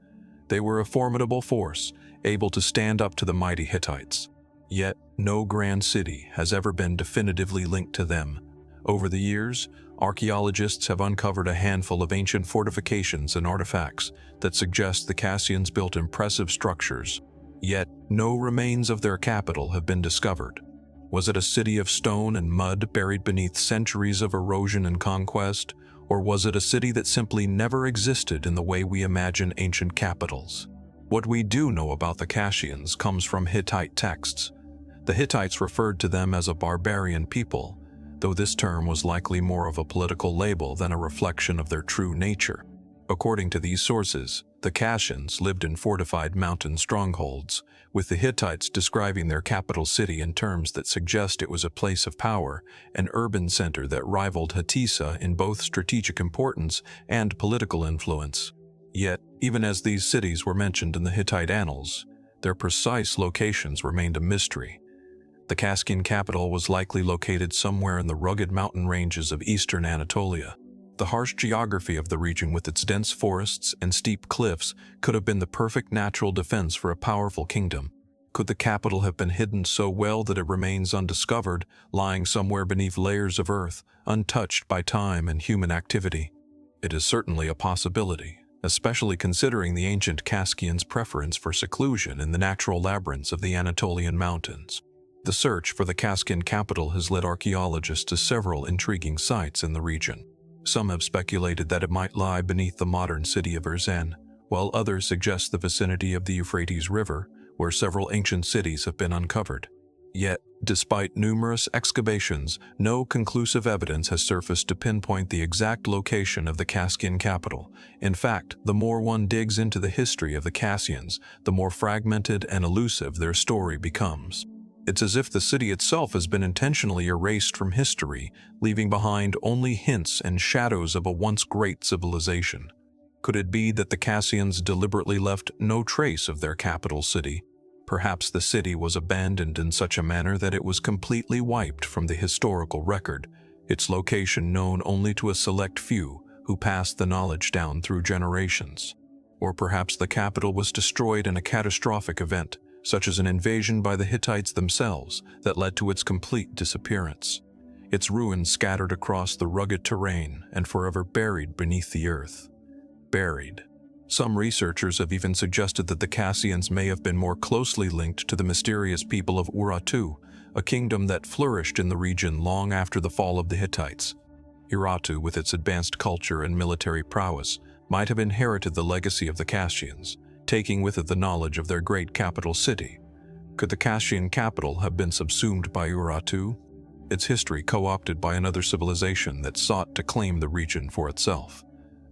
They were a formidable force, able to stand up to the mighty Hittites. Yet, no grand city has ever been definitively linked to them. Over the years, archaeologists have uncovered a handful of ancient fortifications and artifacts that suggest the Kassians built impressive structures. Yet, no remains of their capital have been discovered. Was it a city of stone and mud buried beneath centuries of erosion and conquest? Or was it a city that simply never existed in the way we imagine ancient capitals? What we do know about the Kassians comes from Hittite texts. The Hittites referred to them as a barbarian people, though this term was likely more of a political label than a reflection of their true nature. According to these sources, the Kassians lived in fortified mountain strongholds, with the Hittites describing their capital city in terms that suggest it was a place of power, an urban center that rivaled Hatisa in both strategic importance and political influence. Yet, even as these cities were mentioned in the Hittite annals, their precise locations remained a mystery. The Kaskian capital was likely located somewhere in the rugged mountain ranges of eastern Anatolia. The harsh geography of the region with its dense forests and steep cliffs could have been the perfect natural defense for a powerful kingdom. Could the capital have been hidden so well that it remains undiscovered, lying somewhere beneath layers of earth, untouched by time and human activity? It is certainly a possibility, especially considering the ancient Kaskians' preference for seclusion in the natural labyrinths of the Anatolian mountains. The search for the Kaskian capital has led archaeologists to several intriguing sites in the region. Some have speculated that it might lie beneath the modern city of Erzen, while others suggest the vicinity of the Euphrates River, where several ancient cities have been uncovered. Yet, despite numerous excavations, no conclusive evidence has surfaced to pinpoint the exact location of the Kaskian capital. In fact, the more one digs into the history of the Kassians, the more fragmented and elusive their story becomes. It's as if the city itself has been intentionally erased from history, leaving behind only hints and shadows of a once great civilization. Could it be that the Kassians deliberately left no trace of their capital city? Perhaps the city was abandoned in such a manner that it was completely wiped from the historical record, its location known only to a select few who passed the knowledge down through generations. Or perhaps the capital was destroyed in a catastrophic event, such as an invasion by the Hittites themselves that led to its complete disappearance. Its ruins scattered across the rugged terrain and forever buried beneath the earth. Buried. Some researchers have even suggested that the Kassians may have been more closely linked to the mysterious people of Urartu, a kingdom that flourished in the region long after the fall of the Hittites. Urartu, with its advanced culture and military prowess, might have inherited the legacy of the Kassians, taking with it the knowledge of their great capital city. Could the Kassian capital have been subsumed by Urartu, its history co-opted by another civilization that sought to claim the region for itself?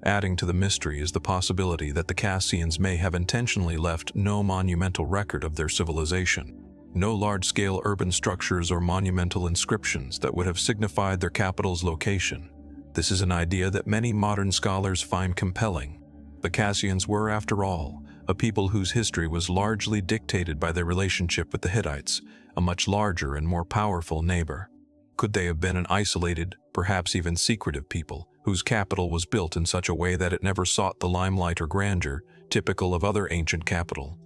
Adding to the mystery is the possibility that the Kassians may have intentionally left no monumental record of their civilization, no large-scale urban structures or monumental inscriptions that would have signified their capital's location. This is an idea that many modern scholars find compelling. The Kassians were, after all, a people whose history was largely dictated by their relationship with the Hittites, a much larger and more powerful neighbor. Could they have been an isolated, perhaps even secretive people, whose capital was built in such a way that it never sought the limelight or grandeur, typical of other ancient capital?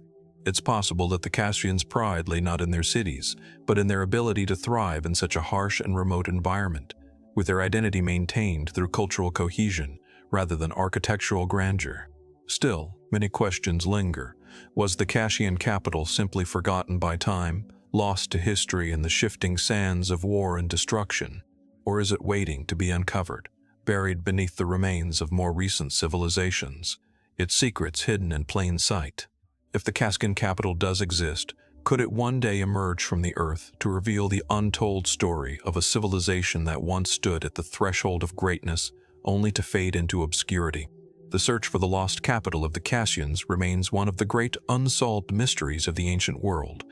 It's possible that the Kassians' pride lay not in their cities, but in their ability to thrive in such a harsh and remote environment, with their identity maintained through cultural cohesion rather than architectural grandeur. Still, many questions linger. Was the Kassian capital simply forgotten by time, lost to history in the shifting sands of war and destruction? Or is it waiting to be uncovered, buried beneath the remains of more recent civilizations, its secrets hidden in plain sight? If the Kaskian capital does exist, could it one day emerge from the earth to reveal the untold story of a civilization that once stood at the threshold of greatness, only to fade into obscurity? The search for the lost capital of the Kassians remains one of the great unsolved mysteries of the ancient world.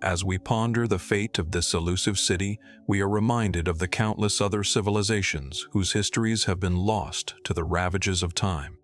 As we ponder the fate of this elusive city, we are reminded of the countless other civilizations whose histories have been lost to the ravages of time.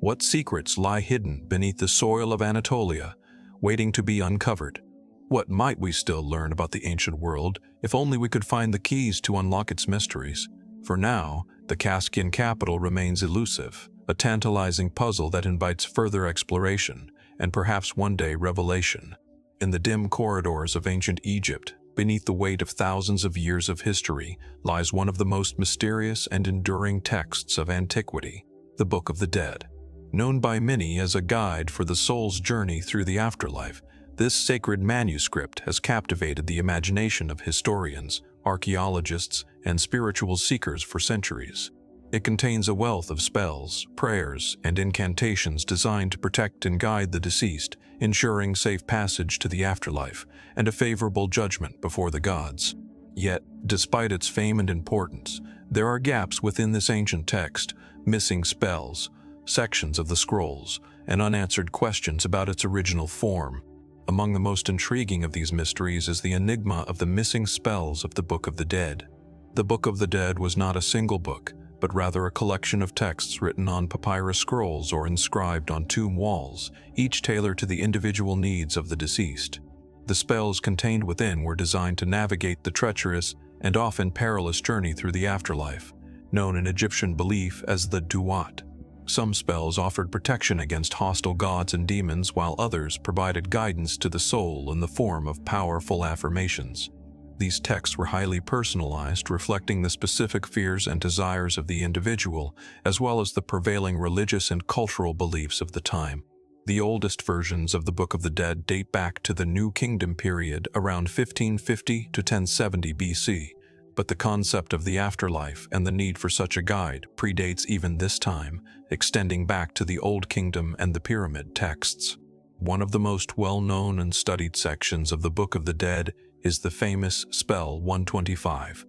What secrets lie hidden beneath the soil of Anatolia, waiting to be uncovered? What might we still learn about the ancient world if only we could find the keys to unlock its mysteries? For now, the Kaskian capital remains elusive, a tantalizing puzzle that invites further exploration and perhaps one day revelation. In the dim corridors of ancient Egypt, beneath the weight of thousands of years of history, lies one of the most mysterious and enduring texts of antiquity, the Book of the Dead. Known by many as a guide for the soul's journey through the afterlife, this sacred manuscript has captivated the imagination of historians, archaeologists, and spiritual seekers for centuries. It contains a wealth of spells, prayers, and incantations designed to protect and guide the deceased, ensuring safe passage to the afterlife and a favorable judgment before the gods. Yet, despite its fame and importance, there are gaps within this ancient text, missing spells, sections of the scrolls, and unanswered questions about its original form. Among the most intriguing of these mysteries is the enigma of the missing spells of the Book of the Dead. The Book of the Dead was not a single book, but rather a collection of texts written on papyrus scrolls or inscribed on tomb walls, each tailored to the individual needs of the deceased. The spells contained within were designed to navigate the treacherous and often perilous journey through the afterlife, known in Egyptian belief as the duat. Some spells offered protection against hostile gods and demons, while others provided guidance to the soul in the form of powerful affirmations. These texts were highly personalized, reflecting the specific fears and desires of the individual, as well as the prevailing religious and cultural beliefs of the time. The oldest versions of the Book of the Dead date back to the New Kingdom period around 1550 to 1070 BC, but the concept of the afterlife and the need for such a guide predates even this time, extending back to the Old Kingdom and the Pyramid texts. One of the most well-known and studied sections of the Book of the Dead is the famous spell 125,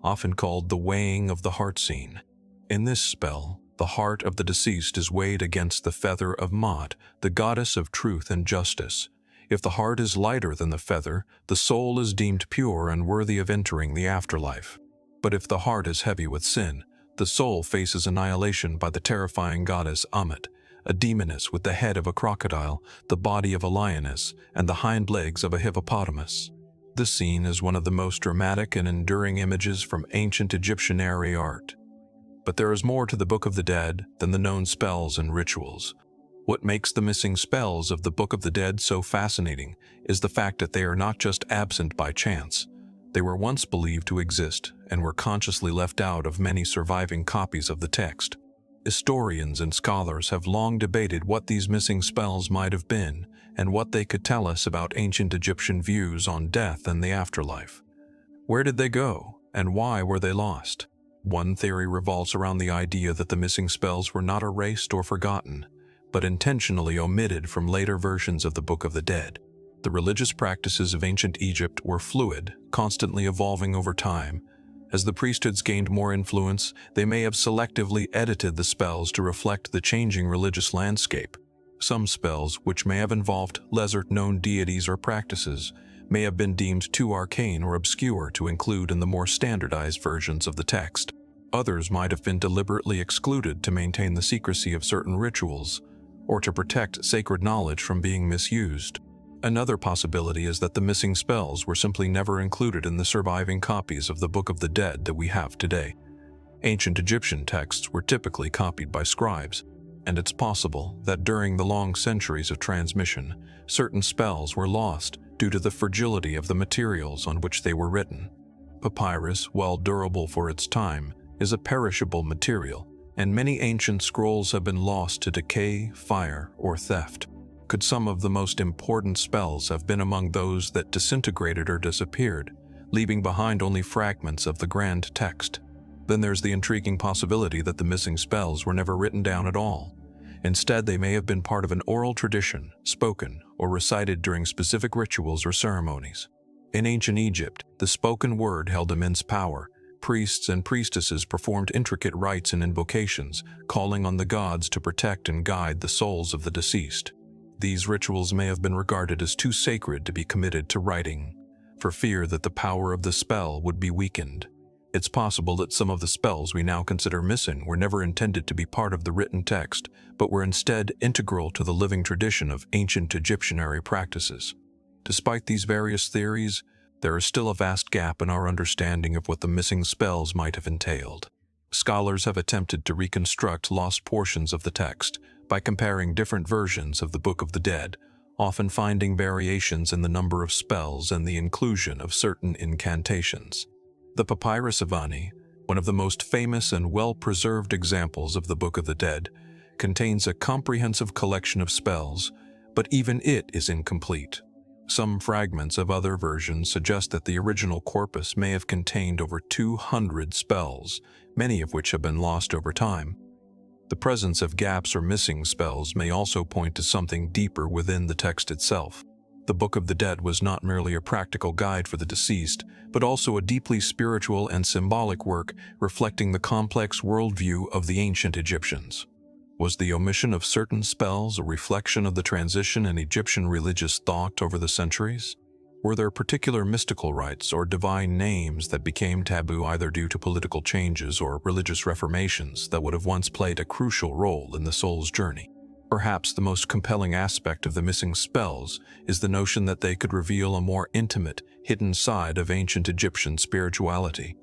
often called the weighing of the heart scene. In this spell, the heart of the deceased is weighed against the feather of Maat, the goddess of truth and justice. If the heart is lighter than the feather, the soul is deemed pure and worthy of entering the afterlife. But if the heart is heavy with sin, the soul faces annihilation by the terrifying goddess Ammit, a demoness with the head of a crocodile, the body of a lioness, and the hind legs of a hippopotamus. This scene is one of the most dramatic and enduring images from ancient Egyptian-era art. But there is more to the Book of the Dead than the known spells and rituals. What makes the missing spells of the Book of the Dead so fascinating is the fact that they are not just absent by chance. They were once believed to exist and were consciously left out of many surviving copies of the text. Historians and scholars have long debated what these missing spells might have been and what they could tell us about ancient Egyptian views on death and the afterlife. Where did they go, and why were they lost? One theory revolves around the idea that the missing spells were not erased or forgotten, but intentionally omitted from later versions of the Book of the Dead. The religious practices of ancient Egypt were fluid, constantly evolving over time. As the priesthoods gained more influence, they may have selectively edited the spells to reflect the changing religious landscape. Some spells, which may have involved lesser-known deities or practices, may have been deemed too arcane or obscure to include in the more standardized versions of the text. Others might have been deliberately excluded to maintain the secrecy of certain rituals, or to protect sacred knowledge from being misused. Another possibility is that the missing spells were simply never included in the surviving copies of the Book of the Dead that we have today. Ancient Egyptian texts were typically copied by scribes, and it's possible that during the long centuries of transmission, certain spells were lost due to the fragility of the materials on which they were written. Papyrus, while durable for its time, is a perishable material, and many ancient scrolls have been lost to decay, fire, or theft. Could some of the most important spells have been among those that disintegrated or disappeared, leaving behind only fragments of the grand text. Then there's the intriguing possibility that the missing spells were never written down at all. Instead, they may have been part of an oral tradition, spoken or recited during specific rituals or ceremonies. In ancient Egypt, the spoken word held immense power. Priests and priestesses performed intricate rites and invocations, calling on the gods to protect and guide the souls of the deceased. These rituals may have been regarded as too sacred to be committed to writing, for fear that the power of the spell would be weakened. It's possible that some of the spells we now consider missing were never intended to be part of the written text, but were instead integral to the living tradition of ancient Egyptianary practices. Despite these various theories, there is still a vast gap in our understanding of what the missing spells might have entailed. Scholars have attempted to reconstruct lost portions of the text by comparing different versions of the Book of the Dead, often finding variations in the number of spells and the inclusion of certain incantations. The Papyrus of Ani, one of the most famous and well-preserved examples of the Book of the Dead, contains a comprehensive collection of spells, but even it is incomplete. Some fragments of other versions suggest that the original corpus may have contained over 200 spells, many of which have been lost over time. The presence of gaps or missing spells may also point to something deeper within the text itself. The Book of the Dead was not merely a practical guide for the deceased, but also a deeply spiritual and symbolic work reflecting the complex worldview of the ancient Egyptians. Was the omission of certain spells a reflection of the transition in Egyptian religious thought over the centuries? Were there particular mystical rites or divine names that became taboo either due to political changes or religious reformations that would have once played a crucial role in the soul's journey? Perhaps the most compelling aspect of the missing spells is the notion that they could reveal a more intimate, hidden side of ancient Egyptian spirituality.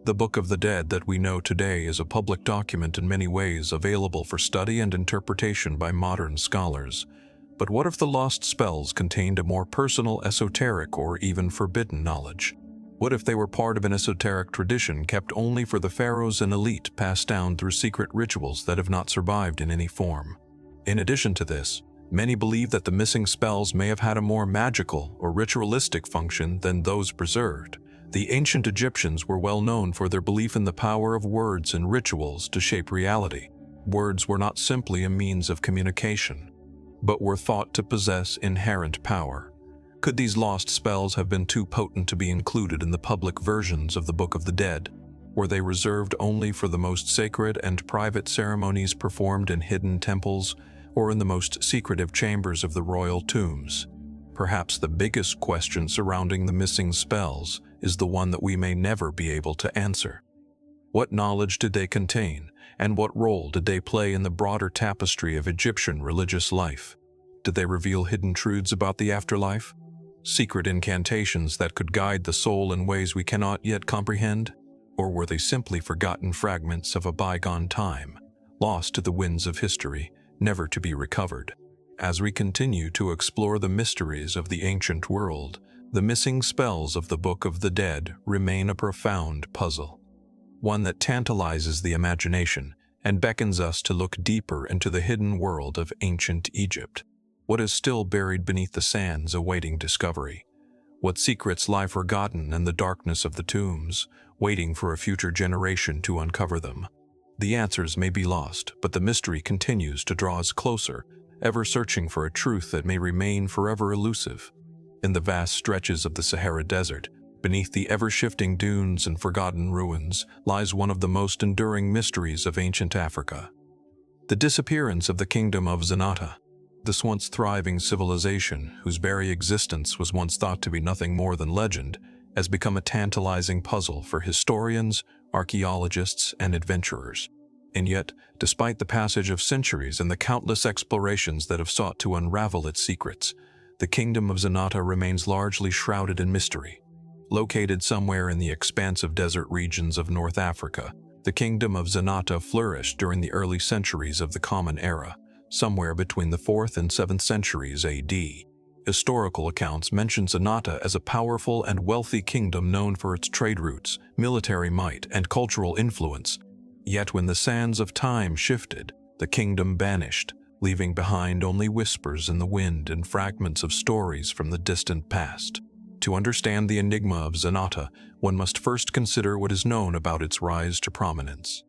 The Book of the Dead that we know today is a public document in many ways available for study and interpretation by modern scholars. But what if the lost spells contained a more personal, esoteric, or even forbidden knowledge? What if they were part of an esoteric tradition kept only for the pharaohs and elite, passed down through secret rituals that have not survived in any form? In addition to this, many believe that the missing spells may have had a more magical or ritualistic function than those preserved. The ancient Egyptians were well known for their belief in the power of words and rituals to shape reality. Words were not simply a means of communication, but were thought to possess inherent power. Could these lost spells have been too potent to be included in the public versions of the Book of the Dead? Were they reserved only for the most sacred and private ceremonies performed in hidden temples or in the most secretive chambers of the royal tombs? Perhaps the biggest question surrounding the missing spells is the one that we may never be able to answer. What knowledge did they contain, and what role did they play in the broader tapestry of Egyptian religious life? Did they reveal hidden truths about the afterlife? Secret incantations that could guide the soul in ways we cannot yet comprehend? Or were they simply forgotten fragments of a bygone time, lost to the winds of history, never to be recovered? As we continue to explore the mysteries of the ancient world, the missing spells of the Book of the Dead remain a profound puzzle, one that tantalizes the imagination and beckons us to look deeper into the hidden world of ancient Egypt. What is still buried beneath the sands awaiting discovery? What secrets lie forgotten in the darkness of the tombs, waiting for a future generation to uncover them? The answers may be lost, but the mystery continues to draw us closer, ever searching for a truth that may remain forever elusive. In the vast stretches of the Sahara Desert, beneath the ever-shifting dunes and forgotten ruins, lies one of the most enduring mysteries of ancient Africa. The disappearance of the kingdom of Zenata, this once thriving civilization, whose very existence was once thought to be nothing more than legend, has become a tantalizing puzzle for historians, archaeologists, and adventurers. And yet, despite the passage of centuries and the countless explorations that have sought to unravel its secrets, the kingdom of Zenata remains largely shrouded in mystery. Located somewhere in the expansive desert regions of North Africa, the kingdom of Zenata flourished during the early centuries of the Common Era, somewhere between the 4th and 7th centuries AD. Historical accounts mention Zenata as a powerful and wealthy kingdom known for its trade routes, military might, and cultural influence. Yet when the sands of time shifted, the kingdom vanished, leaving behind only whispers in the wind and fragments of stories from the distant past. To understand the enigma of Zanata, one must first consider what is known about its rise to prominence.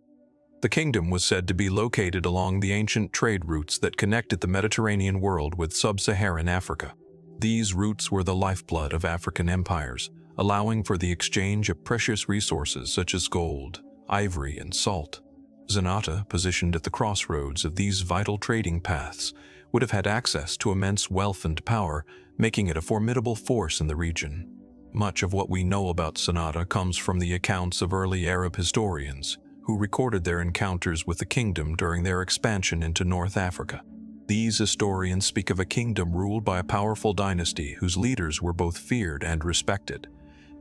The kingdom was said to be located along the ancient trade routes that connected the Mediterranean world with sub-Saharan Africa. These routes were the lifeblood of African empires, allowing for the exchange of precious resources such as gold, ivory, and salt. Zanata, positioned at the crossroads of these vital trading paths, would have had access to immense wealth and power, making it a formidable force in the region. Much of what we know about Zanata comes from the accounts of early Arab historians, who recorded their encounters with the kingdom during their expansion into North Africa. These historians speak of a kingdom ruled by a powerful dynasty whose leaders were both feared and respected.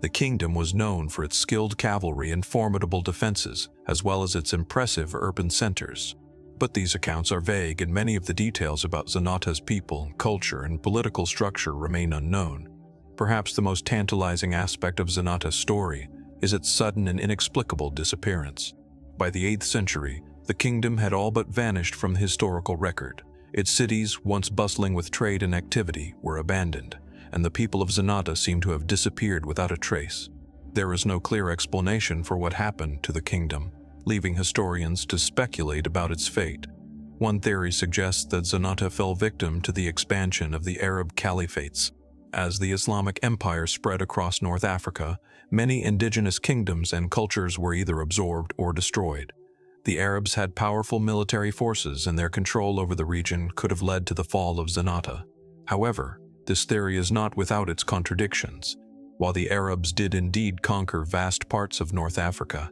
The kingdom was known for its skilled cavalry and formidable defenses, as well as its impressive urban centers. But these accounts are vague, and many of the details about Zanata's people, culture, and political structure remain unknown. Perhaps the most tantalizing aspect of Zanata's story is its sudden and inexplicable disappearance. By the 8th century, the kingdom had all but vanished from the historical record. Its cities, once bustling with trade and activity, were abandoned, and the people of Zanata seem to have disappeared without a trace. There is no clear explanation for what happened to the kingdom, leaving historians to speculate about its fate. One theory suggests that Zanata fell victim to the expansion of the Arab caliphates. As the Islamic Empire spread across North Africa, many indigenous kingdoms and cultures were either absorbed or destroyed. The Arabs had powerful military forces, and their control over the region could have led to the fall of Zanata. However, this theory is not without its contradictions. While the Arabs did indeed conquer vast parts of North Africa,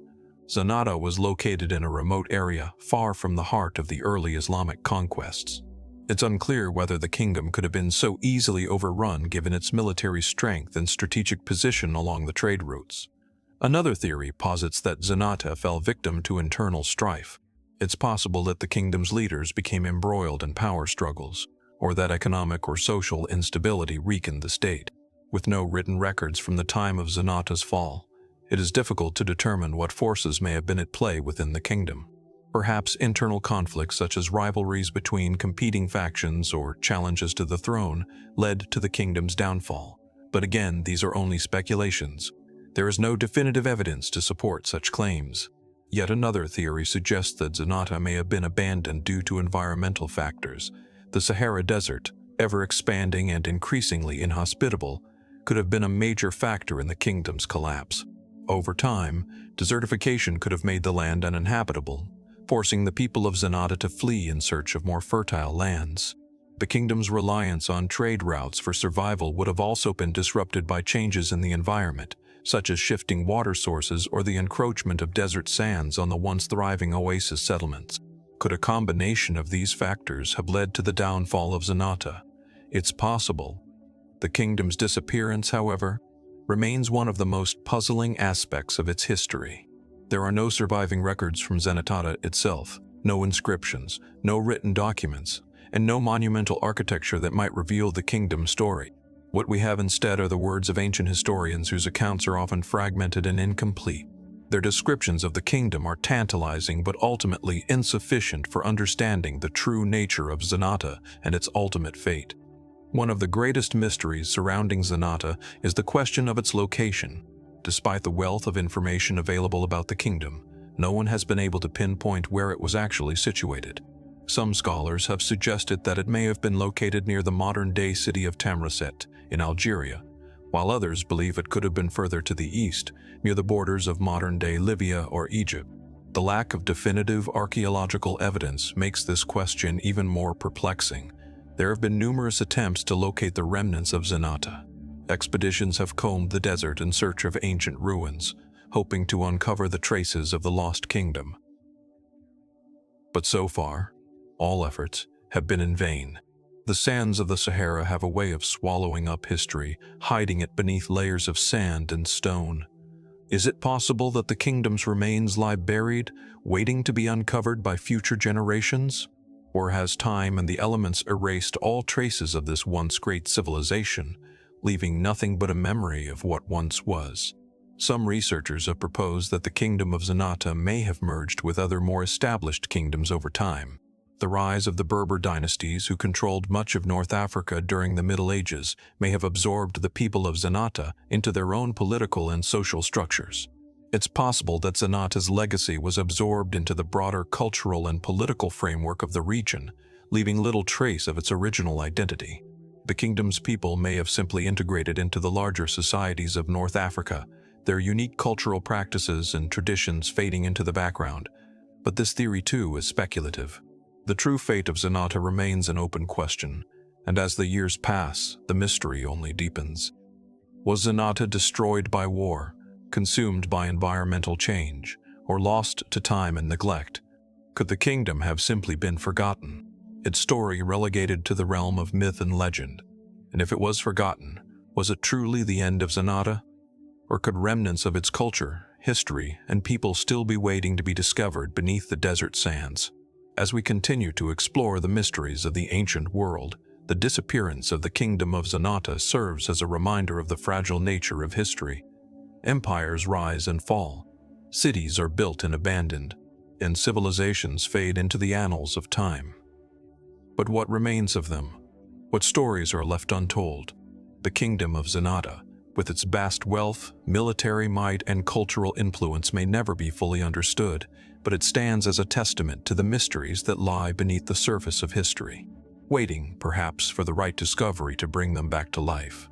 Zanata was located in a remote area far from the heart of the early Islamic conquests. It's unclear whether the kingdom could have been so easily overrun given its military strength and strategic position along the trade routes. Another theory posits that Zanata fell victim to internal strife. It's possible that the kingdom's leaders became embroiled in power struggles, or that economic or social instability weakened the state. With no written records from the time of Zanata's fall, it is difficult to determine what forces may have been at play within the kingdom. Perhaps internal conflicts such as rivalries between competing factions or challenges to the throne led to the kingdom's downfall. But again, these are only speculations. There is no definitive evidence to support such claims. Yet another theory suggests that Zanata may have been abandoned due to environmental factors. The Sahara Desert, ever expanding and increasingly inhospitable, could have been a major factor in the kingdom's collapse. Over time, desertification could have made the land uninhabitable, forcing the people of Zanata to flee in search of more fertile lands. The kingdom's reliance on trade routes for survival would have also been disrupted by changes in the environment, such as shifting water sources or the encroachment of desert sands on the once thriving oasis settlements. Could a combination of these factors have led to the downfall of Zanata? It's possible. The kingdom's disappearance, however, remains one of the most puzzling aspects of its history. There are no surviving records from Zanata itself, no inscriptions, no written documents, and no monumental architecture that might reveal the kingdom's story. What we have instead are the words of ancient historians whose accounts are often fragmented and incomplete. Their descriptions of the kingdom are tantalizing but ultimately insufficient for understanding the true nature of Zanata and its ultimate fate. One of the greatest mysteries surrounding Zanata is the question of its location. Despite the wealth of information available about the kingdom, no one has been able to pinpoint where it was actually situated. Some scholars have suggested that it may have been located near the modern-day city of Tamerset in Algeria, while others believe it could have been further to the east, near the borders of modern-day Libya or Egypt. The lack of definitive archaeological evidence makes this question even more perplexing. There have been numerous attempts to locate the remnants of Zanata. Expeditions have combed the desert in search of ancient ruins, hoping to uncover the traces of the lost kingdom. But so far, all efforts have been in vain. The sands of the Sahara have a way of swallowing up history, hiding it beneath layers of sand and stone. Is it possible that the kingdom's remains lie buried, waiting to be uncovered by future generations? Or has time and the elements erased all traces of this once great civilization, leaving nothing but a memory of what once was? Some researchers have proposed that the kingdom of Zanata may have merged with other more established kingdoms over time. The rise of the Berber dynasties, who controlled much of North Africa during the Middle Ages, may have absorbed the people of Zenata into their own political and social structures. It's possible that Zenata's legacy was absorbed into the broader cultural and political framework of the region, leaving little trace of its original identity. The kingdom's people may have simply integrated into the larger societies of North Africa, their unique cultural practices and traditions fading into the background. But this theory, too, is speculative. The true fate of Zenata remains an open question, and as the years pass, the mystery only deepens. Was Zenata destroyed by war, consumed by environmental change, or lost to time and neglect? Could the kingdom have simply been forgotten, its story relegated to the realm of myth and legend? And if it was forgotten, was it truly the end of Zenata? Or could remnants of its culture, history, and people still be waiting to be discovered beneath the desert sands? As we continue to explore the mysteries of the ancient world, the disappearance of the kingdom of Zenata serves as a reminder of the fragile nature of history. Empires rise and fall, cities are built and abandoned, and civilizations fade into the annals of time. But what remains of them? What stories are left untold? The kingdom of Zenata, with its vast wealth, military might, and cultural influence, may never be fully understood, but it stands as a testament to the mysteries that lie beneath the surface of history, waiting, perhaps, for the right discovery to bring them back to life.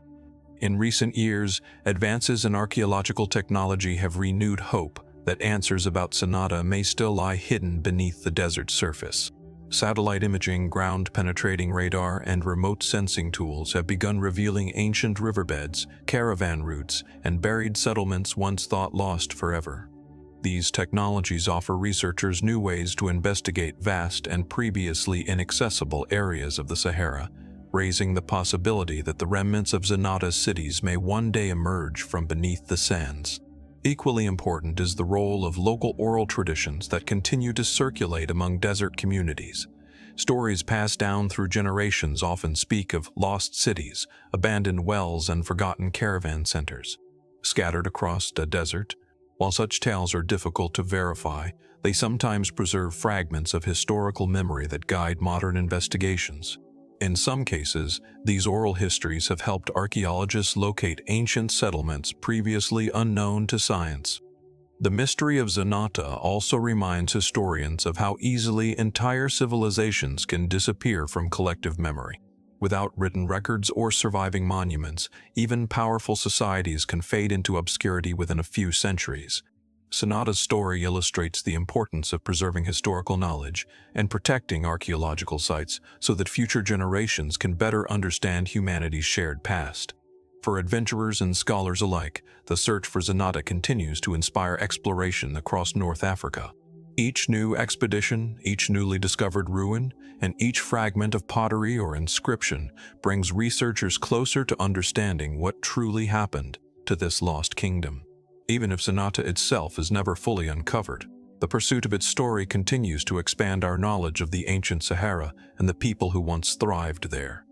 In recent years, advances in archaeological technology have renewed hope that answers about Zenata may still lie hidden beneath the desert's surface. Satellite imaging, ground-penetrating radar, and remote sensing tools have begun revealing ancient riverbeds, caravan routes, and buried settlements once thought lost forever. These technologies offer researchers new ways to investigate vast and previously inaccessible areas of the Sahara, raising the possibility that the remnants of Zenata's cities may one day emerge from beneath the sands. Equally important is the role of local oral traditions that continue to circulate among desert communities. Stories passed down through generations often speak of lost cities, abandoned wells, and forgotten caravan centers. Scattered across the desert, while such tales are difficult to verify, they sometimes preserve fragments of historical memory that guide modern investigations. In some cases, these oral histories have helped archaeologists locate ancient settlements previously unknown to science. The mystery of Zenata also reminds historians of how easily entire civilizations can disappear from collective memory. Without written records or surviving monuments, even powerful societies can fade into obscurity within a few centuries. Zenata's story illustrates the importance of preserving historical knowledge and protecting archaeological sites so that future generations can better understand humanity's shared past. For adventurers and scholars alike, the search for Zenata continues to inspire exploration across North Africa. Each new expedition, each newly discovered ruin, and each fragment of pottery or inscription brings researchers closer to understanding what truly happened to this lost kingdom. Even if Zenata itself is never fully uncovered, the pursuit of its story continues to expand our knowledge of the ancient Sahara and the people who once thrived there.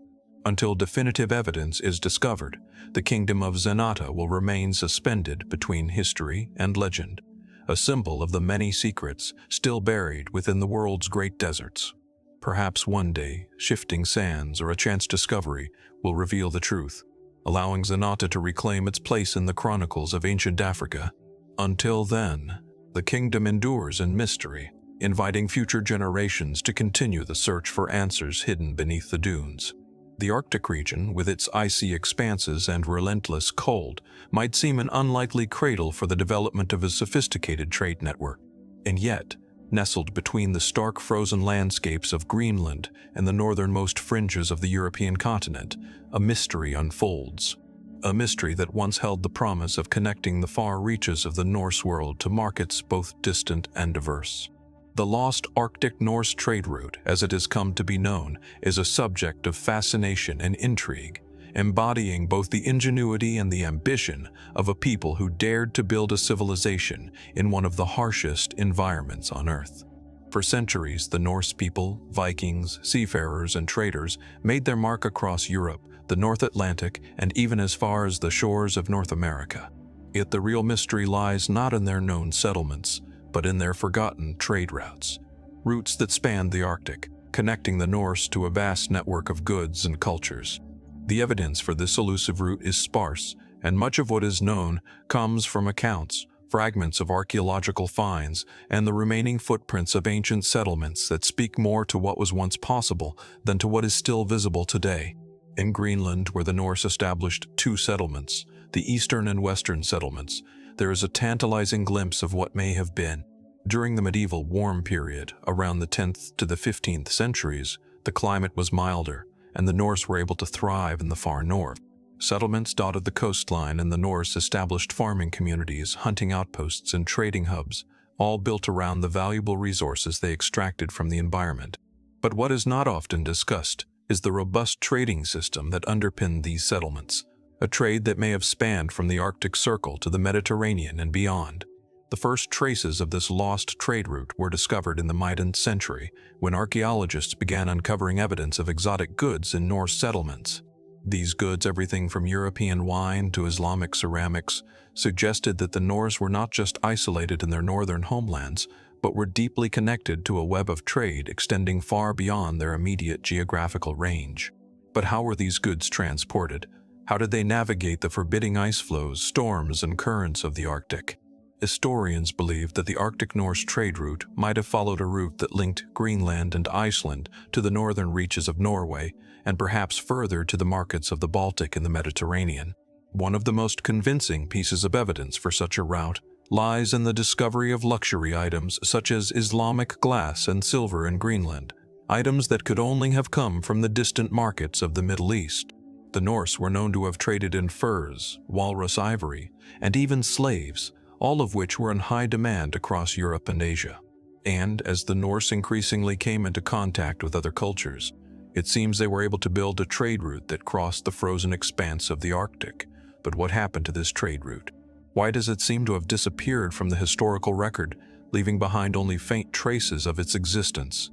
Until definitive evidence is discovered, the kingdom of Zenata will remain suspended between history and legend, a symbol of the many secrets still buried within the world's great deserts. Perhaps one day, shifting sands or a chance discovery will reveal the truth, allowing Zenata to reclaim its place in the chronicles of ancient Africa. Until then, the kingdom endures in mystery, inviting future generations to continue the search for answers hidden beneath the dunes. The Arctic region, with its icy expanses and relentless cold, might seem an unlikely cradle for the development of a sophisticated trade network. And yet, nestled between the stark frozen landscapes of Greenland and the northernmost fringes of the European continent, a mystery unfolds. A mystery that once held the promise of connecting the far reaches of the Norse world to markets both distant and diverse. The lost Arctic Norse trade route, as it has come to be known, is a subject of fascination and intrigue, embodying both the ingenuity and the ambition of a people who dared to build a civilization in one of the harshest environments on Earth. For centuries, the Norse people, Vikings, seafarers, and traders made their mark across Europe, the North Atlantic, and even as far as the shores of North America. Yet the real mystery lies not in their known settlements, but in their forgotten trade routes. Routes that spanned the Arctic, connecting the Norse to a vast network of goods and cultures. The evidence for this elusive route is sparse, and much of what is known comes from accounts, fragments of archaeological finds, and the remaining footprints of ancient settlements that speak more to what was once possible than to what is still visible today. In Greenland, where the Norse established two settlements, the eastern and western settlements, there is a tantalizing glimpse of what may have been. During the medieval warm period, around the 10th to the 15th centuries, the climate was milder, and the Norse were able to thrive in the far north. Settlements dotted the coastline, and the Norse established farming communities, hunting outposts, and trading hubs, all built around the valuable resources they extracted from the environment. But what is not often discussed is the robust trading system that underpinned these settlements, a trade that may have spanned from the Arctic Circle to the Mediterranean and beyond. The first traces of this lost trade route were discovered in the mid-10th century, when archaeologists began uncovering evidence of exotic goods in Norse settlements. These goods, everything from European wine to Islamic ceramics, suggested that the Norse were not just isolated in their northern homelands, but were deeply connected to a web of trade extending far beyond their immediate geographical range. But how were these goods transported? How did they navigate the forbidding ice flows, storms, and currents of the Arctic? Historians believe that the Arctic Norse trade route might have followed a route that linked Greenland and Iceland to the northern reaches of Norway, and perhaps further to the markets of the Baltic and the Mediterranean. One of the most convincing pieces of evidence for such a route lies in the discovery of luxury items such as Islamic glass and silver in Greenland, items that could only have come from the distant markets of the Middle East. The Norse were known to have traded in furs, walrus ivory, and even slaves, all of which were in high demand across Europe and Asia. And as the Norse increasingly came into contact with other cultures, it seems they were able to build a trade route that crossed the frozen expanse of the Arctic. But what happened to this trade route? Why does it seem to have disappeared from the historical record, leaving behind only faint traces of its existence?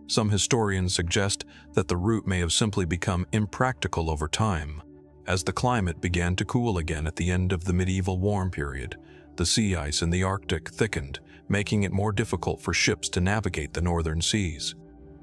Some historians suggest that the route may have simply become impractical over time. As the climate began to cool again at the end of the medieval warm period, the sea ice in the Arctic thickened, making it more difficult for ships to navigate the northern seas.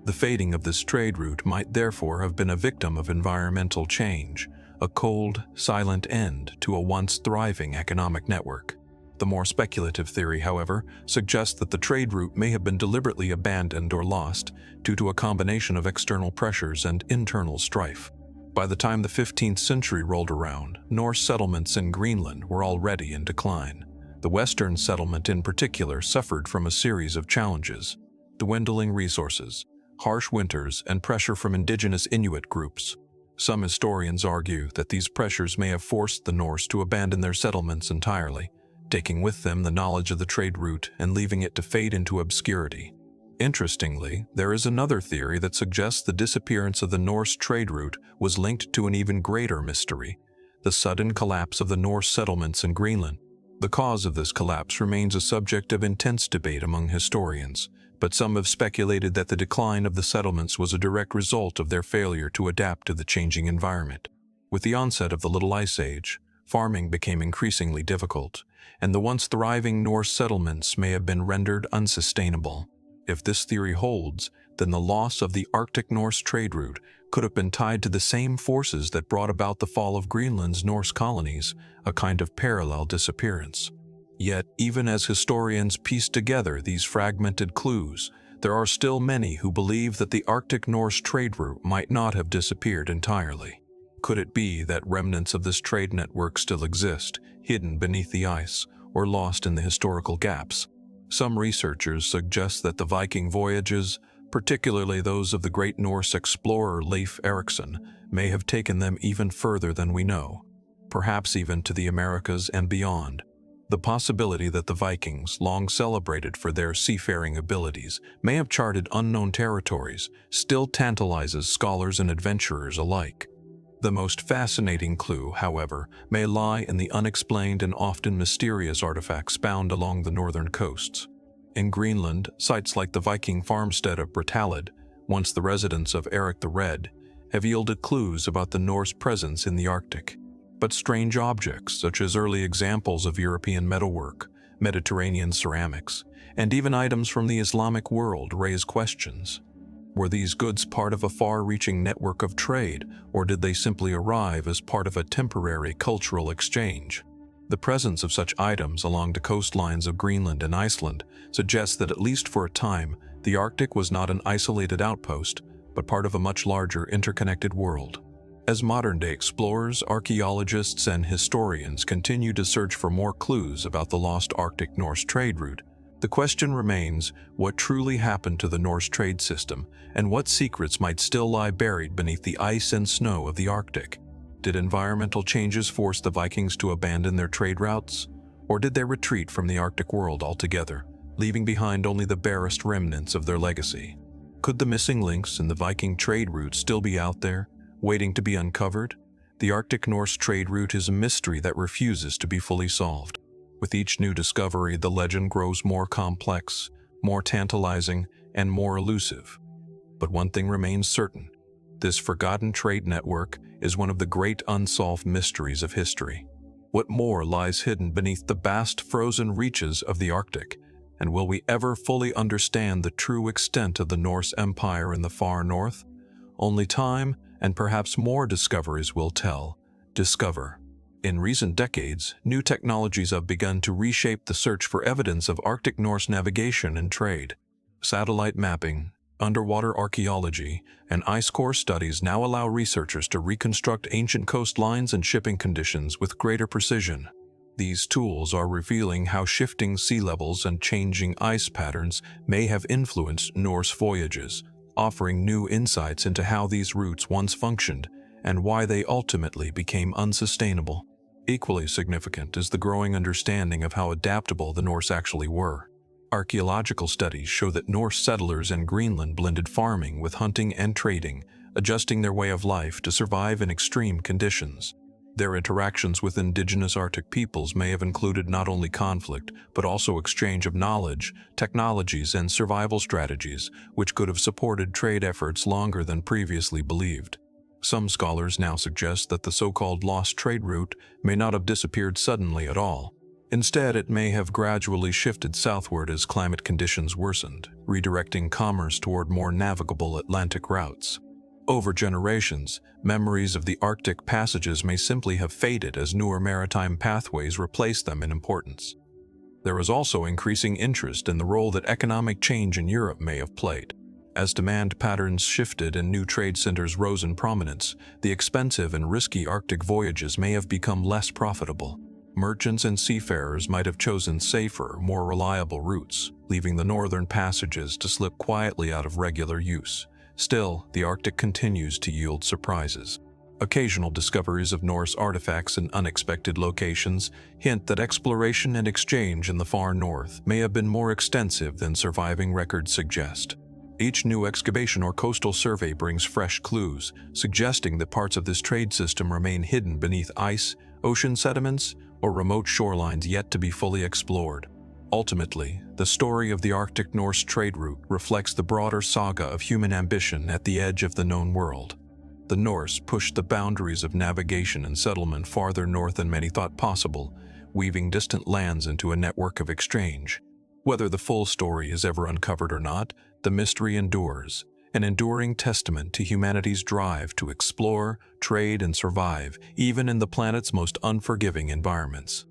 The fading of this trade route might therefore have been a victim of environmental change, a cold, silent end to a once thriving economic network. The more speculative theory, however, suggests that the trade route may have been deliberately abandoned or lost due to a combination of external pressures and internal strife. By the time the 15th century rolled around, Norse settlements in Greenland were already in decline. The Western settlement in particular suffered from a series of challenges: dwindling resources, harsh winters, and pressure from indigenous Inuit groups. Some historians argue that these pressures may have forced the Norse to abandon their settlements entirely, taking with them the knowledge of the trade route and leaving it to fade into obscurity. Interestingly, there is another theory that suggests the disappearance of the Norse trade route was linked to an even greater mystery: the sudden collapse of the Norse settlements in Greenland. The cause of this collapse remains a subject of intense debate among historians, but some have speculated that the decline of the settlements was a direct result of their failure to adapt to the changing environment. With the onset of the Little Ice Age, farming became increasingly difficult, and the once thriving Norse settlements may have been rendered unsustainable. If this theory holds, then the loss of the Arctic Norse trade route could have been tied to the same forces that brought about the fall of Greenland's Norse colonies, a kind of parallel disappearance. Yet, even as historians piece together these fragmented clues, there are still many who believe that the Arctic Norse trade route might not have disappeared entirely. Could it be that remnants of this trade network still exist, hidden beneath the ice, or lost in the historical gaps? Some researchers suggest that the Viking voyages, particularly those of the great Norse explorer Leif Erikson, may have taken them even further than we know, perhaps even to the Americas and beyond. The possibility that the Vikings, long celebrated for their seafaring abilities, may have charted unknown territories still tantalizes scholars and adventurers alike. The most fascinating clue, however, may lie in the unexplained and often mysterious artifacts found along the northern coasts. In Greenland, sites like the Viking farmstead of Bretalid, once the residence of Eric the Red, have yielded clues about the Norse presence in the Arctic. But strange objects, such as early examples of European metalwork, Mediterranean ceramics, and even items from the Islamic world raise questions. Were these goods part of a far-reaching network of trade, or did they simply arrive as part of a temporary cultural exchange? The presence of such items along the coastlines of Greenland and Iceland suggests that at least for a time, the Arctic was not an isolated outpost, but part of a much larger interconnected world. As modern-day explorers, archaeologists, and historians continue to search for more clues about the lost Arctic Norse trade route, the question remains, what truly happened to the Norse trade system, and what secrets might still lie buried beneath the ice and snow of the Arctic? Did environmental changes force the Vikings to abandon their trade routes? Or did they retreat from the Arctic world altogether, leaving behind only the barest remnants of their legacy? Could the missing links in the Viking trade route still be out there, waiting to be uncovered? The Arctic Norse trade route is a mystery that refuses to be fully solved. With each new discovery, the legend grows more complex, more tantalizing, and more elusive. But one thing remains certain. This forgotten trade network is one of the great unsolved mysteries of history. What more lies hidden beneath the vast frozen reaches of the Arctic? And will we ever fully understand the true extent of the Norse Empire in the far north? Only time, and perhaps more discoveries, will tell. Discover. In recent decades, new technologies have begun to reshape the search for evidence of Arctic Norse navigation and trade. Satellite mapping, underwater archaeology, and ice core studies now allow researchers to reconstruct ancient coastlines and shipping conditions with greater precision. These tools are revealing how shifting sea levels and changing ice patterns may have influenced Norse voyages, offering new insights into how these routes once functioned and why they ultimately became unsustainable. Equally significant is the growing understanding of how adaptable the Norse actually were. Archaeological studies show that Norse settlers in Greenland blended farming with hunting and trading, adjusting their way of life to survive in extreme conditions. Their interactions with indigenous Arctic peoples may have included not only conflict, but also exchange of knowledge, technologies, and survival strategies, which could have supported trade efforts longer than previously believed. Some scholars now suggest that the so-called lost trade route may not have disappeared suddenly at all. Instead, it may have gradually shifted southward as climate conditions worsened, redirecting commerce toward more navigable Atlantic routes. Over generations, memories of the Arctic passages may simply have faded as newer maritime pathways replaced them in importance. There is also increasing interest in the role that economic change in Europe may have played. As demand patterns shifted and new trade centers rose in prominence, the expensive and risky Arctic voyages may have become less profitable. Merchants and seafarers might have chosen safer, more reliable routes, leaving the northern passages to slip quietly out of regular use. Still, the Arctic continues to yield surprises. Occasional discoveries of Norse artifacts in unexpected locations hint that exploration and exchange in the far north may have been more extensive than surviving records suggest. Each new excavation or coastal survey brings fresh clues, suggesting that parts of this trade system remain hidden beneath ice, ocean sediments, or remote shorelines yet to be fully explored. Ultimately, the story of the Arctic Norse trade route reflects the broader saga of human ambition at the edge of the known world. The Norse pushed the boundaries of navigation and settlement farther north than many thought possible, weaving distant lands into a network of exchange. Whether the full story is ever uncovered or not, the mystery endures, an enduring testament to humanity's drive to explore, trade, and survive, even in the planet's most unforgiving environments.